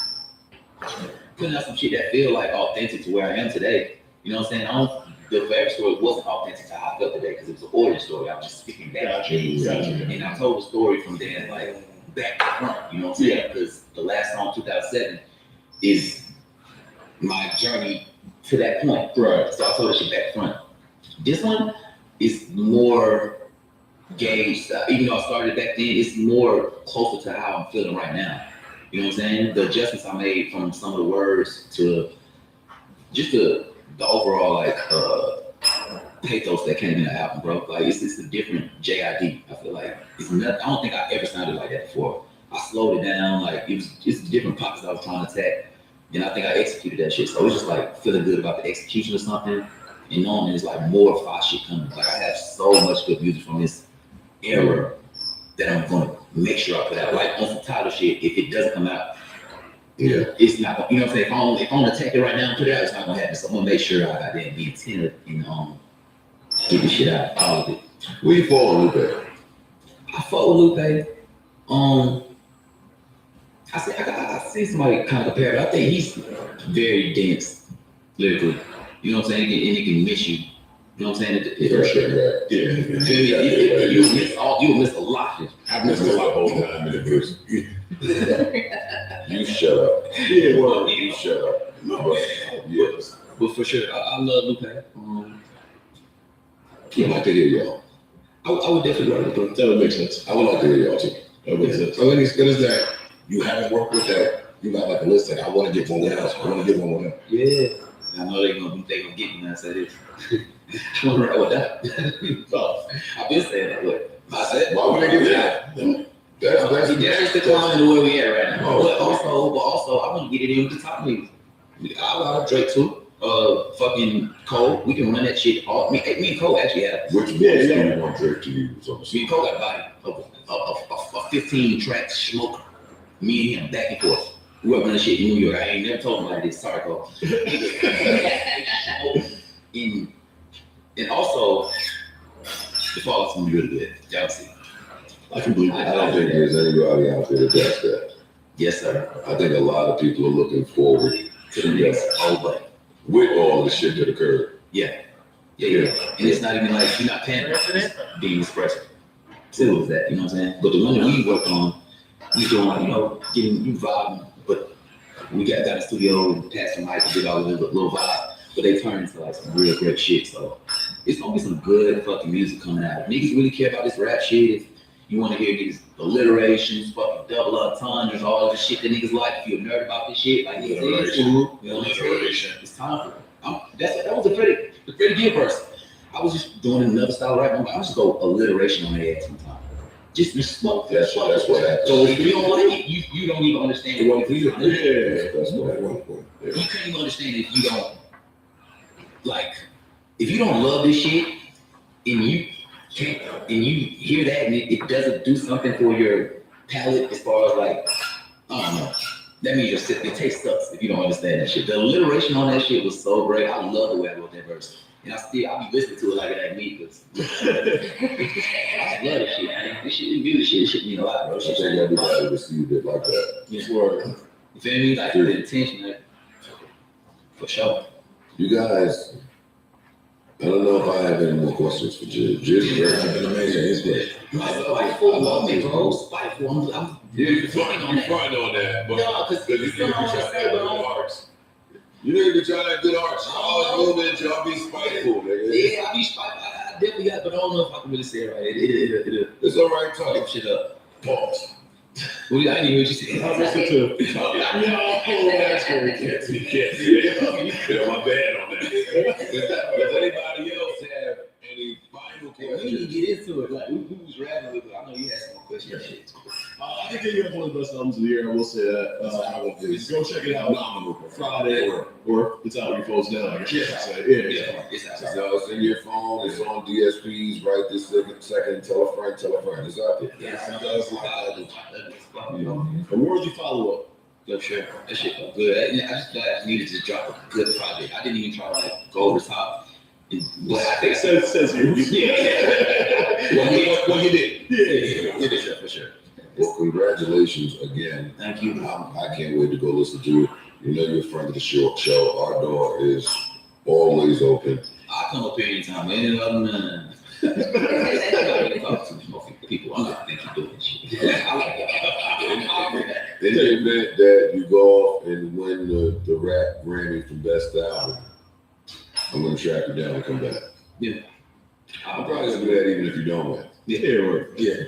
putting out some shit that feel like authentic to where I am today. You know what I'm saying? The Forever story wasn't authentic to how I felt today because it was an origin story. I was just speaking back to and I told the story from then, like back to front. You know what I'm saying? Because the last song, 2007, is my journey to that point. Right. So I told the shit back to front. This one is more gauged. Even though I started back then, it's more closer to how I'm feeling right now. You know what I'm saying? The adjustments I made from some of the words to just the overall like pathos that came in the album, bro. Like it's a different JID. I feel like it's not. I don't think I ever sounded like that before. I slowed it down. Like it was just different pockets I was trying to attack, and I think I executed that shit. So it was just like feeling good about the execution of something, and knowing there's like more fire shit coming. Like I have so much good music from this era that I'm gonna make sure I put out. Like on some Tyler shit, if it doesn't come out. Yeah. It's not, you know what I'm saying? If I'm gonna take it right now and put it out, it's not gonna happen. So I'm gonna make sure I got that be attentive and get the shit out, all of it. Where you fall on Lupe? I fuck with Lupe. I see somebody kind of compare it. I think he's very dense lyrically. You know what I'm saying? And it can miss you. You know what I'm saying? You miss a lot. I missed a lot all the time in the verse. You shut up. Yeah, well, You shut up. Yes. But for sure, I love Lupe. I'd like to hear y'all. I would definitely love Lupe. that would make sense. I would like to hear y'all too. That makes sense. So any good as that, you haven't worked with that. You got like a list that I want to get one with else. I want to get one with him. Yeah. I know they're gonna get me when I say this. I want to ride with that. So, I've been saying that, but I said, why would I get that? That's that's the climb to where we at right now. But also, I want to get it in with the top niggas. I love Drake too. Fucking Cole, we can run that shit off. Me and Cole actually have. which one do you want Drake to use? Me and Cole got body a 15 track smoke. Me and him back and forth. We work on that shit in New York. I ain't never told him like this. Sorry, Cole. And also, the fallout's gonna be really good. Y'all see. I can believe I that. don't think there's anybody out there that does that. Yes, sir. I think a lot of people are looking forward To the next but with all the shit that occurred. yeah. And it's not even like you're not paying being expressive. Simple as that, you know what I'm saying? But the one that we work on, we doing, getting you vibing, but we got in the studio and passed the mic and did all the little vibe, but they turned into like some real great shit. So it's gonna be some good fucking music coming out. If niggas really care about this rap shit, if you wanna hear niggas alliterations, fucking double entendres, all this shit that niggas like, if you're a nerd about this shit, like niggas is, you know what I'm saying? It's time for it. That was the Freddie Gibb verse. I was just doing another style right now. I was just go alliteration on their ass sometimes. Just smoke. That's what happens. So if you don't like it, you don't even understand what it is. Yeah. That's what happens. You can't even understand if you don't like. If you don't love this shit, and you can't, and you hear that, and it doesn't do something for your palate as far as like, I don't know. That means your taste sucks if you don't understand that shit. The alliteration on that shit was so great. I love the way I wrote that verse. And I'll be listening to it like it ain't me, because I love this shit, man. This shit, this shit mean a lot, bro. I think everybody received it like that. Yeah. You feel me? Like the intention, like, for sure. You guys, I don't know if I have any more questions for Jid. Jid's great. It's been amazing. It's great. Spiteful love me, bro. Spiteful. I'm You're fine on that, but no, because you it's something I want to say, but I don't. arts. You niggas try to have good arts. Y'all moving, y'all be spiteful, nigga. Yeah, I be spiteful. I definitely got, but I don't know if I can really say it right. It's all right, Fuck talk. shit up. Pause. Well, I didn't hear what you said. I listen to. That's very good. You can't see it. Yeah, my bad on that. Does anybody else have any final We need to questions? get into it. Like, who's rapping a little bit? I know you had some questions. Shit. I think you have one of the best albums of the year. I will say that. Go check it out. Phenomenal. Friday, or it's out on your phones now. I guess you should say. Yeah. It's So out. it's in your phone. It's on DSPs right this second. Tell a friend. It's out there. A worthy follow-up. Good shit. That shit felt good. I just thought I needed to drop a good project. I didn't even try to like go over the top. But I think It says here. Well, you did. Yeah. You did, for sure. Well, congratulations again. Thank you. I can't wait to go listen to it. You know you're a friend of the show. Our door is always open. I come up here anytime. Any other than I gotta talk to more people. I'm not thinking doing shit. I like that. In the event that you go off and win the rap Grammy for Best Album, I'm gonna track you down and come back. I'm probably gonna do that even if you don't win. Yeah.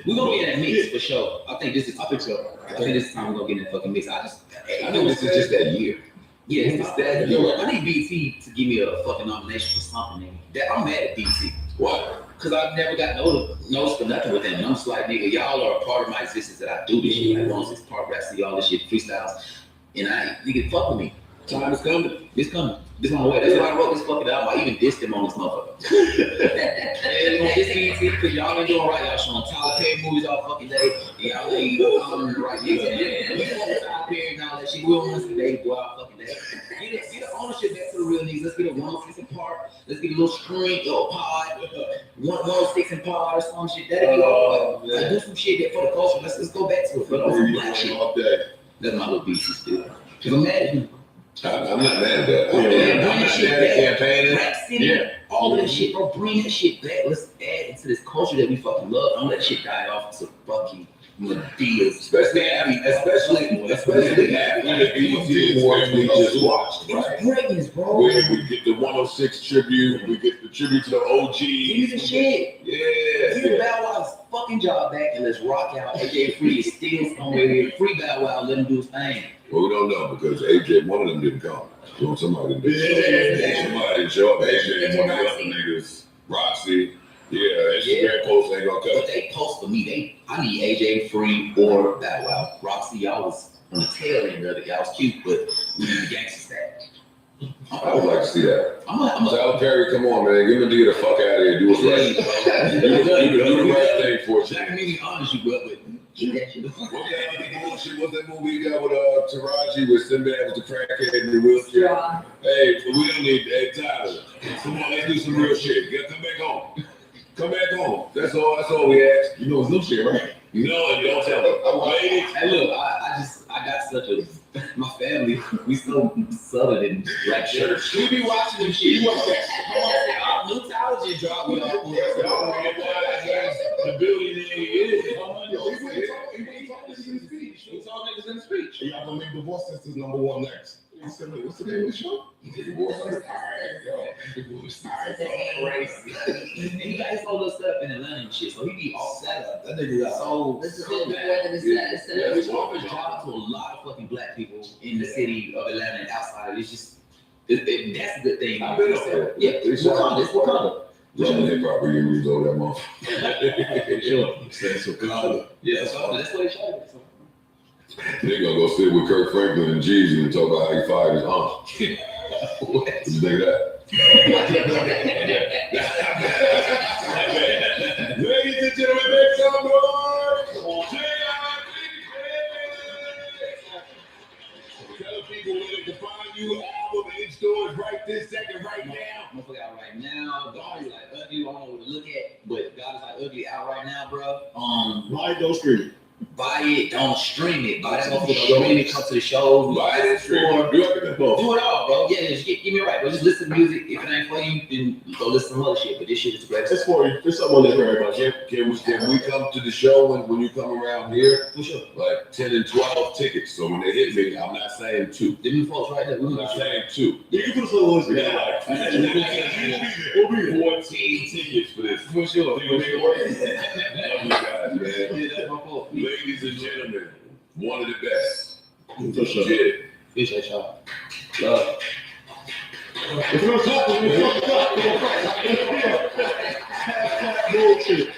We're gonna be in that mix for sure. I think this I think so. this time we're gonna get in that fucking mix. I think this is just that year. Yeah, it's that. I need BT to give me a fucking nomination for something. I'm mad at BT. Why? Because I've never got noticed for nothing with them. And I'm just like, nigga, y'all are a part of my existence that I do this shit. Like, once it's part of it, I see all this shit, freestyles. And nigga, fuck with me. Time is coming. It's coming. This my way. That's why I wrote this fucking album. I even dissed him on this motherfucker. And on this BT, because y'all ain't doing right. Y'all showing Tyler Perry movies all fucking day. And y'all ain't doing the right niggas. We want Tyler Perry and all that shit. We don't want to today, boy, all fucking day. Get the ownership back to the real niggas. Let's get a 106 in part. Let's get a little screen, little pod, 106 in pod or some shit. That'll be all. Like, do some shit that for the culture. Let's go back to it. But on some black shit. All day. That's my little BT still. Because I'm mad at him. I'm not mad at that. Bring I'm that not shit mad at back. campaigning. Rap City, all of that shit, bro. Bring that shit back. Let's add into this culture that we fucking love. Don't let shit die off to fucking Medias. Especially after the BET Awards we just watched, It's right? greatness, bro. Where we get the 106 tribute, we get the tribute to the OGs. Give me the shit. Give Yeah. Bow Wow's fucking job back and let's rock out. AJ Free is still somewhere here. Free Bow Wow, let him do his thing. Well, we don't know because AJ, one of them didn't come. So somebody didn't show up. Somebody didn't show up. AJ and one of the other niggas, Roxy. Yeah, Instagram post ain't gonna But cut. they post for me. I need AJ Free or Bow Wow. Roxy, y'all was on the tail end of it. Y'all was cute, but we need the gangster stack. I would like to see that. I'm a Tyler Perry, come on, man. Give him the fuck out of here. Do what's right. Do the right thing for us. Jack made me honest you, bro, but get that shit. What's that movie you got with Taraji with Sinbad with the crackhead in the wheelchair? Straw. Hey, we don't need that, Tyler. Come on, let's do some real shit. Come back home. Come back home. That's all we ask. You know it's no shit, right? You know and don't tell them. Ladies, Hey, look, I got such a, my family, we so southern and black church. We be watching them shit. You watch that? New Tyler just dropped me off. The building is. He told niggas in the speech. Y'all gonna make Divorce Sisters #1 next. I said, wait, what's the name of the show? Divorce Sisters. And he got his whole little stuff in Atlanta and shit, so he be all set up. That nigga got So This is so more bad. than the status. It's offers job to a lot of fucking black people in the city of Atlanta and outside. It's just, that's a good thing. I've been up there. Yeah, it's Wakanda. It's Wakanda. Love and hip hop reunions over that month. Sure. That's so good. Yeah, so that's what it showed. They're gonna go sit with Kirk Franklin and Jeezy and talk about how he fired his aunt. What you think of that? Ladies and gentlemen, make some noise. Tell people where they can find you. Album in stores right this second, right now. I'm gonna put it out right now. God is like ugly. I don't know what to look at, but God is like ugly out right now, bro. Why don't stream? Buy it, don't stream it. Buy that motherfucker. Really come to the show. Buy it, stream it, do everything. Do it all, bro. Yeah, just get me right, bro. Just listen to music. If it ain't for you, then go listen to some other shit. But this shit is great. It's for you. There's someone there for everybody. Can we come to the show when you come around here? For sure. Like 10 and 12 tickets. So when they hit me, I'm not saying 2. Them the folks right there. I'm not saying 2. You can put us on the list. Yeah, We'll be there. 14 tickets for this. For sure. You make it work? Love you guys, man. Yeah, that's my fault. Ladies and gentlemen, one of the best. For sure. Yeah. Appreciate y'all. Love. If we're gonna talk, we're gonna talk. Bullshit.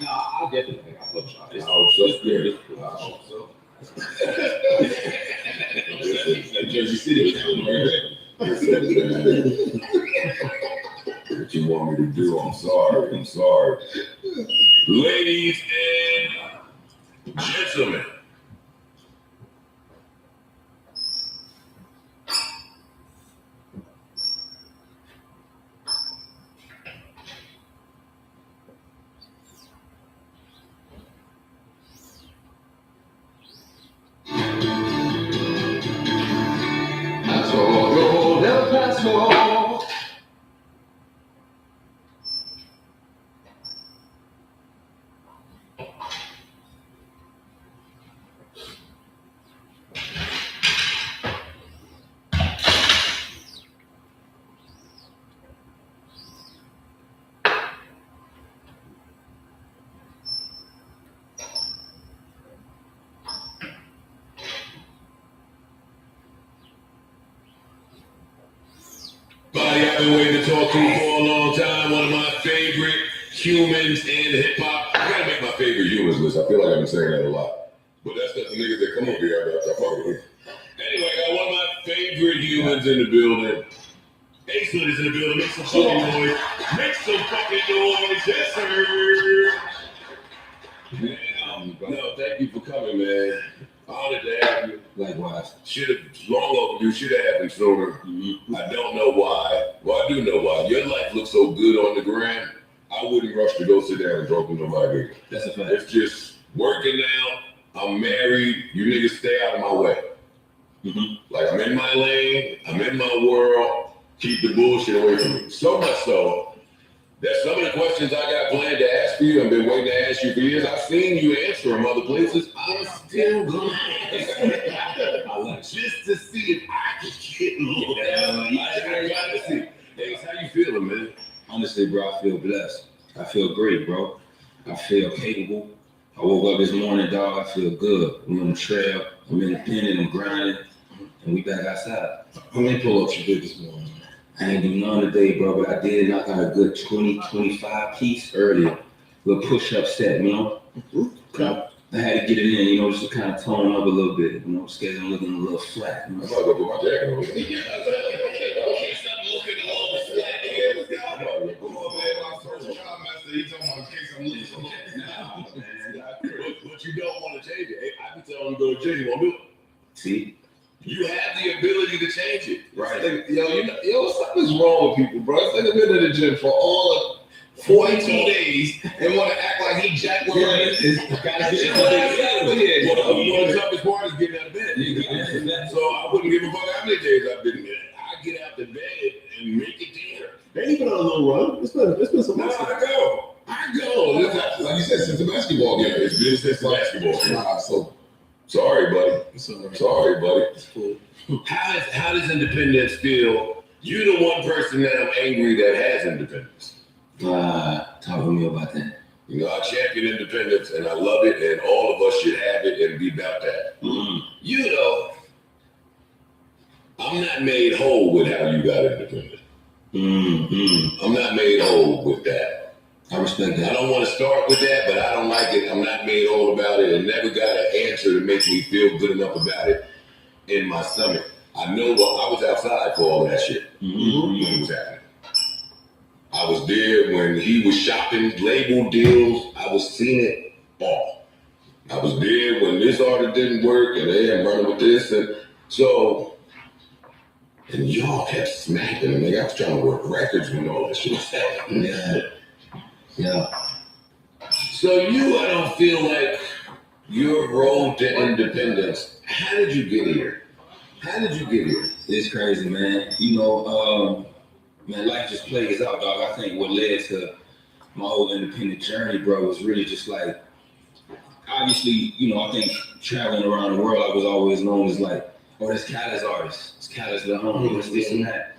No, I'll definitely make a shot. I hope so. Yeah. I hope so. That Jersey City. What you want me to do? I'm sorry. Ladies and gentlemen. Buddy, I've been waiting to talk to you for a long time. One of my favorite humans in hip hop. I gotta make my favorite humans list. I feel like I've been saying that a lot. But that's not the niggas that come up here. I fuck with. Anyway, I got one of my favorite humans in the building. Ace Hood is in the building. Make some fucking noise. Make some fucking noise. Yes, sir. No, thank you for coming, man. Honored to have you. Likewise. Should have long overdue. Should have happened sooner. I don't know why. Well, I do know why. Your life looks so good on the gram. I wouldn't rush to go sit down and talk to nobody. That's a fact. It's just working now. I'm married. You niggas stay out of my way. Like I'm in my lane. I'm in my world. Keep the bullshit away from me. So much so that some of the questions I got planned to ask you, I've been waiting to ask you for years. I've seen you answer them other places. I'm still gonna ask just to see if I can get more. I gotta see. Hey, how you feeling, man? Honestly, bro, I feel blessed. I feel great, bro. I feel capable. I woke up this morning, dog. I feel good. I'm on the trail. I'm independent. I'm grinding. And we back outside. How many pull-ups you did this morning? I ain't do none today, bro, but I did knock out a good 20, 25 piece earlier. Little push-up set, you know? Okay. I had to get it in, you know, just to kind of tone up a little bit. You know, schedule looking a little flat. You I'm know? about to go put my jacket on. But you don't want to change it. I be telling them to go to jail. You won't do it. See? You have the ability to change it. Right. Like, yo, something's wrong with people, bro. It's like I've been to the gym for all of 42 days and want to act like he Jack LaLanne. One of the toughest part is getting out of bed. So I wouldn't give a fuck how many days I've been there. I get out the bed and make it there. They ain't been on a little run. It's been some No, months. I go. Like you said, since the basketball Yeah, game. it's been since basketball. Nah, so Sorry, buddy. It's all right. Sorry, buddy. It's cool. How does independence feel? You're the one person that I'm angry that has independence. Talk to me about that. You know, I champion independence and I love it, and all of us should have it and be about that. You know, I'm not made whole with how you got independent. I'm not made whole with that. I respect I that. don't want to start with that, but I don't like it. I'm not made whole about it, and never got an answer to make me feel good enough about it in my stomach. I know I was outside for all of that shit when it was happening. I was there when he was shopping label deals. I was seeing it all. I was there when this artist didn't work and they had running with this, and so. And y'all kept smacking me. I was trying to work records when all that shit was happening. Yeah. So I don't feel like your road to independence. How did you get here? It's crazy, man. You know, man, life just plays out, dog. I think what led to my whole independent journey, bro, was really just like, obviously, you know, I think traveling around the world, I was always known as like, oh, that's Callous artist. It's Callous the homie. It's this and that.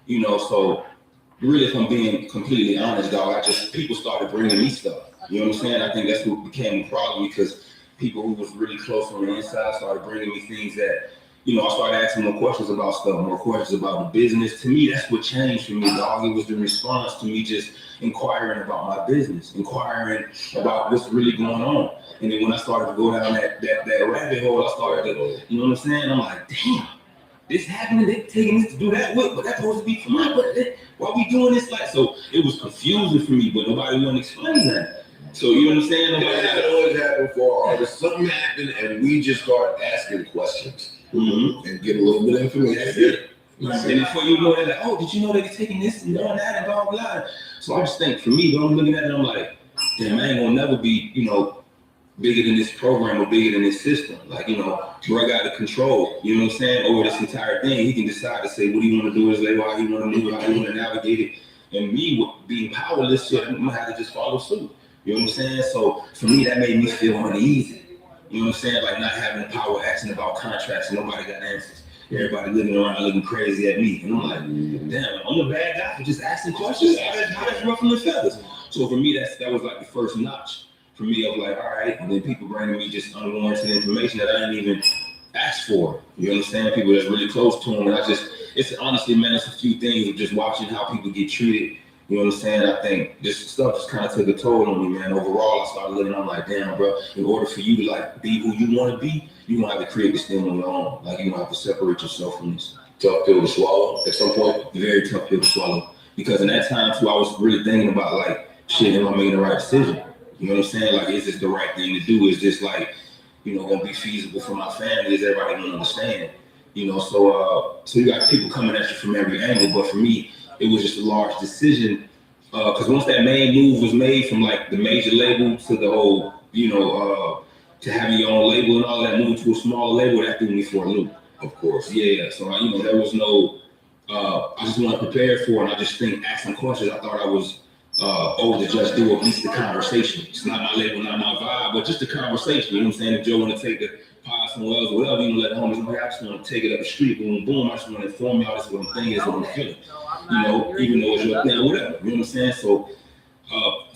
You know, so really, if I'm being completely honest, dog, people started bringing me stuff. You know what I'm saying? I think that's what became a problem because people who was really close from the inside started bringing me things that, you know, I started asking more questions about stuff, more questions about the business. To me, that's what changed for me, dog. It was the response to me just inquiring about my business, inquiring about what's really going on. And then when I started to go down that rabbit hole, I started to, you know what I'm saying? I'm like, damn, this happening, they taking this to do that with, but that's supposed to be for my, but why we doing this like? So it was confusing for me, but nobody wanted to explain that. So you know what I'm saying? That always happened for artists. Something happened and we just started asking questions and get a little bit of information. That's it. And before you know, they're like, oh, did you know they were taking this and doing that and blah, blah, blah. So I just think, for me, though, I'm looking at it, I'm like, damn, I ain't gonna never be, you know, bigger than this program or bigger than this system. Like, you know, bro got the control, you know what I'm saying, over this entire thing. He can decide to say what he want to do with his label, how he want to move, how he want to navigate it. And me, with being powerless, shit, I'm gonna have to just follow suit. You know what I'm saying? So for me, that made me feel uneasy. You know what I'm saying? Like not having the power, asking about contracts, and nobody got answers. Everybody living around looking crazy at me. And I'm like, damn, I'm a bad guy for just asking questions. How that's ruffling the feathers. So for me, that was like the first notch for me of like, all right, and then people bringing me just unwarranted information that I didn't even ask for. You understand? People that's really close to them. And it's honestly, man, it's a few things of just watching how people get treated. You know what I'm saying? I think this stuff just kind of took a toll on me, man. Overall, I started looking, I'm like, damn, bro, in order for you to like be who you want to be, you're going to have to create this thing on your own. Like, you're going to have to separate yourself from this. Tough pill to swallow at some point. Very tough pill to swallow. Because in that time, too, I was really thinking about, like, shit, am I making the right decision? You know what I'm saying? Like, is this the right thing to do? Is this, like, you know, going to be feasible for my family? Is everybody going to understand? You know, so you got people coming at you from every angle. But for me, it was just a large decision. Because once that main move was made from, like, the major label to the whole, you know, to having your own label and all that, moving to a smaller label, that threw me for a loop. Of course. Yeah, so, you know, there was no, I just wasn't prepared for it. And I just think asking questions, I thought I was owed to just do at least the conversation. It's not my label, not my vibe, but just the conversation. You know what I'm saying? If Joe want to take the pod somewhere else, whatever, you know, let the homies know, hey, I just want to take it up the street, boom, boom. I just want to inform y'all this is what I'm thinking, this is what I'm feeling. You know, even though it's your thing, whatever. You know what I'm saying? So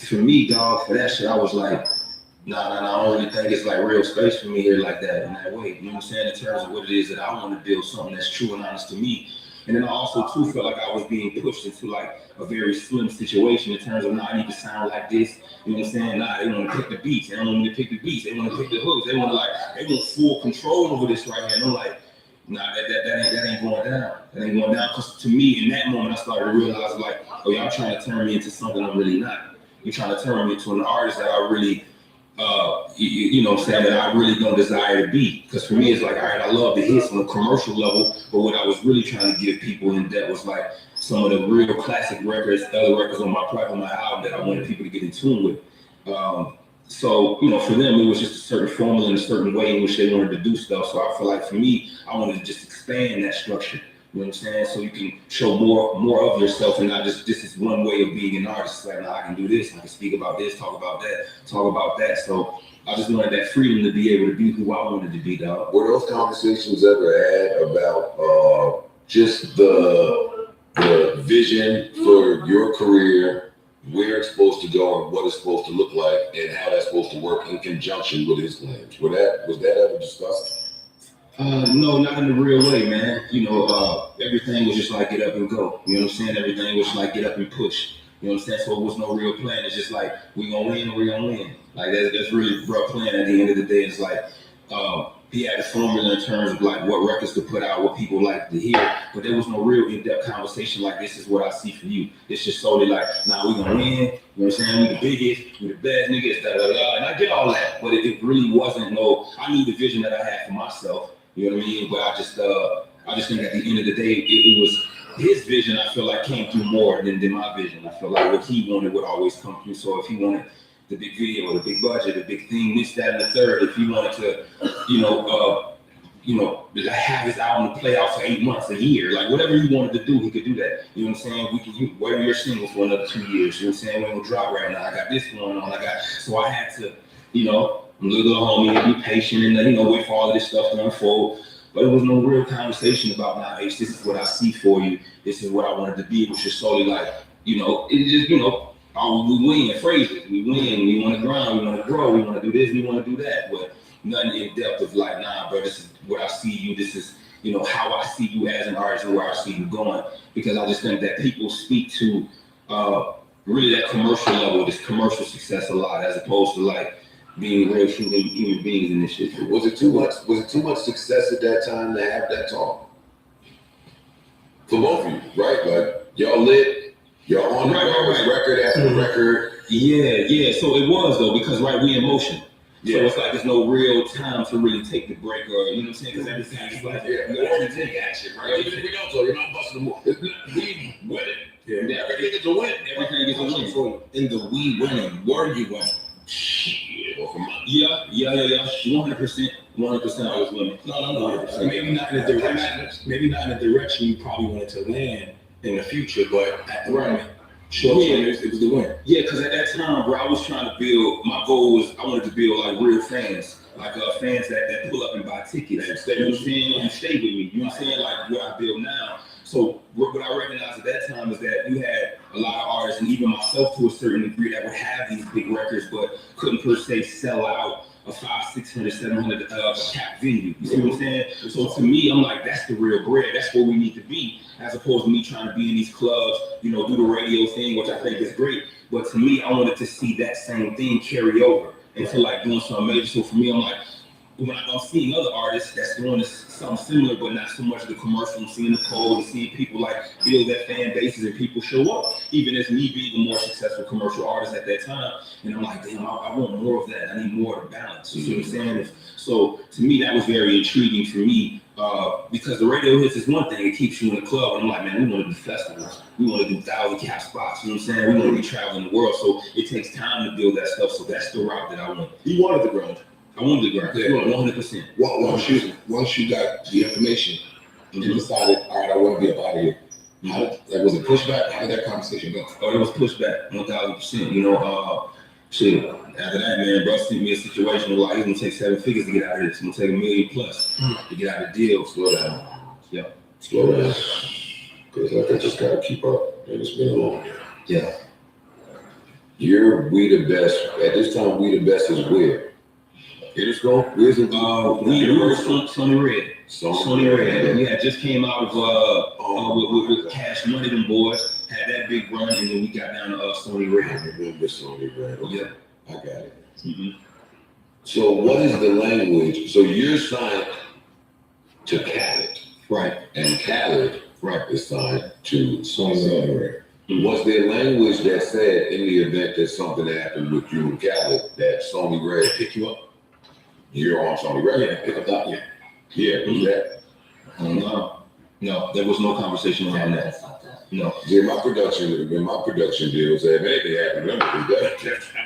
for me, dog, for that shit, I was like, nah, I don't really think it's like real space for me here like that in that way. You know what I'm saying? In terms of what it is that I want to build, something that's true and honest to me. And then I also too felt like I was being pushed into like a very slim situation in terms of, nah, I need to sound like this. You know what I'm saying? Nah, they want to pick the beats. They don't want me to pick the beats. They want to pick the hooks. They want full control over this right here. And I'm like, nah, that ain't going down. That ain't going down. Because to me, in that moment, I started to realize like, oh, y'all trying to turn me into something I'm really not. You're trying to turn me into an artist that I really, you know what I'm saying, that I really don't desire to be. Because for me, it's like, all right, I love the hits on a commercial level, but what I was really trying to give people in depth was like some of the real classic records, other records on my album that I wanted people to get in tune with. So, you know, for them, it was just a certain formula and a certain way in which they wanted to do stuff. So I feel like for me, I wanted to just expand that structure. You know what I'm saying? So you can show more of yourself and not just, this is one way of being an artist. It's like, no, I can do this, I can speak about this, talk about that. So I just wanted that freedom to be able to be who I wanted to be, dog. Were those conversations ever had about just the vision for your career, where it's supposed to go and what it's supposed to look like and how that's supposed to work in conjunction with his plans? Was that ever discussed? No, not in the real way, man. Everything was just like get up and go. You know what I'm saying? Everything was like get up and push. You know what I'm saying? So it was no real plan. It's just like we gonna win, we're gonna win. Like that's really rough plan. At the end of the day, it's like he had a formula in terms of like what records to put out, what people like to hear, but there was no real in-depth conversation like this is what I see for you. It's just solely like, nah, we gonna win. You know what I'm saying? We the biggest, we the best niggas, da da da. And I get all that, but it really wasn't no. I knew the vision that I had for myself. You know what I mean? But I just think at the end of the day, it was his vision. I feel like came through more than my vision. I feel like what he wanted would always come through. So if he wanted the big video, the big budget, the big thing, this, that, and the third, if he wanted to, have his album to play out for 8 months, a year, like whatever he wanted to do, he could do that. You know what I'm saying? We can wear your single for another 2 years. You know what I'm saying? We're gonna drop right now. I got this going on. So I had to, little homie, and be patient and wait for all of this stuff to unfold. But it was no real conversation about, nah, H, this is what I see for you. This is what I wanted to be. It was just solely like, it just, we win phrases. We win. We want to grind. We want to grow. We want to do this. We want to do that. But nothing in depth of like, nah, bro, this is what I see you. This is, how I see you as an artist and where I see you going. Because I just think that people speak to really that commercial level, this commercial success a lot, as opposed to like being real human beings in this shit. Was it too much success at that time to have that talk? For both of you, right? Like y'all lit, y'all on the record after record. Yeah. So it was though, because we in motion. Yeah. So it's like there's no real time to really take the break, or you know what I'm saying? Because everything is like you got to take action, right? If we don't, so you're not busting them. We winning. Yeah. Everything is a win. Everything is a win. So in the we winning, were you winning? Yeah. 100%. I was winning. No. Maybe not in the direction you probably wanted to land in the future, but at the moment, it was the win. Yeah, because at that time, bro, I was trying to build. My goal was I wanted to build like real fans, like fans that pull up and buy tickets. You know what I'm saying? And stay with me. You know what I'm saying? Like what I build now. So what I recognized at that time is that you had a lot of artists, and even myself to a certain degree, that would have these big records, but couldn't per se sell out a 500, 600, 700 cap venue. You see what I'm saying? So to me, I'm like, that's the real bread. That's where we need to be, as opposed to me trying to be in these clubs, do the radio thing, which I think is great. But to me, I wanted to see that same thing carry over into like doing something major. So for me, I'm like, when I'm seeing other artists that's doing something similar, but not so much the commercial, I'm seeing the code and seeing people like build their fan bases and people show up, even as me being a more successful commercial artist at that time. And I'm like, damn, I want more of that. I need more to balance. You see what I'm saying? So to me, that was very intriguing for me because the radio hits is one thing, it keeps you in the club. And I'm like, man, we want to do festivals. We want to do 1,000 cap spots. You know what I'm saying? We want to be traveling the world. So it takes time to build that stuff. So that's the route that I want. You wanted the grind. I wanted to grind. Yeah, 100%. Once you got the information, and you decided, all right, I want to be up out of here. Was it pushback? How did that conversation go? Oh, it was pushback, 1,000%. Shit. After that, man, bro, sent me a situation where like, it's gonna take 7 figures to get out of this. It's gonna take $1 million plus to get out of the deal. Slow down. Yeah. Slow down. Because like I just gotta keep up, and it's been a long year. Yeah. You're We the Best. At this time, We the Best is where? Interscope? Where's it? We were Sony Red. Sony Red. We had just came out of with Cash Money, them boys. Had that big run, and then we got down to Sony Red. I remember Sony Red. Okay. Yeah. I got it. Mm-hmm. So what is the language? So you're signed to Khaled. Right. And Khaled is signed to Sony Red. Mm-hmm. Was there language that said in the event that something happened with you and Khaled that Sony Red pick you up? You're on Sony Red. Yeah, pick up that. Yeah. Yeah, was that? No, there was no conversation around that. No. Yeah, my production deal said, if anything happened, I'm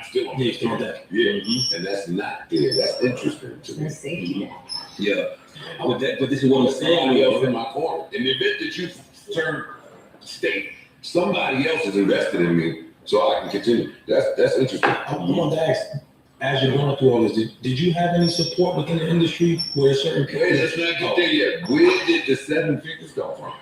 still on that. Yeah, and that's not there. That's interesting to me. Safety. Yeah. But this is what I'm saying. Somebody else in my corner. In the event that you turn state, somebody else is invested in me, so I can continue. That's interesting. I wanted to ask, as you're going through all this, did you have any support within the industry where certain people? Wait, let's not get there yet. Where did the 7 figures come from?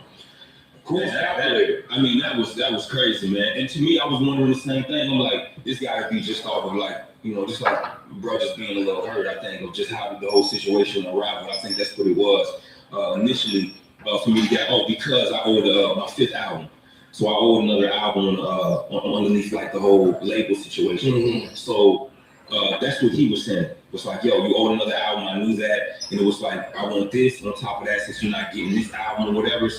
That was crazy, man. And to me, I was wondering the same thing. I'm like, this guy be just off of like just like bro just being a little hurt, I think, of just how the whole situation unraveled. I think that's what it was initially for me to get, because I owed my 5th album. So I owed another album underneath like the whole label situation. Mm-hmm. So that's what he was saying. It was like, yo, you owe another album. I knew that. And it was like, I want this on top of that, since you're not getting this album or whatever, and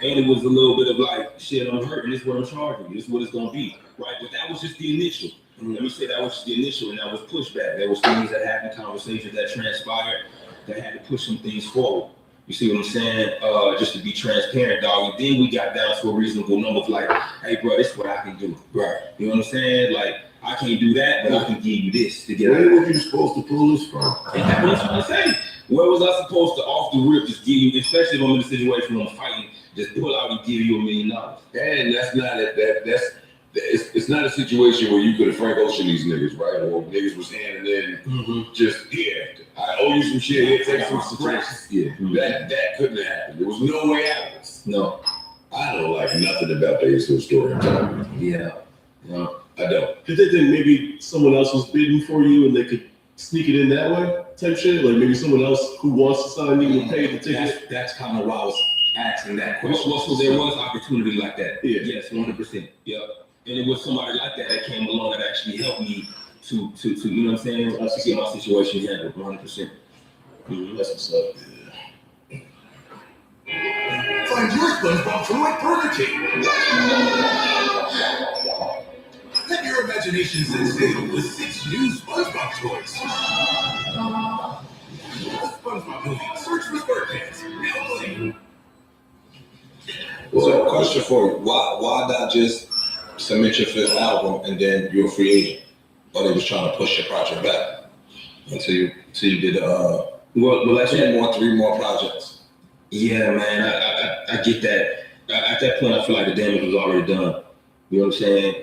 it was a little bit of like, shit, I'm hurting. This is what I'm charging you. This is what it's going to be. Right. But that was just the initial. Mm-hmm. Let me say that was just the initial, and that was pushback. There was things that happened, conversations that transpired that had to push some things forward. You see what I'm saying? Just to be transparent, dog. And then we got down to a reasonable number of like, hey, bro, this is what I can do. Right. You know what I'm saying? Like, I can't do that, but I can give you this to get out. Where were you supposed to pull this from? And that's what I'm trying to say. Where was I supposed to, off the rip, just give you, especially if I'm in a situation where I'm fighting, just pull out and give you $1 million? And that's not it. It's not a situation where you could have Frank Ocean these niggas, right? Or niggas was handing in just, I owe you some shit, here, take some scratches. Yeah. That couldn't have happened. There was no way out of this. No. I don't like nothing about the Ace Hood story. Yeah. I don't. Did they think maybe someone else was bidding for you and they could sneak it in that way type shit? Like maybe someone else who wants to sign you will pay the ticket? That's kind of why I was asking that question. Well, so there was opportunity like that. Yeah. Yes, 100%. Yeah. And it was somebody like that came along that actually helped me to you know what I'm saying, to get my situation handled 100%. That's what's up. Find your SpongeBob toy at Burger King. Let your imagination set sail with 6 new SpongeBob toys. The SpongeBob movie, Search for SquarePants, now playing. So, question for you: Why not just submit your 5th album and then you're a free agent? Or they was trying to push your project back until you did 3 more projects? Yeah, man, I get that. At that point, I feel like the damage was already done. You know what I'm saying?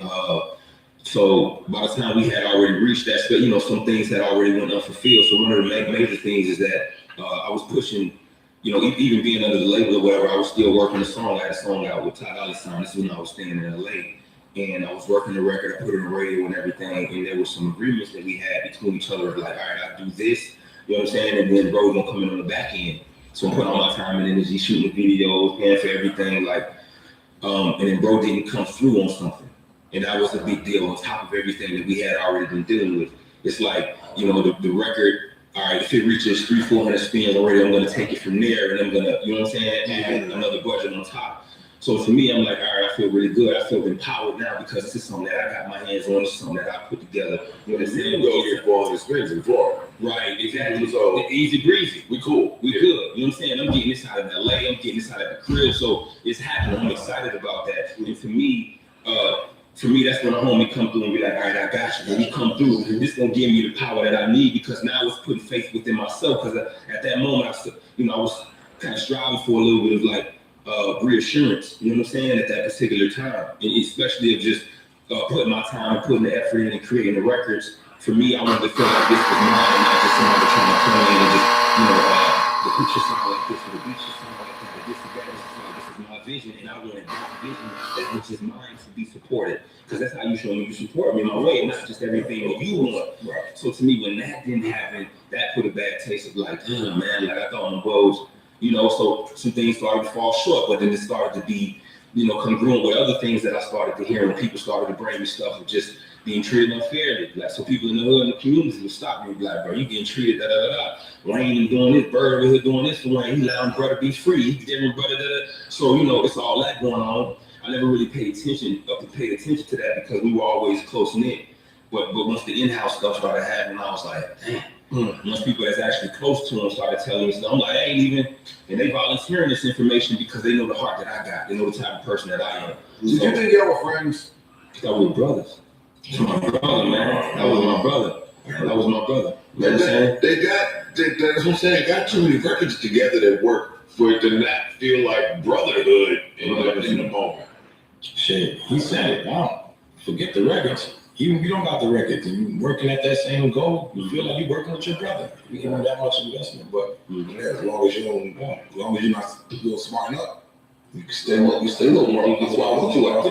So by the time we had already reached that, some things had already went unfulfilled. So one of the major things is that I was pushing, even being under the label or whatever, I was still working the song. I had a song out with Ty Dolla $ign. This is when I was staying in LA. And I was working the record, I put it on the radio and everything. And there was some agreements that we had between each other of like, all right, I do this, you know what I'm saying? And then bro gonna come in on the back end. So I'm putting all my time and energy, shooting the videos, paying for everything, like, and then bro didn't come through on something. And that was a big deal on top of everything that we had already been dealing with. It's like, the record, all right, if it reaches 300-400 spins already, I'm gonna take it from there and I'm gonna, you know what I'm saying, add another budget on top. So for me, I'm like, all right, I feel really good. I feel empowered now because this is something that I got my hands on. This is something that I put together. You know what I'm saying? You go get 400 spins in Florida. Right, exactly. So easy breezy. We cool. We good. You know what I'm saying? I'm getting this out of LA. I'm getting this out of the crib. So it's happening. I'm excited about that. And for me, that's when a homie come through and be like, all right, I got you. When he come through, this gonna give me the power that I need, because now it's putting faith within myself. Because at that moment, I was kind of striving for a little bit of like reassurance. You know what I'm saying? At that particular time, and especially of just putting my time, putting the effort in, and creating the records. For me, I wanted to feel like this was mine, and not just somebody trying to come in and just, the beat should sound like this, or the beat should sound like that, or this or that. This is my vision, and I wanted that vision, that which is mine, to be supported. Because that's how you show me you support me in my way, not just everything that you want. Right. So to me, when that didn't happen, that put a bad taste of like, man, like I thought my bows, so some things started to fall short, but then it started to be, congruent with other things that I started to hear, when people started to bring me stuff of just being treated unfairly. Like, so people in the hood and the community would stop me and be like, bro, you getting treated, Wayne is doing this, Bird over here doing this for Wayne, he allowing brother to be free, he's giving brother, So, it's all that going on. I never really paid attention to that because we were always close knit. But once the in-house stuff started happening, I was like, damn. Once people that's actually close to him started telling me stuff, I'm like, I ain't even, and they volunteering this information because they know the heart that I got. They know the type of person that I am. Did you think y'all were friends? I was brothers. That's my brother, man. That was my brother. That was my brother. You know what I'm saying? That's what I'm saying. They got too many records together that work for it to not feel like brotherhood in the moment. Shit, he said it. Wow. Forget the records. Even if you don't got the records and you're working at that same goal, you feel like you're working with your brother. You give him that much investment, but as long as you don't, as long as you're not smart enough, you stay a little more. That's why I want you and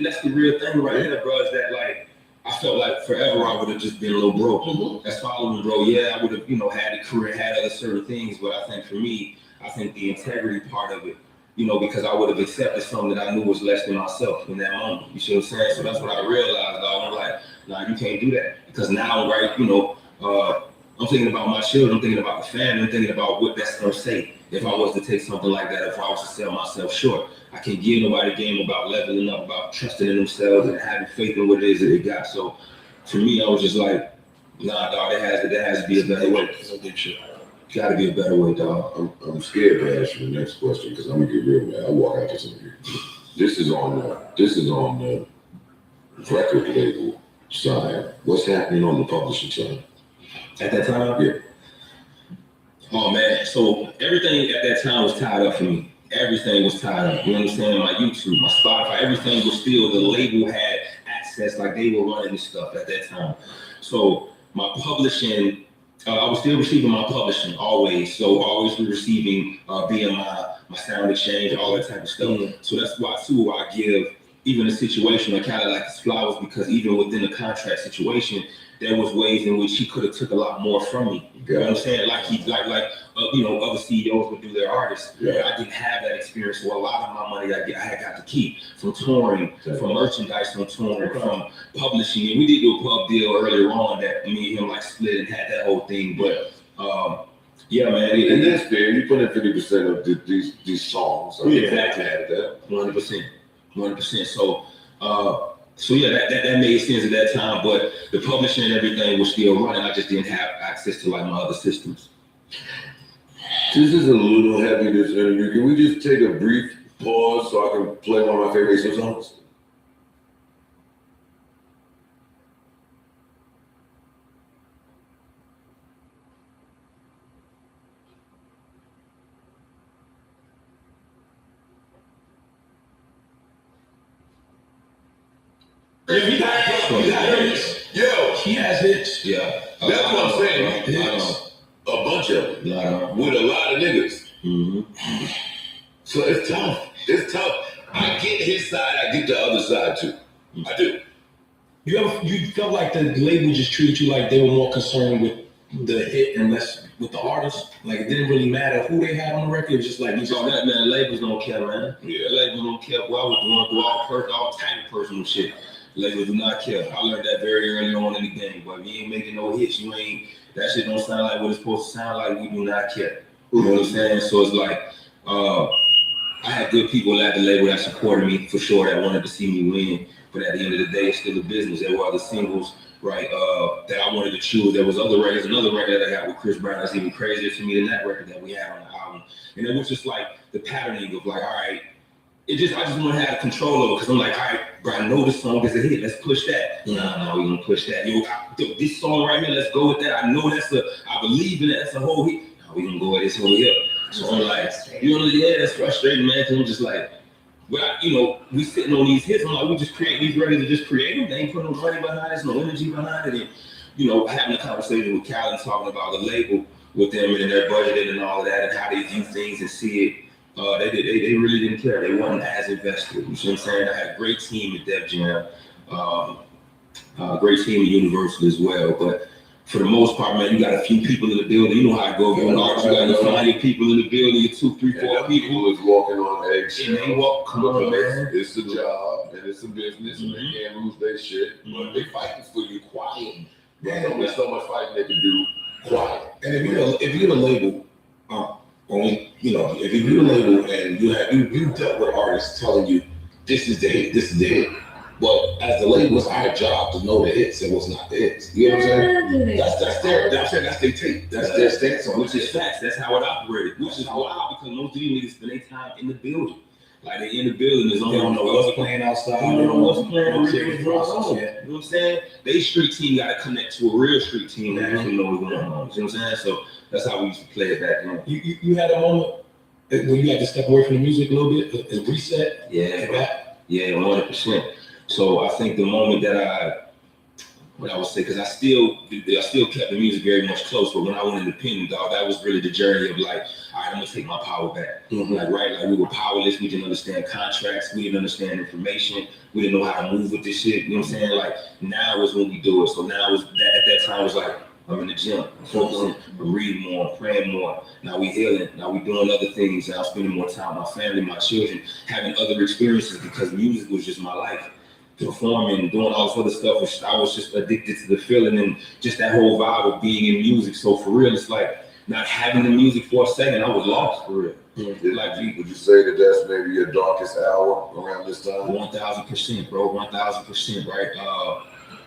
that's the real thing right here, bro, is that like, I felt like forever I would have just been a little broke. That's following, bro. Yeah, I would have, had a career, had other certain things, but I think for me, I think the integrity part of it, because I would have accepted something that I knew was less than myself in that moment. You see what I'm saying? So that's what I realized, dog. I'm like, nah, you can't do that. Because now, right, I'm thinking about my children, I'm thinking about the family, I'm thinking about what that's gonna say if I was to take something like that, if I was to sell myself short. I can't give nobody a game about leveling up, about trusting in themselves and having faith in what it is that they got. So for me, I was just like, nah, dog, there has to be a better way. Gotta be a better way, dog. I'm scared to ask you the next question because I'm gonna get real mad. I'll walk out to some of you. This is on the record label side. What's happening on the publishing side? At that time? Yeah. Oh man, so everything at that time was tied up for me. Everything was tied up. You understand? My YouTube, my Spotify, everything was still, the label had access, like they were running this stuff at that time. So my publishing, I was still receiving my publishing always. So always receiving BMI, my sound exchange, all that type of stuff. So that's why too, I give even a situation I kind of like his flowers, because even within the contract situation, there was ways in which he could have took a lot more from me. You know what I'm saying? Like other CEOs would do their artists. Yeah. I didn't have that experience. So a lot of my money I had got to keep from touring, from merchandise, from touring, from publishing. And we did do a pub deal earlier on that me and him like split and had that whole thing. But yeah, man. And that's fair. You put in 50% of these songs. So exactly. That 100%. So yeah, that made sense at that time, but the publishing and everything was still running. I just didn't have access to like my other systems. This is a little heavy, this interview. Can we just take a brief pause so I can play one of my favorite songs? Yeah, he got hits. Yo, he has hits. Yeah. That's what I'm saying. Hits. A bunch of them. With a lot of niggas. Mm-hmm. So it's tough. It's tough. I get his side. I get the other side too. I do. You felt like the label just treated you like they were more concerned with the hit and less with the artist? Like it didn't really matter who they had on the record. It was just like man, labels don't care, man. Yeah. Labels don't care. Well, I was going through all type of personal shit. Labels do not care. I learned that very early on in the game. But if you ain't making no hits, that shit don't sound like what it's supposed to sound like. We do not care. You know what I'm saying? So it's like, I had good people at the label that supported me for sure, that wanted to see me win. But at the end of the day, it's still a business. There were other singles, right, that I wanted to choose. There was other records, another record that I got with Chris Brown that's even crazier to me than that record that we had on the album. And it was just like the patterning of like, all right, I just want to have control over it, because I'm like, all right, bro, I know this song is a hit. Let's push that. No, we're going to push that. This song right here, let's go with that. I know I believe in it. That's a whole hit. No, we're going to go with this over here. So I'm like, that's frustrating, man. Because I'm just like, well, we sitting on these hits. I'm like, we just create these records to just create them. They ain't putting no money behind it, no energy behind it. And, having a conversation with Cal and talking about the label with them and their budgeting and all of that and how they view things and see it. They really didn't care. They wasn't as invested. You see what I'm saying? I had a great team at Def Jam, a great team at Universal as well. But for the most part, man, you got a few people in the building. You know how it goes. You got find your people in the building, your 2, 3, 4 people is walking on eggs. And they walk. Come on, man. It's a job and it's a business, and they can't lose their shit. But they fighting for you quiet. There's so much fighting they can do quiet. And if you're the label, if you're the label and you dealt with artists telling you this is the hit, this is the hit. But as the label, it's our job to know the hits and what's not the hits. You know what I'm saying? That's their tape. That's their stance on it. Which is facts. That's how it operated. Which is wild, because most of these niggas spend their time in the building. Like they in the building, they don't know what's playing outside. They don't know what's playing on the process. You know what I'm saying? They street team got to connect to a real street team that actually know what's going on. You know what I'm saying? So that's how we used to play it back then. You had a moment when you had to step away from the music a little bit and reset? Yeah, 100%. So I think the moment that what I would say, because I still kept the music very much close. But when I went independent, dog, that was really the journey of like, all right, I'm gonna take my power back. Like, right, like we were powerless. We didn't understand contracts. We didn't understand information. We didn't know how to move with this shit. You know what I'm saying? Like, now is when we do it. So now at that time it was like, I'm in the gym, focusing, I'm reading more, I'm praying more. Now we healing. Now we doing other things. Now I'm spending more time with my family, my children, having other experiences because music was just my life. Performing, doing all this other stuff, which I was just addicted to the feeling and just that whole vibe of being in music. So for real, it's like not having the music for a second, I was lost for real. Like, would you say that that's maybe your darkest hour around this time? 1,000%, bro. 1,000%, right?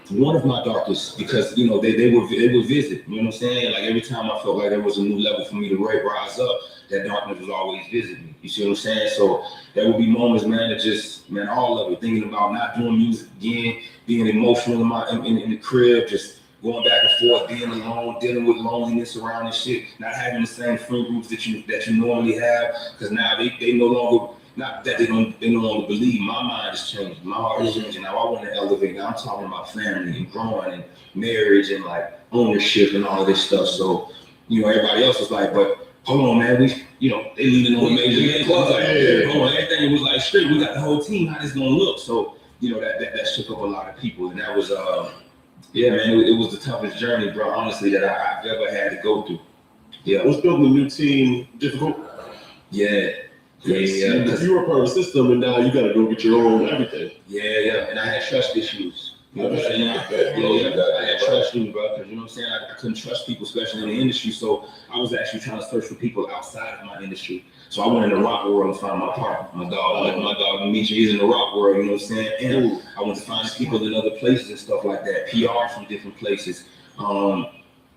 One of my darkest, because you know they would visit. You know what I'm saying? Like every time I felt like there was a new level for me to rise up, that darkness was always visiting me. You see what I'm saying? So there would be moments, man, that just, man, all of it, thinking about not doing music again, being emotional in the crib, just going back and forth, being alone, dealing with loneliness around this shit, not having the same friend groups that you normally have, because now they no longer. Not that they no longer believe. My mind is changing. My heart is changing. Now I want to elevate. Now I'm talking about family and growing and marriage and like ownership and all of this stuff. So, you know, everybody else was like, but hold on, man. We, you know, they leaning on the major league club. Like, hold on, everything was like straight. We got the whole team. How this gonna look? So, you know, that shook up a lot of people. And that was, yeah, man, it was the toughest journey, bro, honestly, that I've ever had to go through. Yeah. Was building a new team difficult? Yeah. Yeah, because you were part of the system and now you got to go get your own everything. Yeah, and I had trust issues. You know what I'm saying? I had trust issues, bro, because you know what I'm saying? I couldn't trust people, especially in the industry. So I was actually trying to search for people outside of my industry. So I went in the rock world and found my partner, my dog Dimitri, he's in the rock world, you know what I'm saying? And I went to find people in other places and stuff like that, PR from different places. And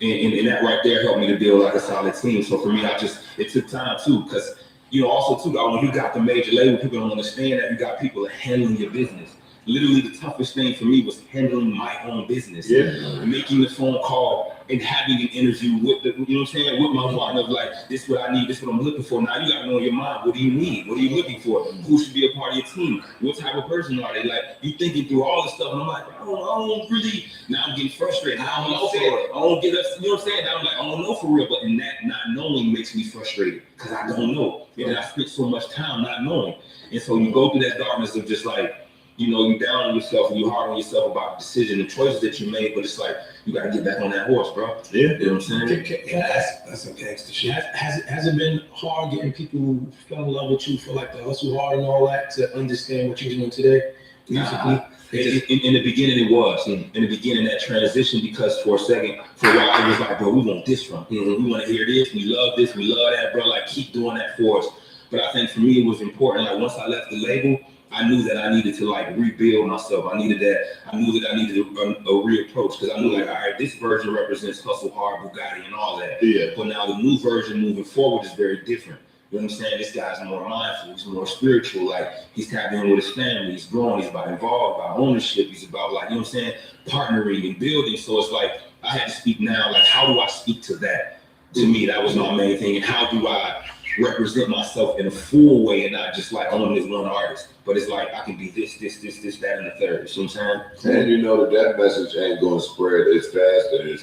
that right there helped me to build like a solid team. So for me, it took time too, because you know, also too, when you got the major label, people don't understand that you got people handling your business. Literally, the toughest thing for me was handling my own business. Yeah. Making the phone call and having an interview with you know what I'm saying, with my partner of like, this is what I need, this is what I'm looking for. Now you got to know in your mind, what do you need? What are you looking for? Who should be a part of your team? What type of person are they? Like, you thinking through all this stuff, and I'm like, I don't really, now I'm getting frustrated. I don't know for real. I don't get up, you know what I'm saying? Now I'm like, I don't know for real, but in that not knowing makes me frustrated because I don't know. And I spent so much time not knowing. And so you go through that darkness of just like, you know, you down on yourself and you hard on yourself about the decision and choices that you made, but it's like, you got to get back on that horse, bro. Yeah. You know what I'm saying? Can I ask, that's some gangster shit. Has it been hard getting people who fell in love with you for like the hustle hard and all that to understand what you're doing today? Musically? In the beginning, it was. In the beginning, that transition, because for a while, it was like, bro, we want this from. We want to hear this. We love this. We love that, bro. Like, keep doing that for us. But I think for me, it was important. Like, once I left the label, I knew that I needed to like rebuild myself. I knew that I needed a reapproach, because I knew like, all right, this version represents hustle hard, Bugatti and all that. Yeah. But now the new version moving forward is very different. You know what I'm saying? This guy's more mindful. He's more spiritual. Like, he's tapping in with his family. He's growing. He's about involved, about ownership. He's about like, you know what I'm saying, partnering and building. So it's like, I had to speak now. Like, how do I speak to that? To me, that was my main thing. And how do I represent myself in a full way and not just like only as one artist, but it's like I can be this, that, and the third. You know what I'm saying? And you know that message ain't gonna spread as fast as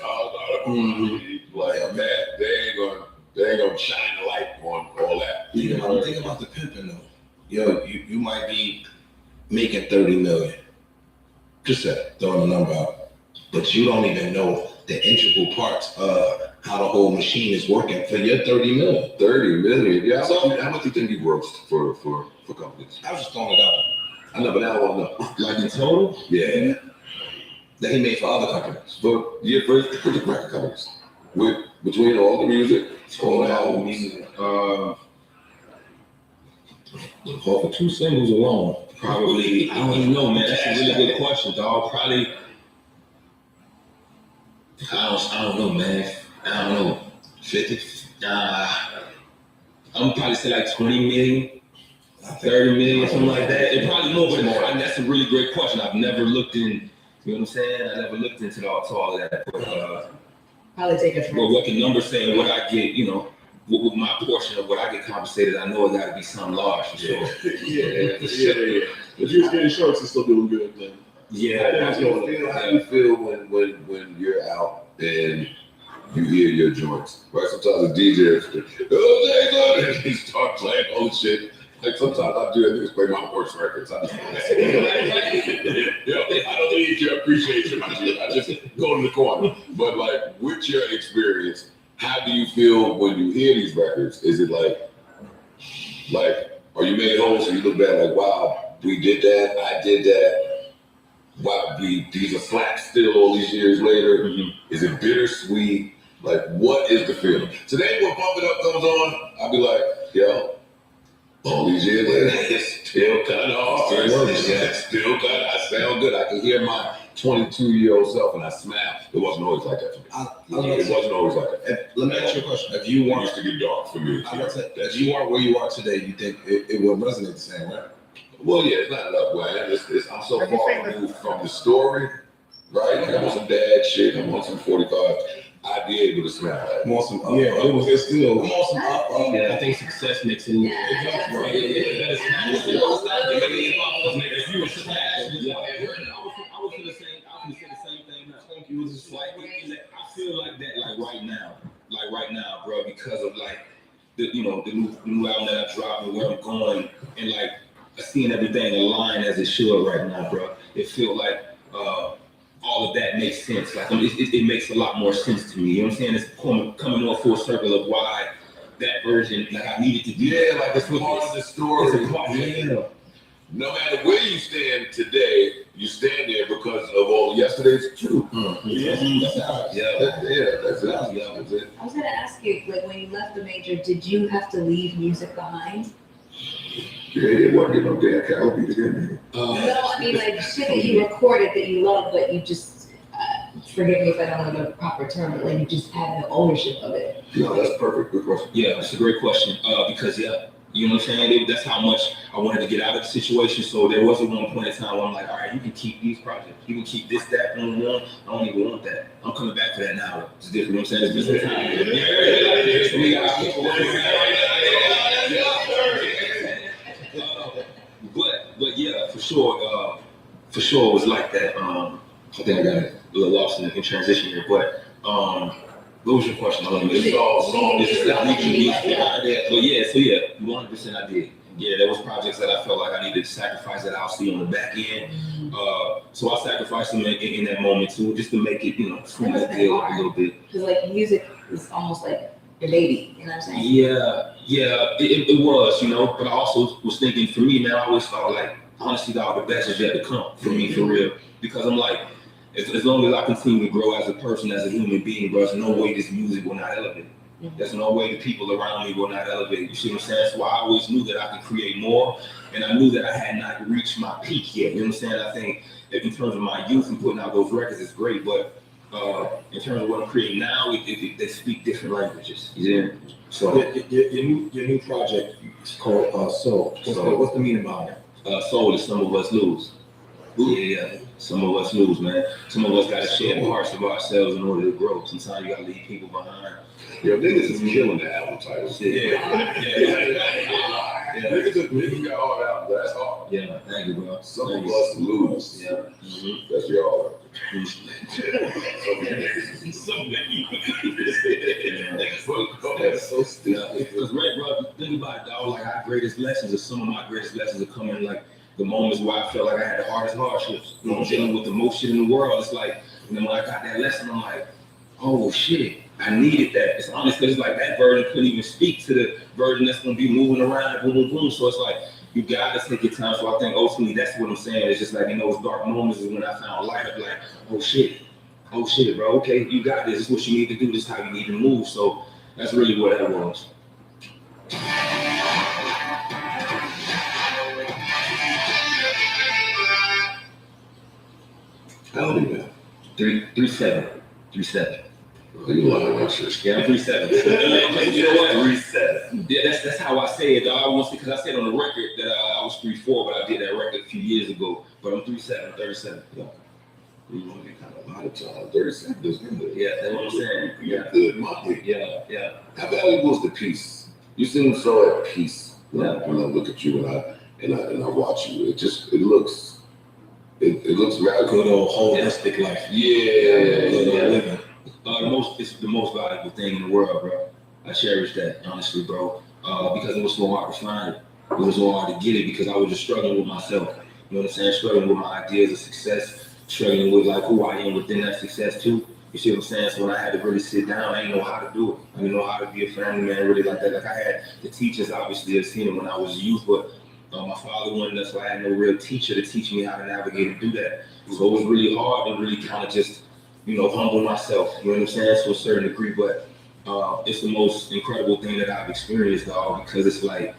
like that. They ain't gonna shine a light on all that. You know, think about the pimping though. Yo, you might be making 30 million. Just throwing a number out, but you don't even know the integral parts of how the whole machine is working for your 30 million. 30 million, yeah. How much do you think you grossed for companies? I was just throwing it out. I know, but now I want to know. Like in total? Yeah. That he made for other companies. But yeah, for the record companies. Between all the music, all the albums. For 2 singles alone, probably, I don't even know, man. That's a really good question, dog. Probably, I don't know, man. I don't know, 50. I'm probably say like 20 million, 30 million, something like that. It probably more, but that's a really great question. I've never looked in, you know what I'm saying? I never looked into all of that. But, Probably take it from. Well, what the numbers say and what I get, you know, with my portion of what I get compensated, I know it got to be something large for sure. Yeah. If you're getting shorts, you're still doing good then. Yeah. How do you feel when you're out and you hear your joints? Right? Sometimes the DJ and he start playing old shit. Like sometimes I do it, just play my worst records. I just I don't need your appreciation. I just go in the corner. But like with your experience, how do you feel when you hear these records? Is it like are you made whole so you look back like, wow, we did that, I did that. Wow, these are slaps still all these years later. Mm-hmm. Is it bittersweet? Like, what is the feeling? Today when Pump It Up comes on, I'll be like, yo, all these years later, it's still kind of hard. Still kind of, I sound good. I can hear my 22-year-old self and I smile. It wasn't always like that for me. It wasn't always like that. Let me ask you a question. If you It want, used to get dark for me. if you are where you are today, you think it would resonate the same, right? Well, yeah, it's not enough, man. I'm so far removed from the story, right? Like, I'm on some dad shit. I'm on some 45. I'd be able to smell that. I'm on some up. Yeah, it's still. I'm on some up. Yeah, I think success makes it. I was gonna say the same thing. Thank you. It was just like I feel like that, like right now, bro, because of like the new album that I dropped and where I'm going, and like seeing everything align as it should right now, bro. It feels like all of that makes sense. Like it makes a lot more sense to me. You know what I'm saying? It's coming more full circle of why that version, like I needed to do. Yeah, like it's part of the story. It's a part, yeah. No matter where you stand today, you stand there because of all yesterday's truth. Yeah, That's it. I was gonna ask you, like, when you left the major, did you have to leave music behind? Yeah, it wasn't no damn karaoke again. No, I mean, like, shit that you recorded that you love, but you just, forgive me if I don't know the proper term, but like you just had no ownership of it. No, that's perfect. Good question. Yeah, it's a great question. Because you know what I'm saying? That's how much I wanted to get out of the situation. So there was at one point in time where I'm like, all right, you can keep these projects. You can keep this, that, one. I don't even want that. I'm coming back to that now. It's different. You know what I'm saying? It's different time. But yeah, for sure it was like that. I think I got a little lost in transition here, but what was your question? But yeah, 100% I did. Yeah, there was projects that I felt like I needed to sacrifice that I'll see on the back end. So I sacrificed them in that moment too, just to make it, sweeten the deal a little bit. Because like music is almost like your baby, you know what I'm saying? Yeah, it was, but I also was thinking, for me, man, I always thought like, honestly, dog, the best is yet to come for me, for real. Because I'm like, as long as I continue to grow as a person, as a human being, bro, there's no way this music will not elevate. There's no way the people around me will not elevate. You see what I'm saying? So I always knew that I could create more, and I knew that I had not reached my peak yet. You know what I'm saying? I think that in terms of my youth and putting out those records is great, but in terms of what I'm creating now, they speak different languages. Yeah. So your new project is called Soul. What's the meaning behind it? Soul is some of us lose. Yeah. Some of us lose, man. Some of us got to share parts of ourselves in order to grow. Sometimes you got to leave people behind. Yo, niggas is killing the album titles. Niggas got all albums. That's hard. Yeah, thank you, bro. Some of us lose. Yeah. That's y'all. That's so stupid. Because, right, bro, think about it, dog. Like, our greatest lessons, or some of my greatest lessons, are coming like the moments where I felt like I had the hardest hardships. I'm dealing with the most shit in the world. It's like, when I got that lesson, I'm like, oh shit, I needed that. It's honest, because it's like that version couldn't even speak to the version that's gonna be moving around, boom, boom, boom. So it's like, you gotta take your time. So I think ultimately that's what I'm saying. It's just like, those dark moments is when I found light up, like, oh shit, bro, okay, you got this. This is what you need to do. This is how you need to move. So that's really what that was. How old are you now? 37. Oh, you lying about shit. Yeah, I'm 37. You know what? 37. Yeah, that's how I say it, dog. Because I said on the record that I was 34, but I did that record a few years ago. But I'm 37. Yeah. You want to get kind of a lot of time. 37 is good. Yeah, that's what I'm saying. Yeah. Good money. Yeah. How valuable is the peace? You seem so at peace when Yeah. I look at you and I watch you. It looks It looks rather Good old holistic life. Yeah. Good old living. It's the most valuable thing in the world, bro. I cherish that, honestly, bro. Because it was so hard to find it. It was so hard to get it because I was just struggling with myself. You know what I'm saying? Struggling with my ideas of success, struggling with like who I am within that success too. You see what I'm saying? So when I had to really sit down, I didn't know how to do it. I didn't know how to be a family man really like that. Like I had the teachers obviously have seen it when I was a youth, but my father wanted us, so I had no real teacher to teach me how to navigate and do that. So it was really hard to really kind of just, humble myself. You know what I'm saying? To a certain degree, but it's the most incredible thing that I've experienced, dog, because it's like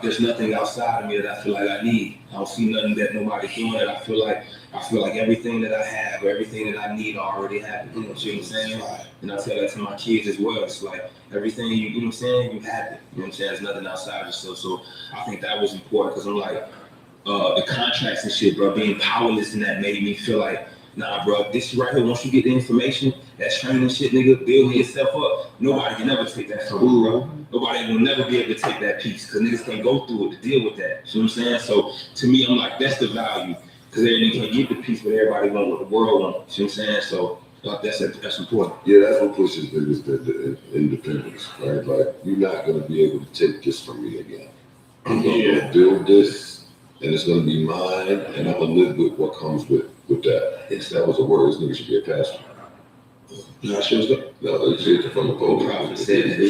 there's nothing outside of me that I feel like I need. I don't see nothing that nobody's doing. That I feel like everything that I have, everything that I need, I already have. You know what I'm saying? And I tell that to my kids as well. It's like everything you know what I'm saying, you have it. You know what I'm saying? There's nothing outside of yourself. So I think that was important because I'm like the contracts and shit, bro. Being powerless in that made me feel like, nah, bro, this right here, once you get the information, that's training shit, nigga, building yourself up, nobody can ever take that from you, bro. Nobody will never be able to take that piece because niggas can't go through it to deal with that. You know what I'm saying? So to me, I'm like, that's the value because they can't get the piece, but everybody want what the world wants. You know what I'm saying? So that's important. Yeah, that's what pushes niggas the independence, right? Like, you're not going to be able to take this from me again. I'm going to build this, and it's going to be mine, and I'm going to live with what comes with that. Yes, that was a word. This nigga should be a pastor. No, sure was good. No, it's shit from the Old podium. prophet said that.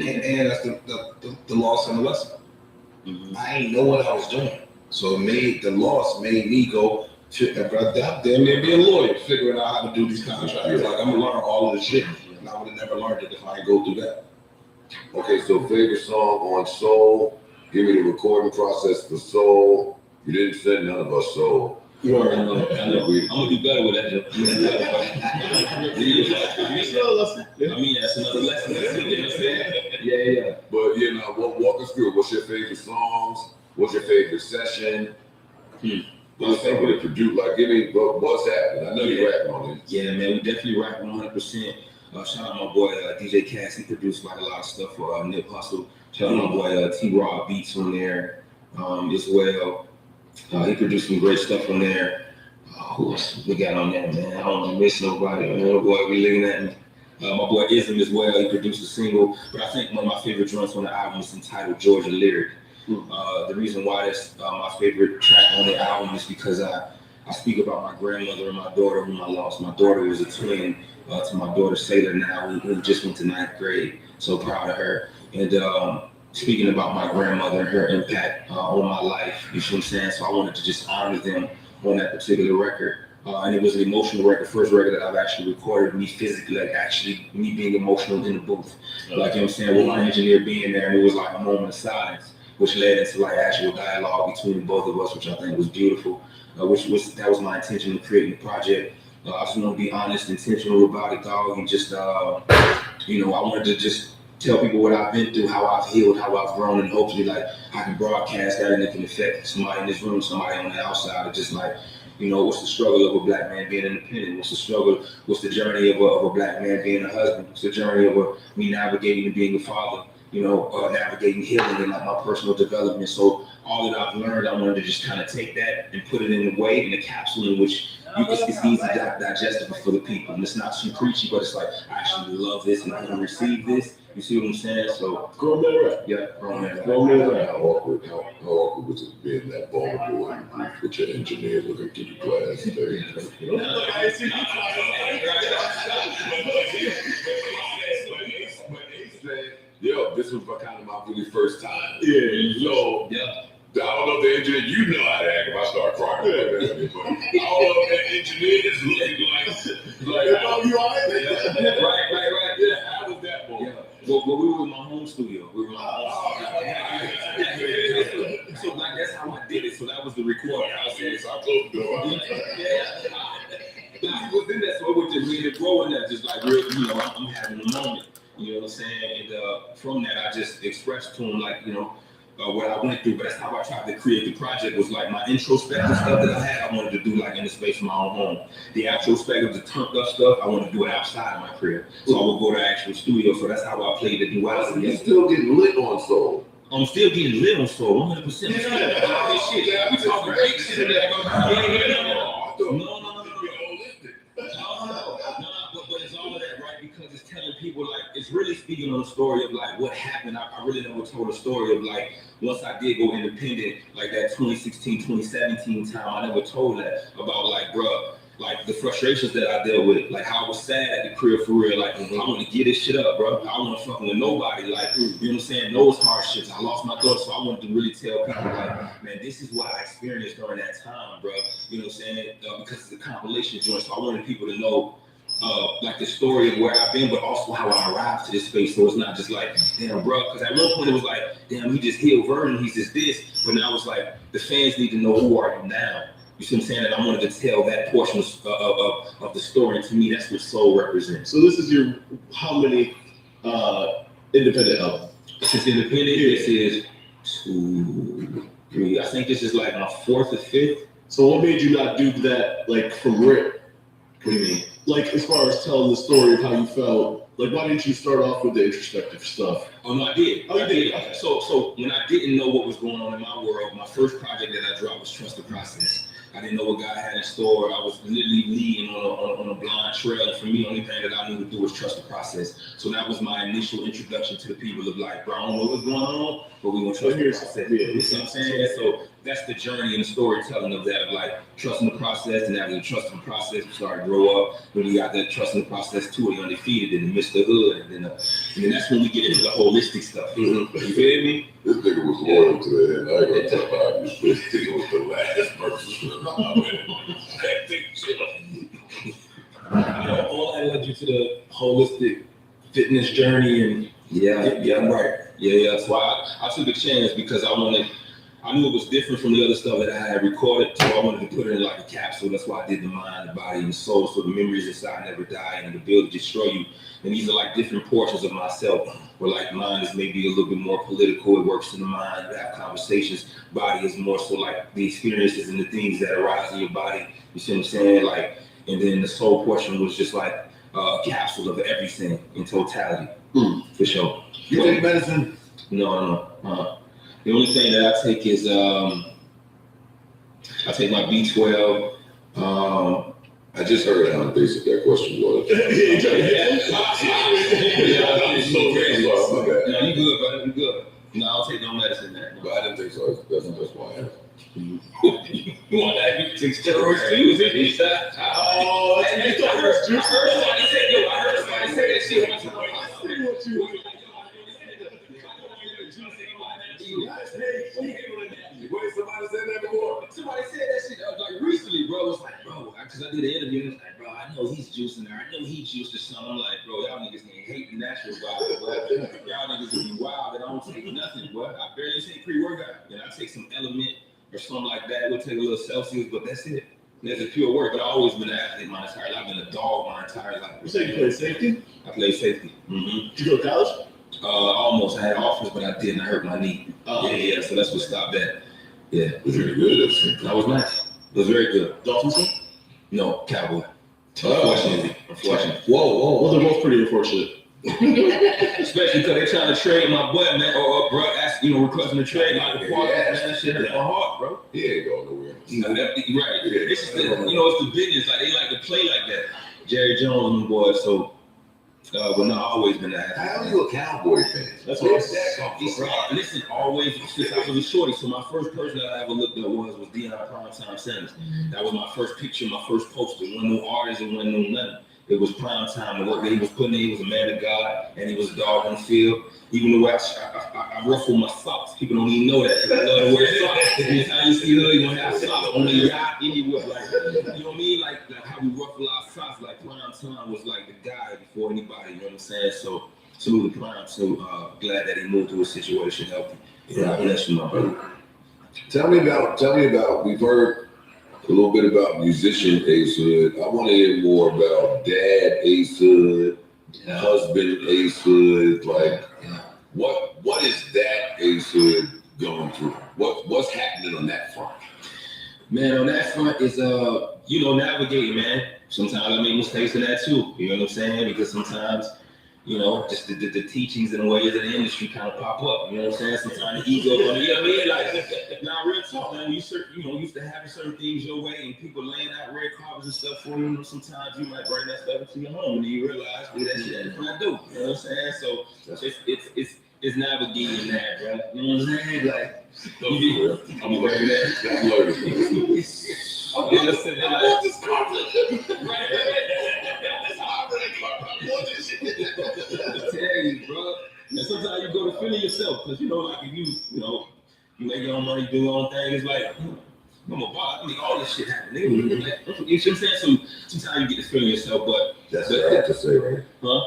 And that's the loss and the lesson. Mhm. I ain't know what I was doing. So the loss made me go to, bro, damn near be a lawyer, figuring out how to do these contracts. Like, I'm gonna learn all of this shit. And I would have never learned it if I didn't go through that. Okay, so favorite song on Soul. Give me the recording process for Soul. You didn't send none of us Soul. I know. I'm gonna do better with that, Joe. I mean, that's another lesson. You know what I'm saying? Yeah. But walk us through. What's your favorite songs? What's your favorite session? What's your favorite produce? Like, give me what's happening. I know you're rapping on it. Yeah, man, we definitely rapping 100%. Shout out my boy DJ Cass. He produced like a lot of stuff for Nip Hustle. Shout out my boy T-Raw Beats on there as well. He produced some great stuff on there. Who else we got on there, man? I don't want to miss nobody. My boy, we looking at me. My boy Ism as well. He produced a single. But I think one of my favorite joints on the album is entitled Georgia Lyric. The reason why that's my favorite track on the album is because I speak about my grandmother and my daughter whom I lost. My daughter was a twin to my daughter Sailor now, who just went to 9th grade. So proud of her. And speaking about my grandmother and her impact on my life, you see what I'm saying? So I wanted to just honor them on that particular record. And it was an emotional record, first record that I've actually recorded me physically, like actually me being emotional in the booth. Like, you know what I'm saying, with my engineer being there, and it was like a moment of silence, which led into like actual dialogue between both of us, which I think was beautiful, that was my intention in creating the project. I just want to be honest, intentional about it, dog, and just, I wanted to just tell people what I've been through, how I've healed, how I've grown, and hopefully like I can broadcast that and it can affect somebody in this room, somebody on the outside, or just like, what's the struggle of a black man being independent? What's the struggle? What's the journey of a black man being a husband? What's the journey of me navigating and being a father? Navigating healing and like my personal development. So all that I've learned, I wanted to just kind of take that and put it in a capsule in which it's easy digestible for the people. And it's not too preachy, but it's like, I actually love this and I can receive this. You see what I'm saying? So, grown man rap. Yeah, grown man rap. How awkward was it being that vulnerable and with your engineer looking through the glass? Yo, this was kind of my really first time. So, I don't know if the engineer, you know how to act if I start crying. But all of the engineers looking like you all right? Right. Yeah, how was that boy? Well, we were in my home studio. So like that's how I did it. So that was the recording. I see. So I closed the door. I was in that, so it was just really growing that, just like real, I'm having a moment. You know what I'm saying? And from that, I just expressed to him like, what I went through. But that's how I tried to create the project. Was like my introspective stuff that I had. I wanted to do like in the space of my own home. The retrospective, the turned up stuff, I wanted to do it outside of my crib. So I would go to actual studio. So that's how I played the duality. You still getting lit on Soul. I'm still getting lit on soul, 100%. Yeah, Shit. yeah, We talking big shit. No. But it's all of that, right? Because it's telling people, like, it's really speaking on the story of, like, what happened. I really never told a story of, like, once I did go independent, like that 2016, 2017 time, I never told that about, like, bruh, like the frustrations that I dealt with, like how I was sad at the crib for real, like I want to get this shit up, bro. I don't want to fucking with nobody, like, you know what I'm saying? Those hardships. I lost my daughter, so I wanted to really tell people, like, man, this is what I experienced during that time, bro. You know what I'm saying? Because it's a compilation joint, so I wanted people to know, like the story of where I've been, but also how I arrived to this space. So it's not just like, damn, bro. Because at one point it was like, damn, he just healed Vernon, he's just this. But now it's like, the fans need to know who are you now. You see what I'm saying? And I wanted to tell that portion of the story. And to me, that's what soul represents. So this is your how many independent albums? This is independent. Yeah. This is 2, 3. I think this is like my 4th or 5th. So what made you not do that, like, from Rip? What do you mean? Like, as far as telling the story of how you felt, like, why didn't you start off with the introspective stuff? Oh, no, I did. Oh, you did? Okay. So when I didn't know what was going on in my world, my first project that I dropped was Trust the Process. I didn't know what God had in store. I was literally leading on a blind trail. And for me, the only thing that I knew to do was trust the process. So that was my initial introduction to the people of, like, bro, I don't know what's going on, but we're going to trust the process. You see what I'm saying? So that's the journey and the storytelling of that, of, like, trusting the process. And after the trusting the process, we started to grow up. When we got that trusting the process too, we undefeated in the midst of the hood. And then that's when we get into the holistic stuff. Mm-hmm. You feel me? This nigga was loyal to the end. I ain't gonna talk about you. This nigga was the last person. All that led you to the holistic fitness journey, and I'm right. Yeah. So I took a chance because I knew it was different from the other stuff that I had recorded, so I wanted to put it in like a capsule. That's why I did the mind, the body, and the soul, so the memories inside never die and the ability to destroy you. And these are like different portions of myself, where like mine is maybe a little bit more political. It works in the mind. You have conversations. Body is more so like the experiences and the things that arise in your body. You see what I'm saying? Like, and then the soul portion was just like a capsule of everything in totality. For sure. You take medicine? No. The only thing that I take is I take my B12. I just heard how basic that question was. No, you good, brother. You good. No, I don't take no medicine there. No. But I didn't think so. That's why I asked. You want that? You take steroids too? Is it? Oh, I heard somebody say that shit one time. Somebody said that before? Somebody said that shit like recently, bro. It's like, bro, because I did an interview and it's like, bro, I know he's juicing there. I know he juiced or something. I'm like, bro, y'all niggas can hate the natural vibe, but y'all niggas will be wild and I don't take nothing, bro. I barely take pre-workout. And I take some element or something like that. We'll take a little Celsius, but that's it. That's a pure work. But I've always been an athlete my entire life. I've been a dog my entire life. You said you played safety? I played safety. Mm-hmm. Did you go to college? Almost. I had offers, but I didn't. I hurt my knee. Yeah. So that's what stopped that. Yeah. Was it good? That was nice. It was very good. Dolphins? No, Cowboy. Unfortunately. Whoa. Well, they're both pretty unfortunate. Especially because they're trying to trade my boy, man. Or bro, requesting a trade. Like the part, man, that shit hurt my heart, bro. He ain't going nowhere. Right. It's just it's the business. Like they like to play like that. Jerry Jones and them boys. So, but no, I've always been that. How are you a Cowboy fan? That's what Listen, always since I was a shorty. So my first person that I ever looked at was Deion Primetime Sanders. That was my first picture, my first poster. One no artist and one no nothing. It was prime time. The work that he was putting in, he was a man of God, and he was a dog on the field. Even the way I ruffle my socks, people don't even know that because I love to wear socks. Anytime you see her, you want to have socks on the yacht, anywhere. Like, you know what I mean? Like how we ruffle our socks. Like prime time was like the guy before anybody. You know what I'm saying? So salute to Prime. So glad that he moved to a situation healthy. Yeah, bless you, my brother. Tell me about. We've heard a little bit about musician Ace Hood. I want to hear more about dad Ace Hood, husband Ace Hood. Like, what is that Ace Hood going through? What's happening on that front? Man, on that front is navigating, man. Sometimes I make mistakes in that too. You know what I'm saying? Because sometimes you know, just the teachings and ways of the industry kind of pop up. You know what I'm saying? Sometimes the ego, you know what I mean? Like, now real talk, man. You know, used to having certain things your way and people laying out red carpets and stuff for you. Sometimes you might bring that stuff into your home and then you realize that shit ain't what I do. You know what I'm saying? So it's navigating that, bro. You know what I'm saying? Like, I'm aware of that. Okay, listen, I want this carpet. Right. That's how I really I want this shit. I tell you, bro. And sometimes you go to feeling yourself, because you know, like if you make your own money, do your own thing, it's like, I'm a boss. I mean, all this shit happen. Like, you know what I'm saying? So sometimes you get to feeling yourself, but That's bad to say, right? huh?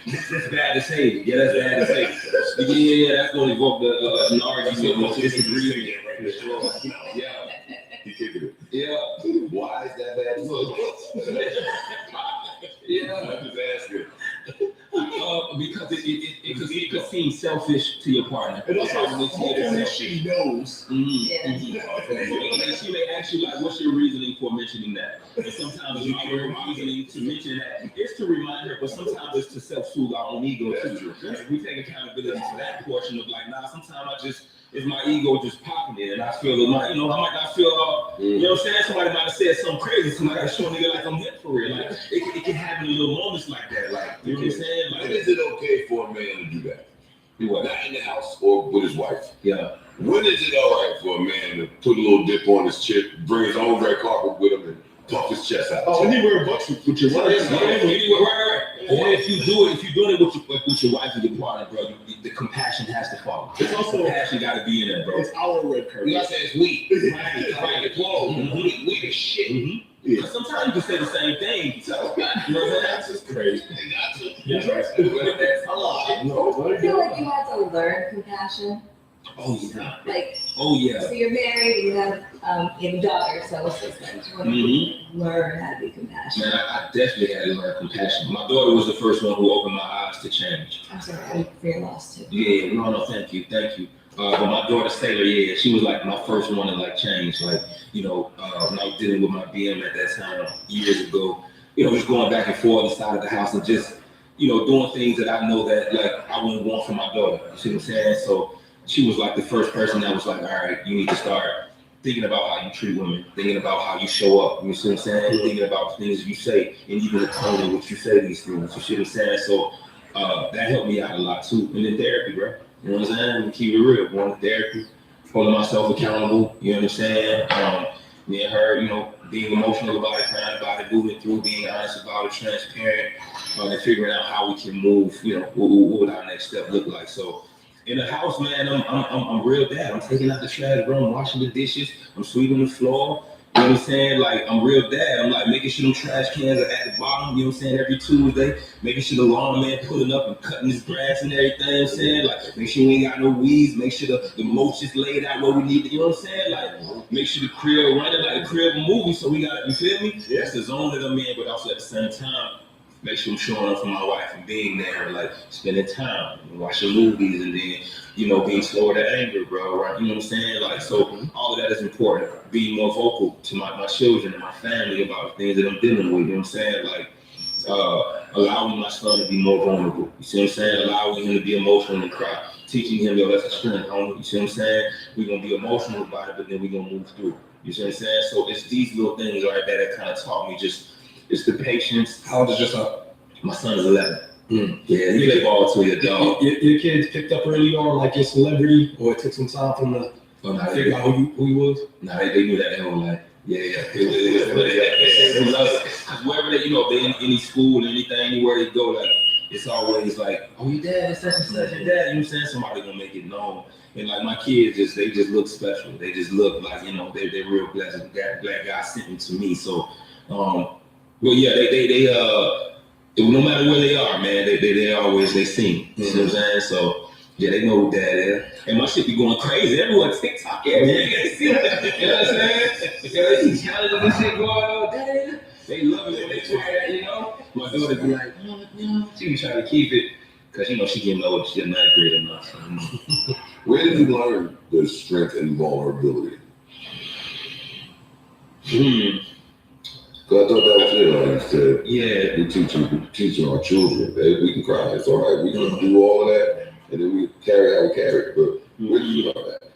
That's bad to say. Yeah, that's bad to say. Yeah, that's going to evoke an argument, disagreement. Yeah. He kicking it. Yeah. Why is that bad to say? Yeah. I'm just asking. Because it could seem selfish to your partner. And also, hopefully she knows. Yeah. She may ask you, like, what's your reasoning for mentioning that? And sometimes your reasoning to mention that is to remind her, but sometimes it's to self-soothe our own ego too. We take accountability for that portion of like, nah, sometimes it's my ego just popping it, and I feel I might not feel, you know what I'm saying? Somebody might have said something crazy, so I gotta show a nigga like I'm hip for real. Like, it can happen in little moments like that. Like, you know what I'm saying? Like, When is it okay for a man to do that? do what? Not in the house or with his wife. Yeah. When is it all right for a man to put a little dip on his chip, bring his own red carpet with him, and puff his chest out? Oh, anywhere but with your wife. Right. Or if you're doing it with your wife and your partner, bro, the compassion has to follow. It's also compassion got to be in there, bro. It's our red We carpet. gotta say it's we. Right, the clothes. We the shit. Yeah. Sometimes you can say the same thing. So, you know what I'm saying? That's just crazy. They got to. Yeah. That's a lot. No, I feel like you have to learn compassion. Oh yeah. Like, Oh yeah. so you're married, you have a daughter, so it's just like you learn how to be compassionate. Man, I definitely had to learn compassion. My daughter was the first one who opened my eyes to change. I'm sorry, I'm very lost too. Yeah, no, thank you. But my daughter Sailor, yeah, she was like my first one to like change. Like, you know, when I was dealing with my BM at that time years ago, you know, just going back and forth inside of the house and just, you know, doing things that I know that like I wouldn't want for my daughter. You see what I'm saying? So she was like the first person that was like, all right, you need to start thinking about how you treat women, thinking about how you show up. You see what I'm saying? Thinking about things you say and even the tone in which you say these things. You see what I'm saying? So that helped me out a lot too. And then therapy, bro. You know what I'm saying? We keep it real. Going to therapy, holding myself accountable. You know what I'm saying? Me and her, you know, being emotional about it, crying about it, moving through, being honest about it, transparent, and figuring out how we can move. You know, what would our next step look like? So in the house, man, I'm real dad. I'm taking out the trash, bro. I'm washing the dishes. I'm sweeping the floor. You know what I'm saying? Like, I'm real dad. I'm like making sure them trash cans are at the bottom, you know what I'm saying, every Tuesday. Making sure the lawn man pulling up and cutting his grass and everything, you know what I'm saying? Like, make sure we ain't got no weeds. Make sure the mulch is laid out where we need it, you know what I'm saying? Like, make sure the crib running like a crib movie. So we got, you feel me? Yeah. That's the zone that I'm in, but also at the same time, make sure I'm showing up for my wife and being there, like spending time, watching movies, and then, you know, being slower to anger, bro, right? You know what I'm saying? Like, so all of that is important. Being more vocal to my children and my family about the things that I'm dealing with, you know what I'm saying? Like, allowing my son to be more vulnerable, you see what I'm saying? Allowing him to be emotional and cry. Teaching him, yo, that's a strength, homie, you see what I'm saying? We're going to be emotional about it, but then we're going to move through. You see what I'm saying? So it's these little things right there that kind of taught me it's the patience. How old is your son? My son is 11. Yeah, he play ball to your dog. Your kids picked up early on like your celebrity, or it took some time for them to figure out who you was? Nah, they knew that their whole life. Yeah. They love it. Cause wherever they, you know, if they in any school or anything, anywhere they go, like, it's always like, oh, your dad is such and such, your dad. You know what I'm saying? Somebody gonna make it known. And like my kids, they just look special. They just look like, you know, they're real blessed. That black guy sent them to me. So, well, yeah, they no matter where they are, man, they always sing. You know what I'm saying? So yeah, they know who dad is. And my shit be going crazy. Everyone TikTok, man. You see that? You know what I'm saying? Yeah, they see challenges and shit going on. Dad, they love it when they try that, you know. My daughter be like, she be trying to keep it because, you know, she getting old. She's not great enough. So, Where did you learn the strength and vulnerability? 'Cause I thought that was it. Like you said, Yeah, we teaching our children that we can cry. It's all right. We can do all of that, and then we carry how we carry it. But what do you think about that?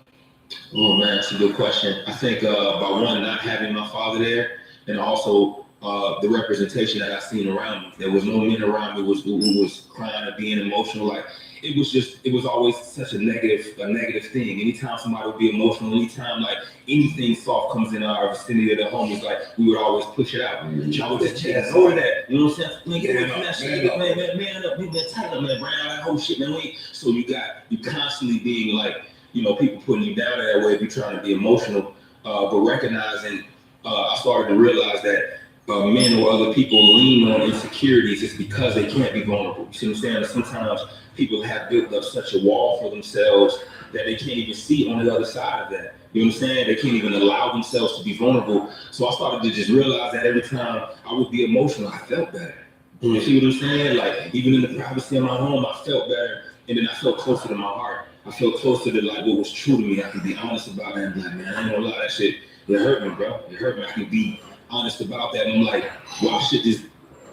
oh man, that's a good question. I think by one, not having my father there, and also the representation that I seen around me. There was no men around me who was crying or being emotional. Like it was always such a negative thing. Anytime somebody would be emotional, anytime like anything soft comes in our vicinity of the homies, like we would always push it out. I would just over that. You know what I'm saying? Man, get away from that shit. Man up, man, tighten up, man, bring out that whole shit, man. So you constantly being like, you know, people putting you down that way if you're trying to be emotional, but recognizing, I started to realize that men or other people lean on insecurities is because they can't be vulnerable. You see what I'm saying? Sometimes people have built up such a wall for themselves that they can't even see on the other side of that. You know what I'm saying? They can't even allow themselves to be vulnerable. So I started to just realize that every time I would be emotional, I felt better. You see what I'm saying? Like even in the privacy of my home, I felt better, and then I felt closer to my heart. I felt closer to like what was true to me. I could be honest about it and be like, man, I ain't gonna lie, that shit, it hurt me, bro. It hurt me. I can be honest about that. And I'm like, why should this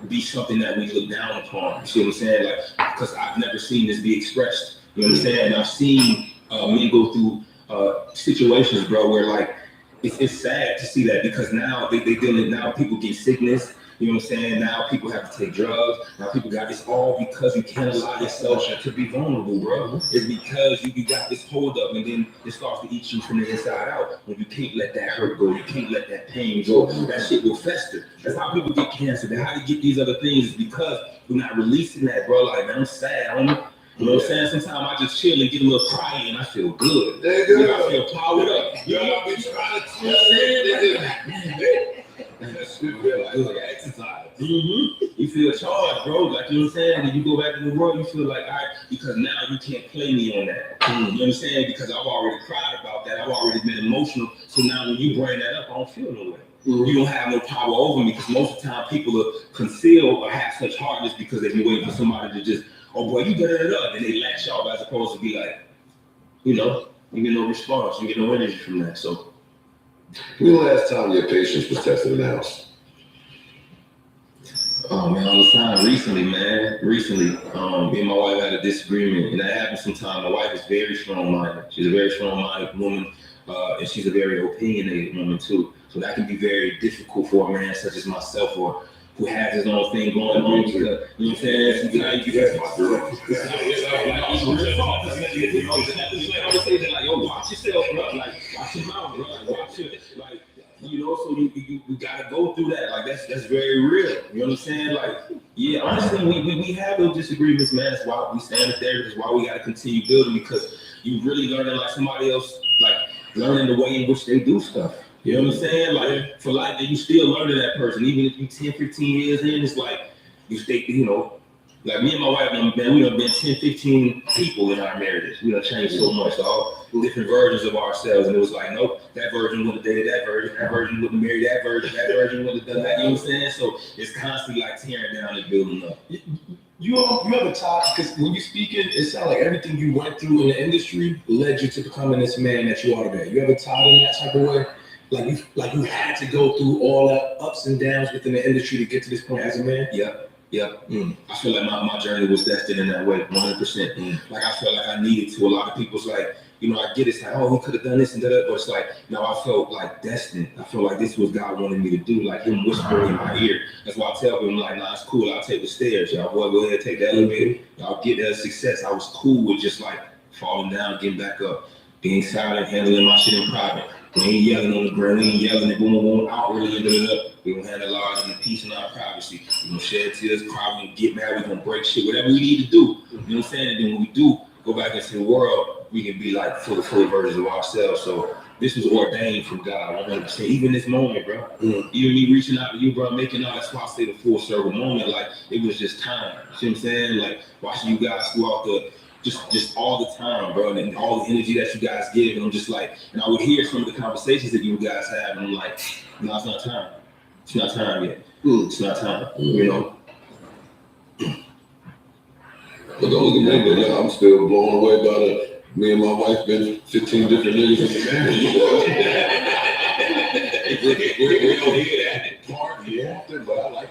be something that we look down upon? You see what I'm saying? Like, because I've never seen this be expressed. You know what I'm saying? And I've seen men go through situations, bro, where like it's sad to see that because now they dealing, now people get sickness. You know what I'm saying? Now people have to take drugs. Now people got this all because you can't allow yourself to be vulnerable, bro. It's because you got this hold up and then it starts to eat you from the inside out. When you can't let that hurt go, you can't let that pain go, that shit will fester. That's how people get cancer. That's how they get these other things is because we're not releasing that, bro. Like, man, I'm sad, homie. You know what I'm saying? Sometimes I just chill and get a little crying and I feel good. I feel powered up. You know what I mean? It's like exercise. You feel charged, bro. Like, you know what I'm saying? And you go back in the world, you feel like, all right, because now you can't play me on that. You know what I'm saying? Because I've already cried about that. I've already been emotional. So now when you bring that up, I don't feel no way. You don't have no power over me because most of the time people are concealed or have such hardness because they've been waiting for somebody to just, oh boy, you da-da-da-da, and they lash off as opposed to be like, you know, you get no response, you get no energy from that. So, when the last time your patience was tested in the house? Oh man, all the time. Recently, me and my wife had a disagreement, and that happens sometimes. My wife is very strong-minded. She's a very strong-minded woman, and she's a very opinionated woman too. So that can be very difficult for a man such as myself, or who has his own thing going on. Because, you know what I'm saying? Sometimes you get my girl. I would say that, like, yo, watch yourself, bro. Like, watch your mouth, bro. Like, watch it. Like, you know, so you gotta go through that. Like that's very real. You know what I'm saying? Like, yeah, honestly, we have those disagreements, man. That's why we stand there. That's why we gotta continue building because you really learning like somebody else, like learning the way in which they do stuff. You know what I'm saying? Like for life, you still learning that person, even if you 10, 15 years in. It's like you stay, you know. Like me and my wife, man, we done been 10, 15 people in our marriages. We done changed so much, all different versions of ourselves. And it was like, nope, that version wouldn't have dated that version wouldn't have married that version wouldn't have done that. You know what I'm saying? So it's constantly like tearing down and building up. You have a top, because when you speaking, it sounds like everything you went through in the industry led you to becoming this man that you are today. You ever tied in that type of way? Like you had to go through all the ups and downs within the industry to get to this point as a man? Yeah. I feel like my journey was destined in that way, 100%. Like I felt like I needed to. A lot of people's like, you know, I get it's like, oh, he could have done this and that, but it's like, no, I felt like destined. I feel like this was God wanted me to do, like him whispering in my ear. That's why I tell people, like, nah, it's cool. I'll take the stairs. Y'all boy, go ahead, take the elevator. Y'all get that success. I was cool with just like falling down, getting back up, being silent, handling my shit in private. We ain't yelling on the ground, we ain't yelling and going outwardly and da-da-da. We gonna handle ours in the peace and our privacy. We gonna shed tears, cry, we gonna get mad, we gonna break shit, whatever we need to do. You know what I'm saying? And then when we do go back into the world, we can be like full versions of ourselves. So this was ordained from God, 100%. Even this moment, bro. Even me reaching out to you, bro, making out, that's why I say the full circle moment. Like it was just time. You see what I'm saying? Like watching you guys throughout the just all the time, bro, and all the energy that you guys give, and I'm just like, and I would hear some of the conversations that you guys have, and I'm like, no, it's not time. It's not time yet. It's not time, you know. But don't look at me, I'm still blown away by me and my wife been 15 different niggas in the marriage. We don't hear that part often, but I like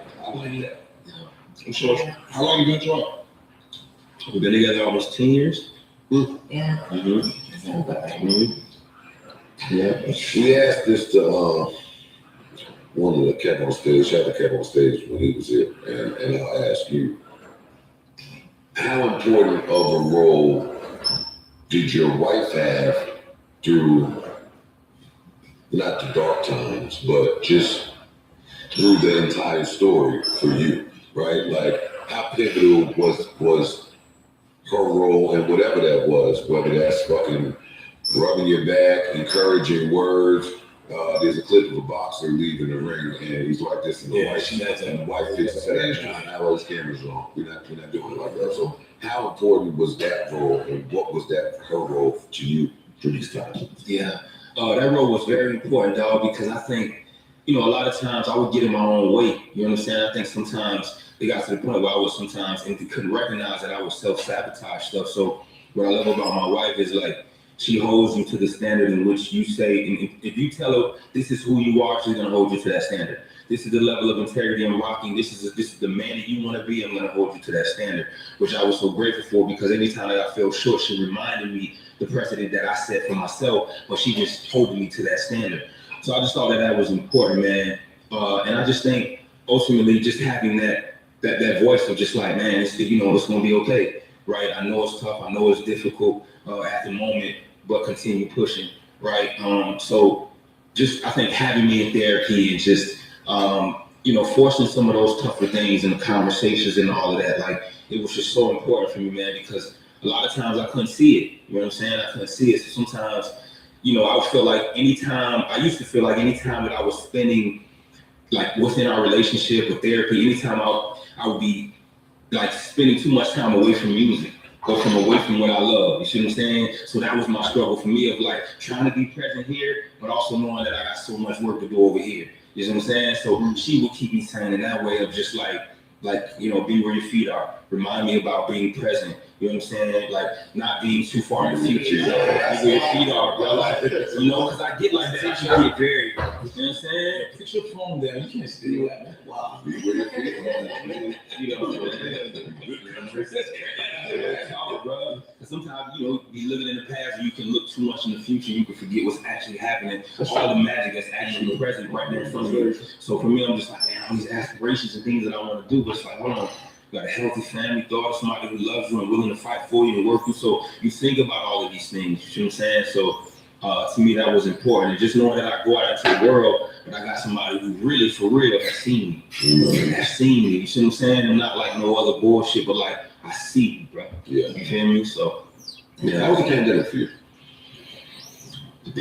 that. I'm sure. How long you been trying? We've been together almost 10 years. Yeah. Mm-hmm. Yeah. We asked this to one of the kept on stage, shout out to kept on stage when he was here, and I'll ask you, how important of a role did your wife have through not the dark times, but just through the entire story for you, right? Like, how pivotal was her role and whatever that was, whether that's fucking rubbing your back, encouraging words. There's a clip of a boxer leaving the ring, and he's like this, and the wife fixes that. Now those cameras on. We're not doing it like that. So, how important was that role, and what was her role to you through these times? Yeah. That role was very important, dog, because I think, a lot of times I would get in my own way. You know what I'm saying? I think sometimes it got to the point where I was sometimes and couldn't recognize that I would self-sabotage stuff. So what I love about my wife is like, she holds you to the standard in which you say, and if you tell her this is who you are, she's gonna hold you to that standard. This is the level of integrity I'm rocking. This is the man that you want to be. I'm gonna hold you to that standard, which I was so grateful for, because anytime that I fell short, she reminded me the precedent that I set for myself, but she just holding me to that standard. So I just thought that was important, man. And I just think ultimately just having that voice of just like, man, it's gonna be okay, right? I know it's tough. I know it's difficult at the moment, but continue pushing, right? So just, I think having me in therapy and just, forcing some of those tougher things and the conversations and all of that, like, it was just so important for me, man, because a lot of times I couldn't see it. You know what I'm saying? I couldn't see it. So sometimes, I used to feel like anytime that I was spending, like, within our relationship or therapy, anytime I would be, like, spending too much time away from music, or away from what I love. You see what I'm saying? So that was my struggle for me, of like trying to be present here, but also knowing that I got so much work to do over here. You see what I'm saying? So she would keep me sane in that way of just like, be where your feet are. Remind me about being present. You know what I'm saying? Like, not being too far in the future. Be where your feet are, bro. Like, because I get like that. I get very, you know what I'm saying? Put your phone down. You can't steal that. Wow. Be where your feet Bro. Sometimes, be living in the past, and you can look too much in the future, you can forget what's actually happening, all the magic that's actually present right there in front of you. So for me, I'm just like, man, all these aspirations and things that I want to do, but it's like, hold on, you got a healthy family, daughter, somebody who loves you and willing to fight for you and work you. So you think about all of these things, you know what I'm saying? So to me, that was important. And just knowing that I go out into the world and I got somebody who really, for real, has seen me. Has seen me, you see what I'm saying? And not like no other bullshit, but like, I see you, bro. Yeah. You feel me? So, yeah. How was the pandemic for you? The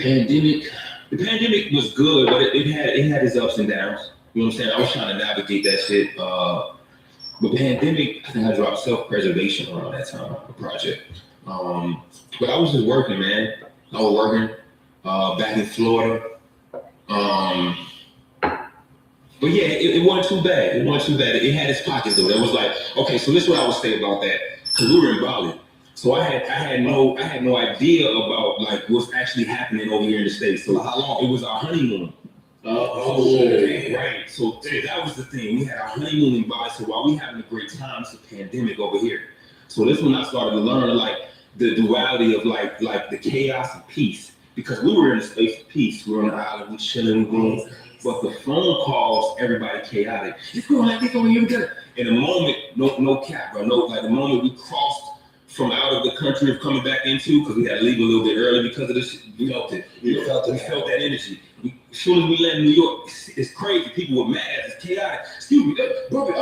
pandemic was good, but it had its ups and downs. You know what I'm saying? I was trying to navigate that shit. But pandemic, I think I dropped Self-Preservation around that time, the project. But I was just working, man. I was working back in Florida. But yeah, it wasn't too bad. It wasn't too bad. It had its pockets though. That was like, okay, so this is what I would say about that. Cause we were in Bali. So I had no idea about like what's actually happening over here in the States. So how long? It was our honeymoon. Right. So that was the thing. We had our honeymoon in Bali. So while we having a great time, it's a pandemic over here. So this when I started to learn like the duality of like the chaos and peace. Because we were in a space of peace. We were on the island, we chilling, room. But the phone calls, everybody chaotic. It's going like this over here together. In a moment, no cap, bro. The moment we crossed from out of the country of coming back into, because we had to leave a little bit early because of this, we felt it. We felt that energy. As soon as we landed in New York, it's crazy. People were mad. It's chaotic. Excuse me, brother.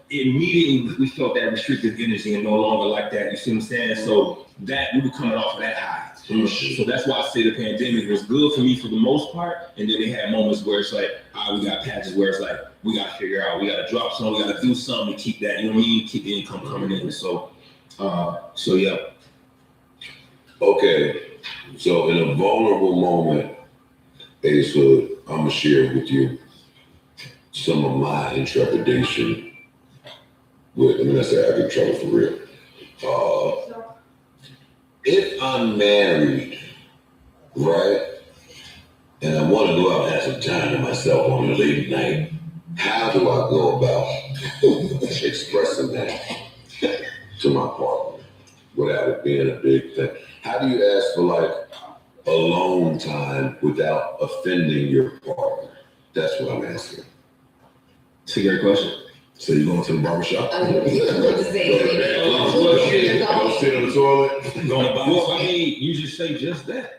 Immediately, we felt that restrictive energy and no longer like that. You see what I'm saying? So that we were coming off of that high. So that's why I say the pandemic was good for me for the most part. And then they had moments where it's like, we got patches where it's like, we got to figure out, we got to drop something, we got to do something to keep that, you know what I mean? Keep the income coming in. So yeah. Okay. So in a vulnerable moment, Ace Hood, I'm going to share with you some of my intrepidation with, let's say I get in trouble for real. If I'm married, right, and I want to go out and have some time to myself on a late night, how do I go about expressing that to my partner without it being a big thing? How do you ask for like alone time without offending your partner? That's what I'm asking. It's a great question. So you going to the barbershop? I was about to say, Go sit on the toilet. Well, I mean, you just say just that.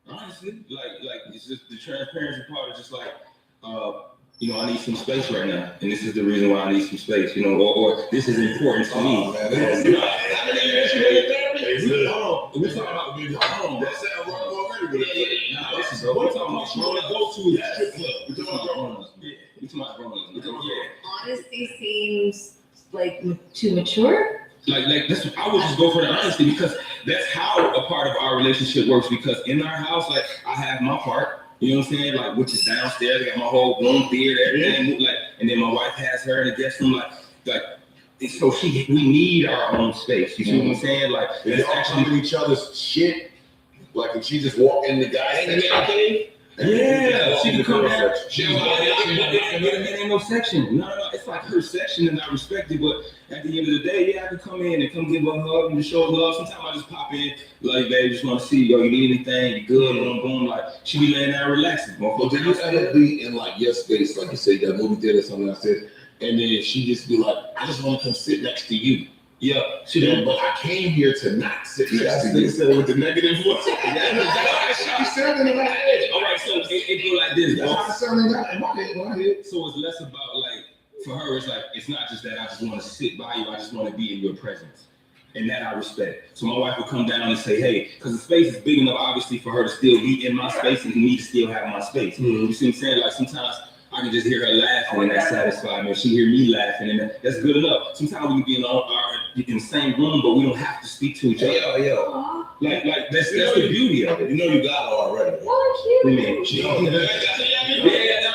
Honestly, like it's just the transparency part is just like, you know, I need some space right now, and this is the reason why I need some space. You know, or this is important to me. Oh, man, We're talking about that sounds wrong already. Nah, listen, bro. We're talking about grown ups. Go to a strip club. We're talking about grown ups. Yeah, we're talking about grown ups. Yeah. honesty seems like too mature. Like that's I would just go for the honesty because that's how a part of our relationship works. Because in our house, like I have my part, you know what I'm saying, like which is downstairs. I got my whole room theater, everything, like, and then my wife has her in the guest room, like. So we need our own space. You see what I'm saying? Like They all come to each other's shit. Like if she just walk in the guy section. Yeah, she can come down. It ain't no section. No, it's like her section, and I respect it. But at the end of the day, yeah, I can come in and come give her a hug and just show love. Sometimes I just pop in, like, babe, just want to see you. Yo, you need anything? You good? Boom, boom. Like she be laying there relaxing. Well, did you ever be in like your space, like you say, that movie theater or something like that, and then she just be like, I just want to come sit next to you. Yeah, She did, but I came here to not sit next to you. Said it with the negative voice. She sounded in my head. All right, so it go like this, That's bro. how it sounded in my head. So it's less about like for her. It's like it's not just that I just want to sit by you. I just want to be in your presence, and that I respect. So my wife will come down and say, "Hey," because the space is big enough, obviously, for her to still be in my space and me to still have my space. Mm-hmm. You see what I'm saying? Like sometimes I can just hear her laughing and that satisfies me. Or she hear me laughing and that's good enough. Sometimes we can be in the same room, but we don't have to speak to each other. Yeah. Like that's the beauty of it. You know you got her already. Oh, cute. Yeah,